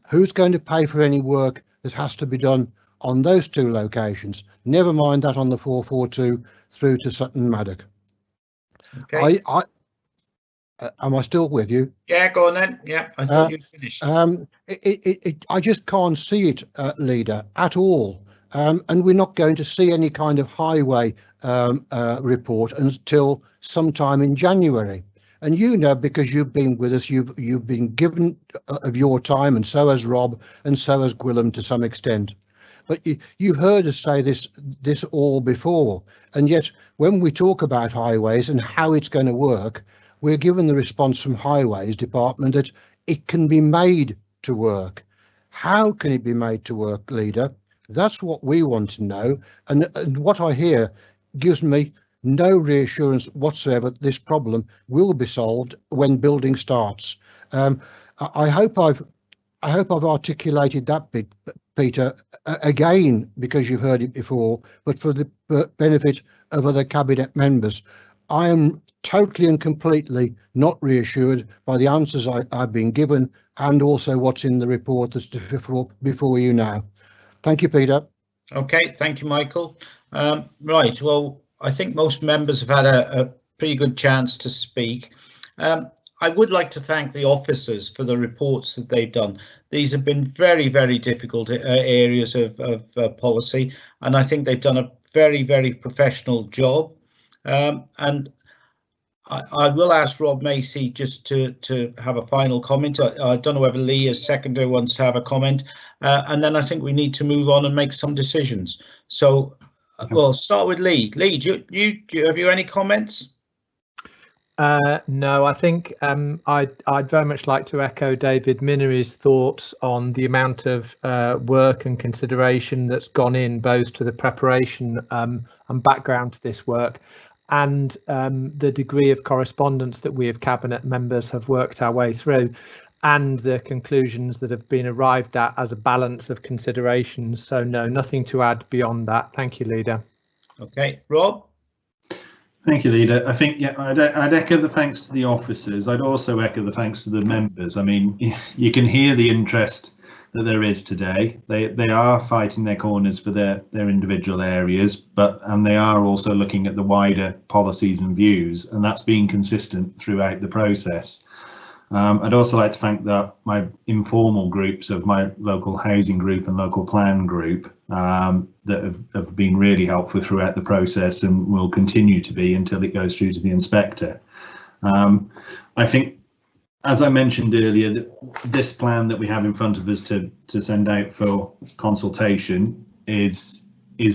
who's going to pay for any work that has to be done on those 2 locations? Never mind that on the 442 through to Sutton Maddock. Okay. Am I still with you? Yeah, go on then. Yeah, I thought you'd finished. I just can't see it, Leader, at all. And we're not going to see any kind of highway report until sometime in January. And you know, because you've been with us, you've been given of your time, and so has Rob, and so has Gwilym to some extent. But you heard us say this all before, and yet when we talk about highways and how it's going to work, we're given the response from Highways Department that it can be made to work. How can it be made to work, Leader? That's what we want to know. And what I hear gives me no reassurance whatsoever that this problem will be solved when building starts. I hope I've articulated that bit, Peter, again, because you've heard it before, but for the benefit of other cabinet members. I am totally and completely not reassured by the answers I've been given, and also what's in the report that's before you now. Thank you, Peter. Okay, thank you, Michael. Right, well, I think most members have had a pretty good chance to speak. I would like to thank the officers for the reports that they've done. These have been very, very difficult areas of policy, and I think they've done a very, very professional job. And I will ask Rob Macy just to have a final comment. I don't know whether Lee as seconder wants to have a comment, and then I think we need to move on and make some decisions. So we'll start with Lee. Lee, do you have any comments? No, I think I'd very much like to echo David Minnery's thoughts on the amount of work and consideration that's gone in both to the preparation and background to this work, and the degree of correspondence that we as cabinet members have worked our way through, and the conclusions that have been arrived at as a balance of considerations. So no, nothing to add beyond that. Thank you, Leader. Okay, Rob. Thank you, Leader. I think, yeah, I'd echo the thanks to the officers. I'd also echo the thanks to the members. I mean, you can hear the interest that there is today. They are fighting their corners for their individual areas, and they are also looking at the wider policies and views, and that's been consistent throughout the process. I'd also like to thank my informal groups of my local housing group and local plan group that have been really helpful throughout the process and will continue to be until it goes through to the inspector. I think, as I mentioned earlier, this plan that we have in front of us to send out for consultation is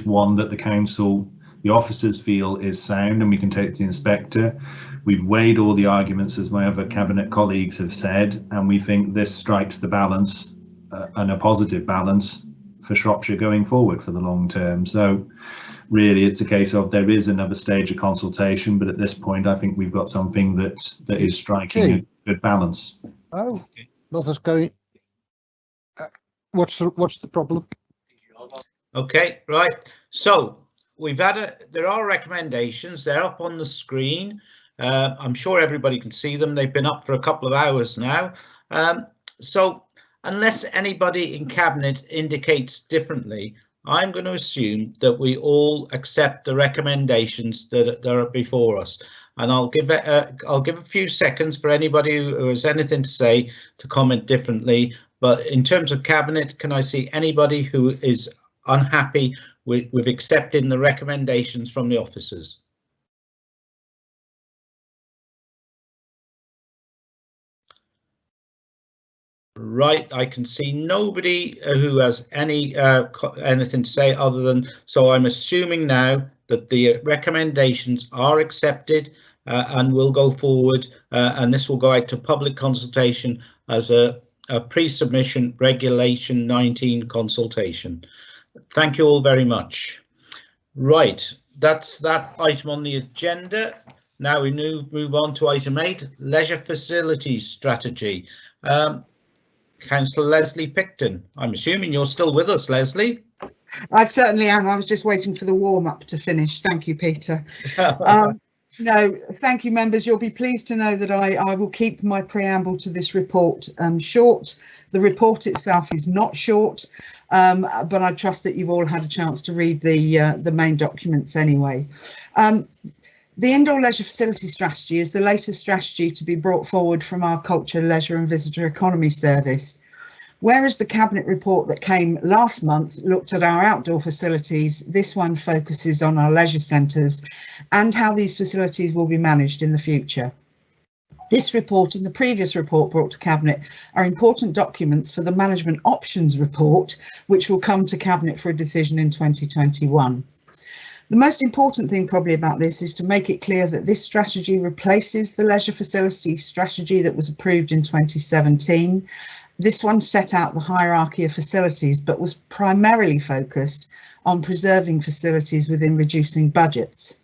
one that the council, the officers feel is sound and we can take to the inspector. We've weighed all the arguments, as my other cabinet colleagues have said, and we think this strikes the balance and a positive balance for Shropshire going forward for the long term. So really it's a case of there is another stage of consultation, but at this point I think we've got something that is striking a good balance. Oh, let us go. What's the problem? Okay, right. So we've had there are recommendations. They're up on the screen. I'm sure everybody can see them. They've been up for a couple of hours now. So unless anybody in Cabinet indicates differently, I'm going to assume that we all accept the recommendations that are before us. And I'll give a few seconds for anybody who has anything to say to comment differently. But in terms of Cabinet, can I see anybody who is unhappy with accepting the recommendations from the officers? Right, I can see nobody who has anything to say other than, so I'm assuming now that the recommendations are accepted and will go forward, and this will go out to public consultation as a pre-submission regulation 19 consultation. Thank you all very much. Right, that's that item on the agenda. Now we move on to item 8, leisure facilities strategy. Councillor Leslie Picton, I'm assuming you're still with us, Leslie? I certainly am. I was just waiting for the warm-up to finish. Thank you, Peter. No, thank you, members. You'll be pleased to know that I will keep my preamble to this report short. The report itself is not short, but I trust that you've all had a chance to read the main documents anyway. The Indoor Leisure Facility Strategy is the latest strategy to be brought forward from our Culture, Leisure and Visitor Economy Service. Whereas the Cabinet report that came last month looked at our outdoor facilities, this one focuses on our leisure centres and how these facilities will be managed in the future. This report and the previous report brought to Cabinet are important documents for the Management Options Report, which will come to Cabinet for a decision in 2021. The most important thing probably about this is to make it clear that this strategy replaces the leisure facility strategy that was approved in 2017. This one set out the hierarchy of facilities, but was primarily focused on preserving facilities within reducing budgets.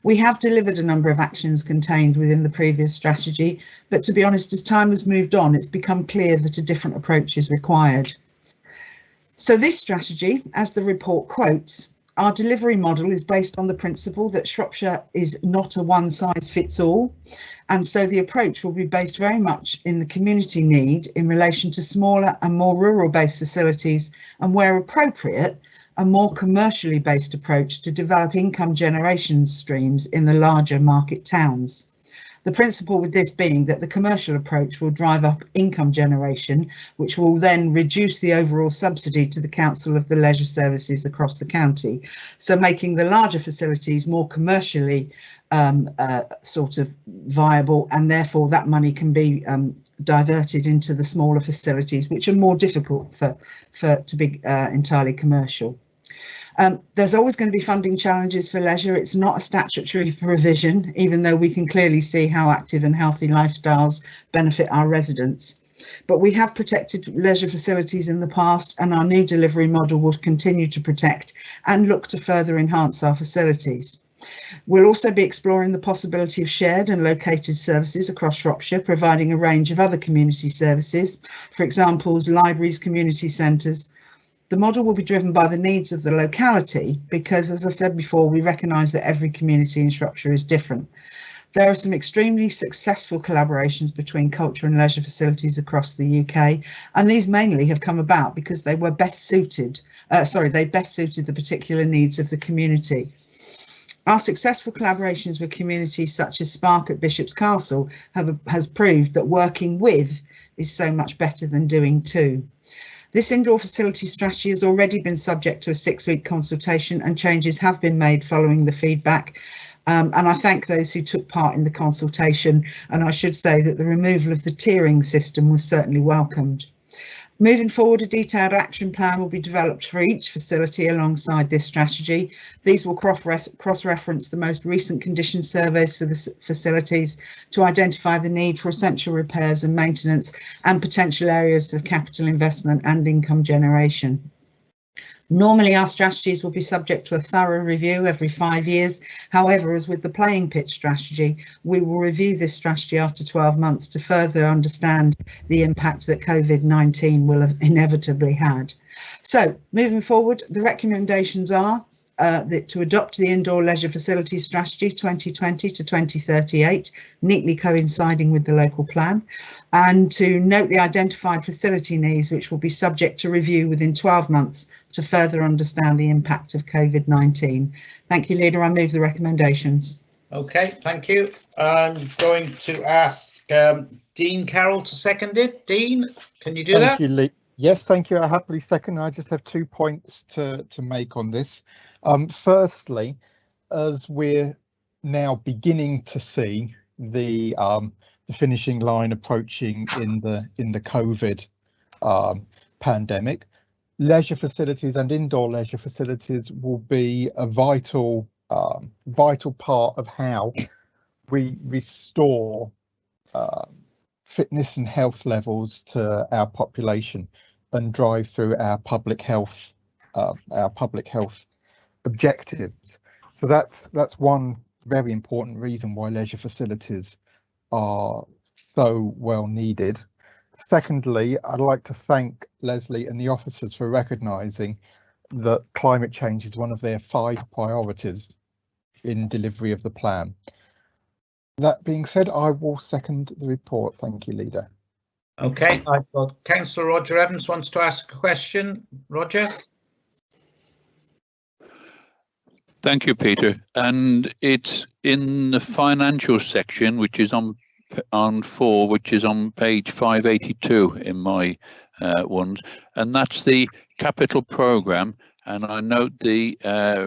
We have delivered a number of actions contained within the previous strategy, but to be honest, as time has moved on, it's become clear that a different approach is required. So this strategy, as the report quotes, our delivery model is based on the principle that Shropshire is not a one-size-fits-all, and so the approach will be based very much in the community need in relation to smaller and more rural-based facilities, and where appropriate, a more commercially based approach to develop income generation streams in the larger market towns. The principle with this being that the commercial approach will drive up income generation, which will then reduce the overall subsidy to the Council of the Leisure Services across the county. So making the larger facilities more commercially sort of viable, and therefore that money can be diverted into the smaller facilities, which are more difficult to be entirely commercial. There's always going to be funding challenges for leisure. It's not a statutory provision, even though we can clearly see how active and healthy lifestyles benefit our residents. But we have protected leisure facilities in the past, and our new delivery model will continue to protect and look to further enhance our facilities. We'll also be exploring the possibility of shared and located services across Shropshire, providing a range of other community services, for example, libraries, community centres. The model will be driven by the needs of the locality because, as I said before, we recognise that every community in Shropshire is different. There are some extremely successful collaborations between culture and leisure facilities across the UK, and these mainly have come about because they were best suited, they best suited the particular needs of the community. Our successful collaborations with communities such as Spark at Bishop's Castle has proved that working with is so much better than doing to. This indoor facility strategy has already been subject to a 6-week consultation, and changes have been made following the feedback. And I thank those who took part in the consultation, and I should say that the removal of the tiering system was certainly welcomed. Moving forward, a detailed action plan will be developed for each facility alongside this strategy. These will cross-reference the most recent condition surveys for the facilities to identify the need for essential repairs and maintenance and potential areas of capital investment and income generation. Normally, our strategies will be subject to a thorough review every 5 years. However, as with the playing pitch strategy, we will review this strategy after 12 months to further understand the impact that COVID-19 will have inevitably had. So, moving forward, the recommendations are to adopt the Indoor Leisure Facilities Strategy 2020 to 2038, neatly coinciding with the local plan, and to note the identified facility needs, which will be subject to review within 12 months to further understand the impact of COVID-19. Thank you, Leader. I move the recommendations. Okay, thank you. I'm going to ask Dean Carroll to second it. Dean, can you do that? Thank you, Lee. Yes, thank you. I happily second. I just have 2 points to make on this. Firstly, as we're now beginning to see the finishing line approaching in the COVID pandemic, leisure facilities and indoor leisure facilities will be a vital part of how we restore fitness and health levels to our population and drive through our public health objectives. So that's one very important reason why leisure facilities are so well needed. Secondly, I'd like to thank Leslie and the officers for recognising that climate change is one of their 5 priorities in delivery of the plan. That being said, I will second the report. Thank you, Leader. Okay, I've got Councillor Roger Evans wants to ask a question. Roger. Thank you, Peter. And it's in the financial section, which is on 4, which is on page 582 in my ones, and that's the capital programme. And I note the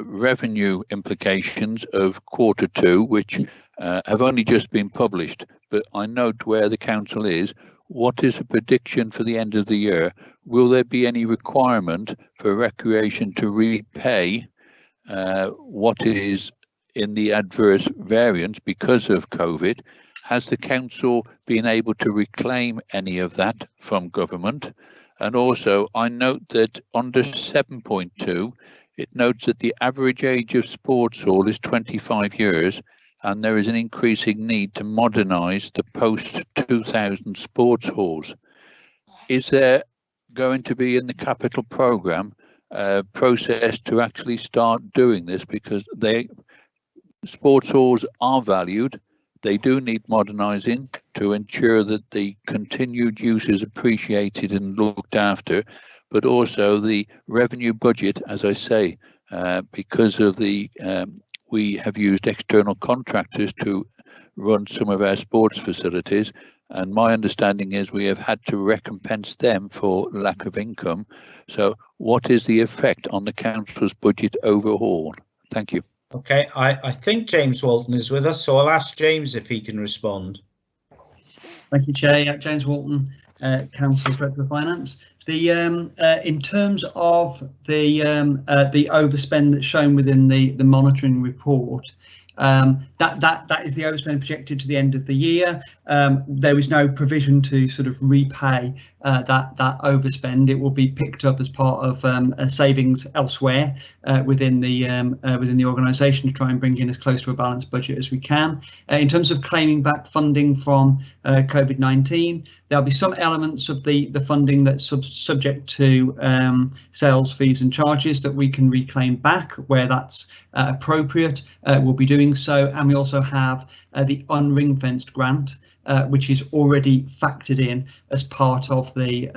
revenue implications of Q2, which have only just been published, but I note where the council is. What is the prediction for the end of the year? Will there be any requirement for recreation to repay what is in the adverse variance because of COVID? Has the council been able to reclaim any of that from government? And also, I note that under 7.2, it notes that the average age of sports hall is 25 years, and there is an increasing need to modernise the post-2000 sports halls. Is there going to be in the capital programme process to actually start doing this, because sports halls are valued, they do need modernising to ensure that the continued use is appreciated and looked after, but also the revenue budget, as I say, because of the we have used external contractors to run some of our sports facilities, and my understanding is we have had to recompense them for lack of income. So what is the effect on the council's budget overall? Thank you. Okay, I think James Walton is with us, so I'll ask James if he can respond. Thank you, Chair. James Walton, Council Director of Finance. In terms of the overspend that's shown within the monitoring report, that is the overspend projected to the end of the year. There is no provision to sort of repay that overspend. It will be picked up as part of savings elsewhere within the organisation to try and bring in as close to a balanced budget as we can. In terms of claiming back funding from COVID-19, there'll be some elements of the funding that's subject to sales fees and charges that we can reclaim back where that's appropriate. We'll be doing so, and we also have the unring-fenced grant, which is already factored in as part of the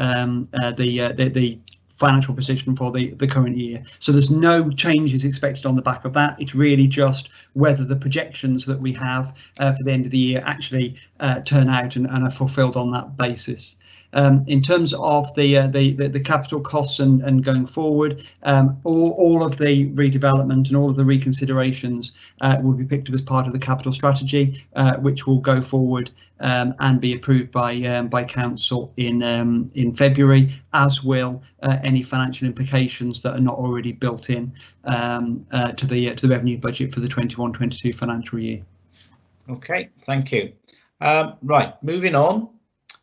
financial position for the current year. So there's no changes expected on the back of that. It's really just whether the projections that we have for the end of the year actually turn out and are fulfilled on that basis. In terms of the capital costs and going forward, all of the redevelopment and all of the reconsiderations will be picked up as part of the capital strategy, which will go forward and be approved by council in February, as will any financial implications that are not already built in to the revenue budget for the 21-22 financial year. Okay, thank you. Right, moving on.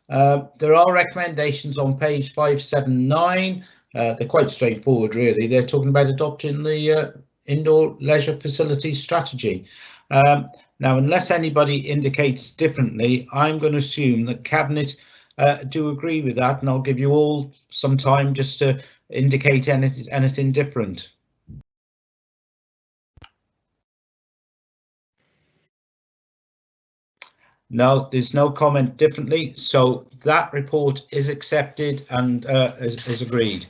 There are recommendations on page 579. They're quite straightforward, really. They're talking about adopting the indoor leisure facilities strategy. Now, unless anybody indicates differently, I'm going to assume that Cabinet do agree with that, and I'll give you all some time just to indicate anything different. No, there's no comment differently, so that report is accepted and is agreed.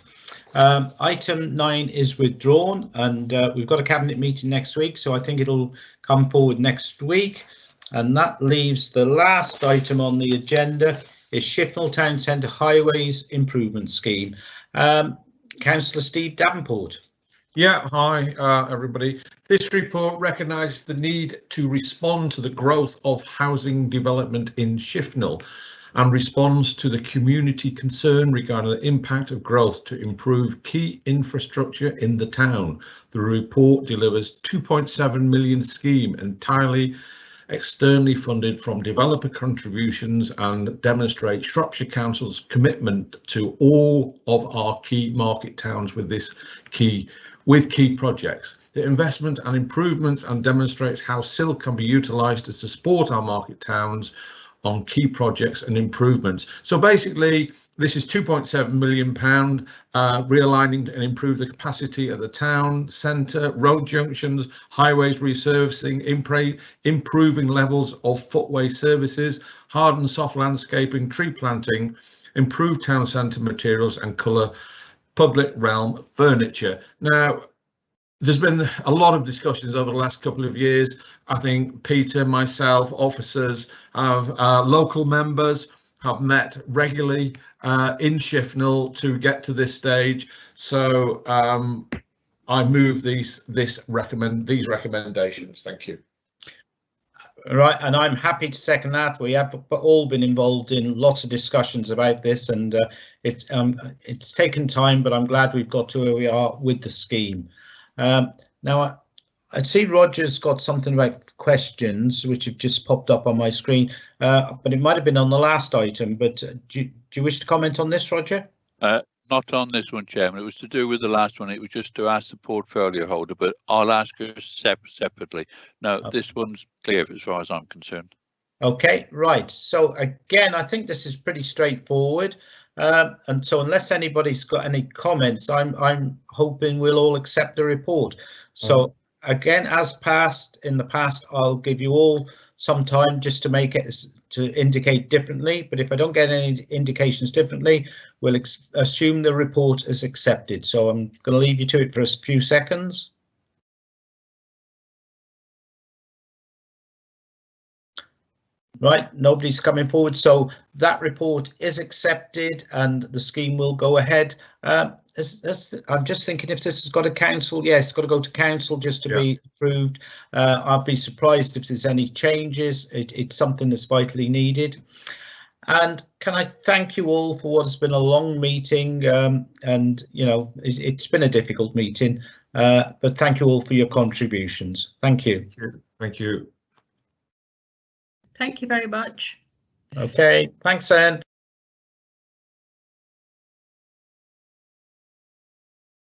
Item 9 is withdrawn, and we've got a cabinet meeting next week, so I think it'll come forward next week. And that leaves the last item on the agenda is Shifnal Town Centre Highways Improvement Scheme. Councillor Steve Davenport. Yeah, hi everybody. This report recognises the need to respond to the growth of housing development in Shifnal and responds to the community concern regarding the impact of growth to improve key infrastructure in the town. The report delivers 2.7 million scheme entirely externally funded from developer contributions and demonstrates Shropshire Council's commitment to all of our key market towns with key projects. The investment and improvements and demonstrates how SIL can be utilised to support our market towns on key projects and improvements. So basically, this is £2.7 million, realigning and improve the capacity of the town centre, road junctions, highways resurfacing, improving levels of footway services, hard and soft landscaping, tree planting, improved town centre materials and colour public realm furniture. Now, there's been a lot of discussions over the last couple of years. I think Peter, myself, officers, local members have met regularly in Shifnal to get to this stage. So I move these recommendations. Thank you. Right, and I'm happy to second that. We have all been involved in lots of discussions about this, and it's taken time, but I'm glad we've got to where we are with the scheme. Now, I see Roger's got something about questions which have just popped up on my screen, but it might have been on the last item. But do you wish to comment on this, Roger? Not on this one, Chairman. It was to do with the last one. It was just to ask the portfolio holder, but I'll ask her separately. No, this one's clear as far as I'm concerned. Okay, right. So again, I think this is pretty straightforward. And so unless anybody's got any comments, I'm hoping we'll all accept the report. So again, as passed in the past, I'll give you all some time just to make it to indicate differently. But if I don't get any indications differently, we'll assume the report is accepted. So I'm going to leave you to it for a few seconds. Right, nobody's coming forward, so that report is accepted and the scheme will go ahead. I'm just thinking if this has got a council, yes, it's got to go to council just to be approved. I'd be surprised if there's any changes. It's something that's vitally needed. And can I thank you all for what has been a long meeting, and you know, it's been a difficult meeting, but thank you all for your contributions. Thank you. Thank you. Thank you very much. Okay, thanks, Anne.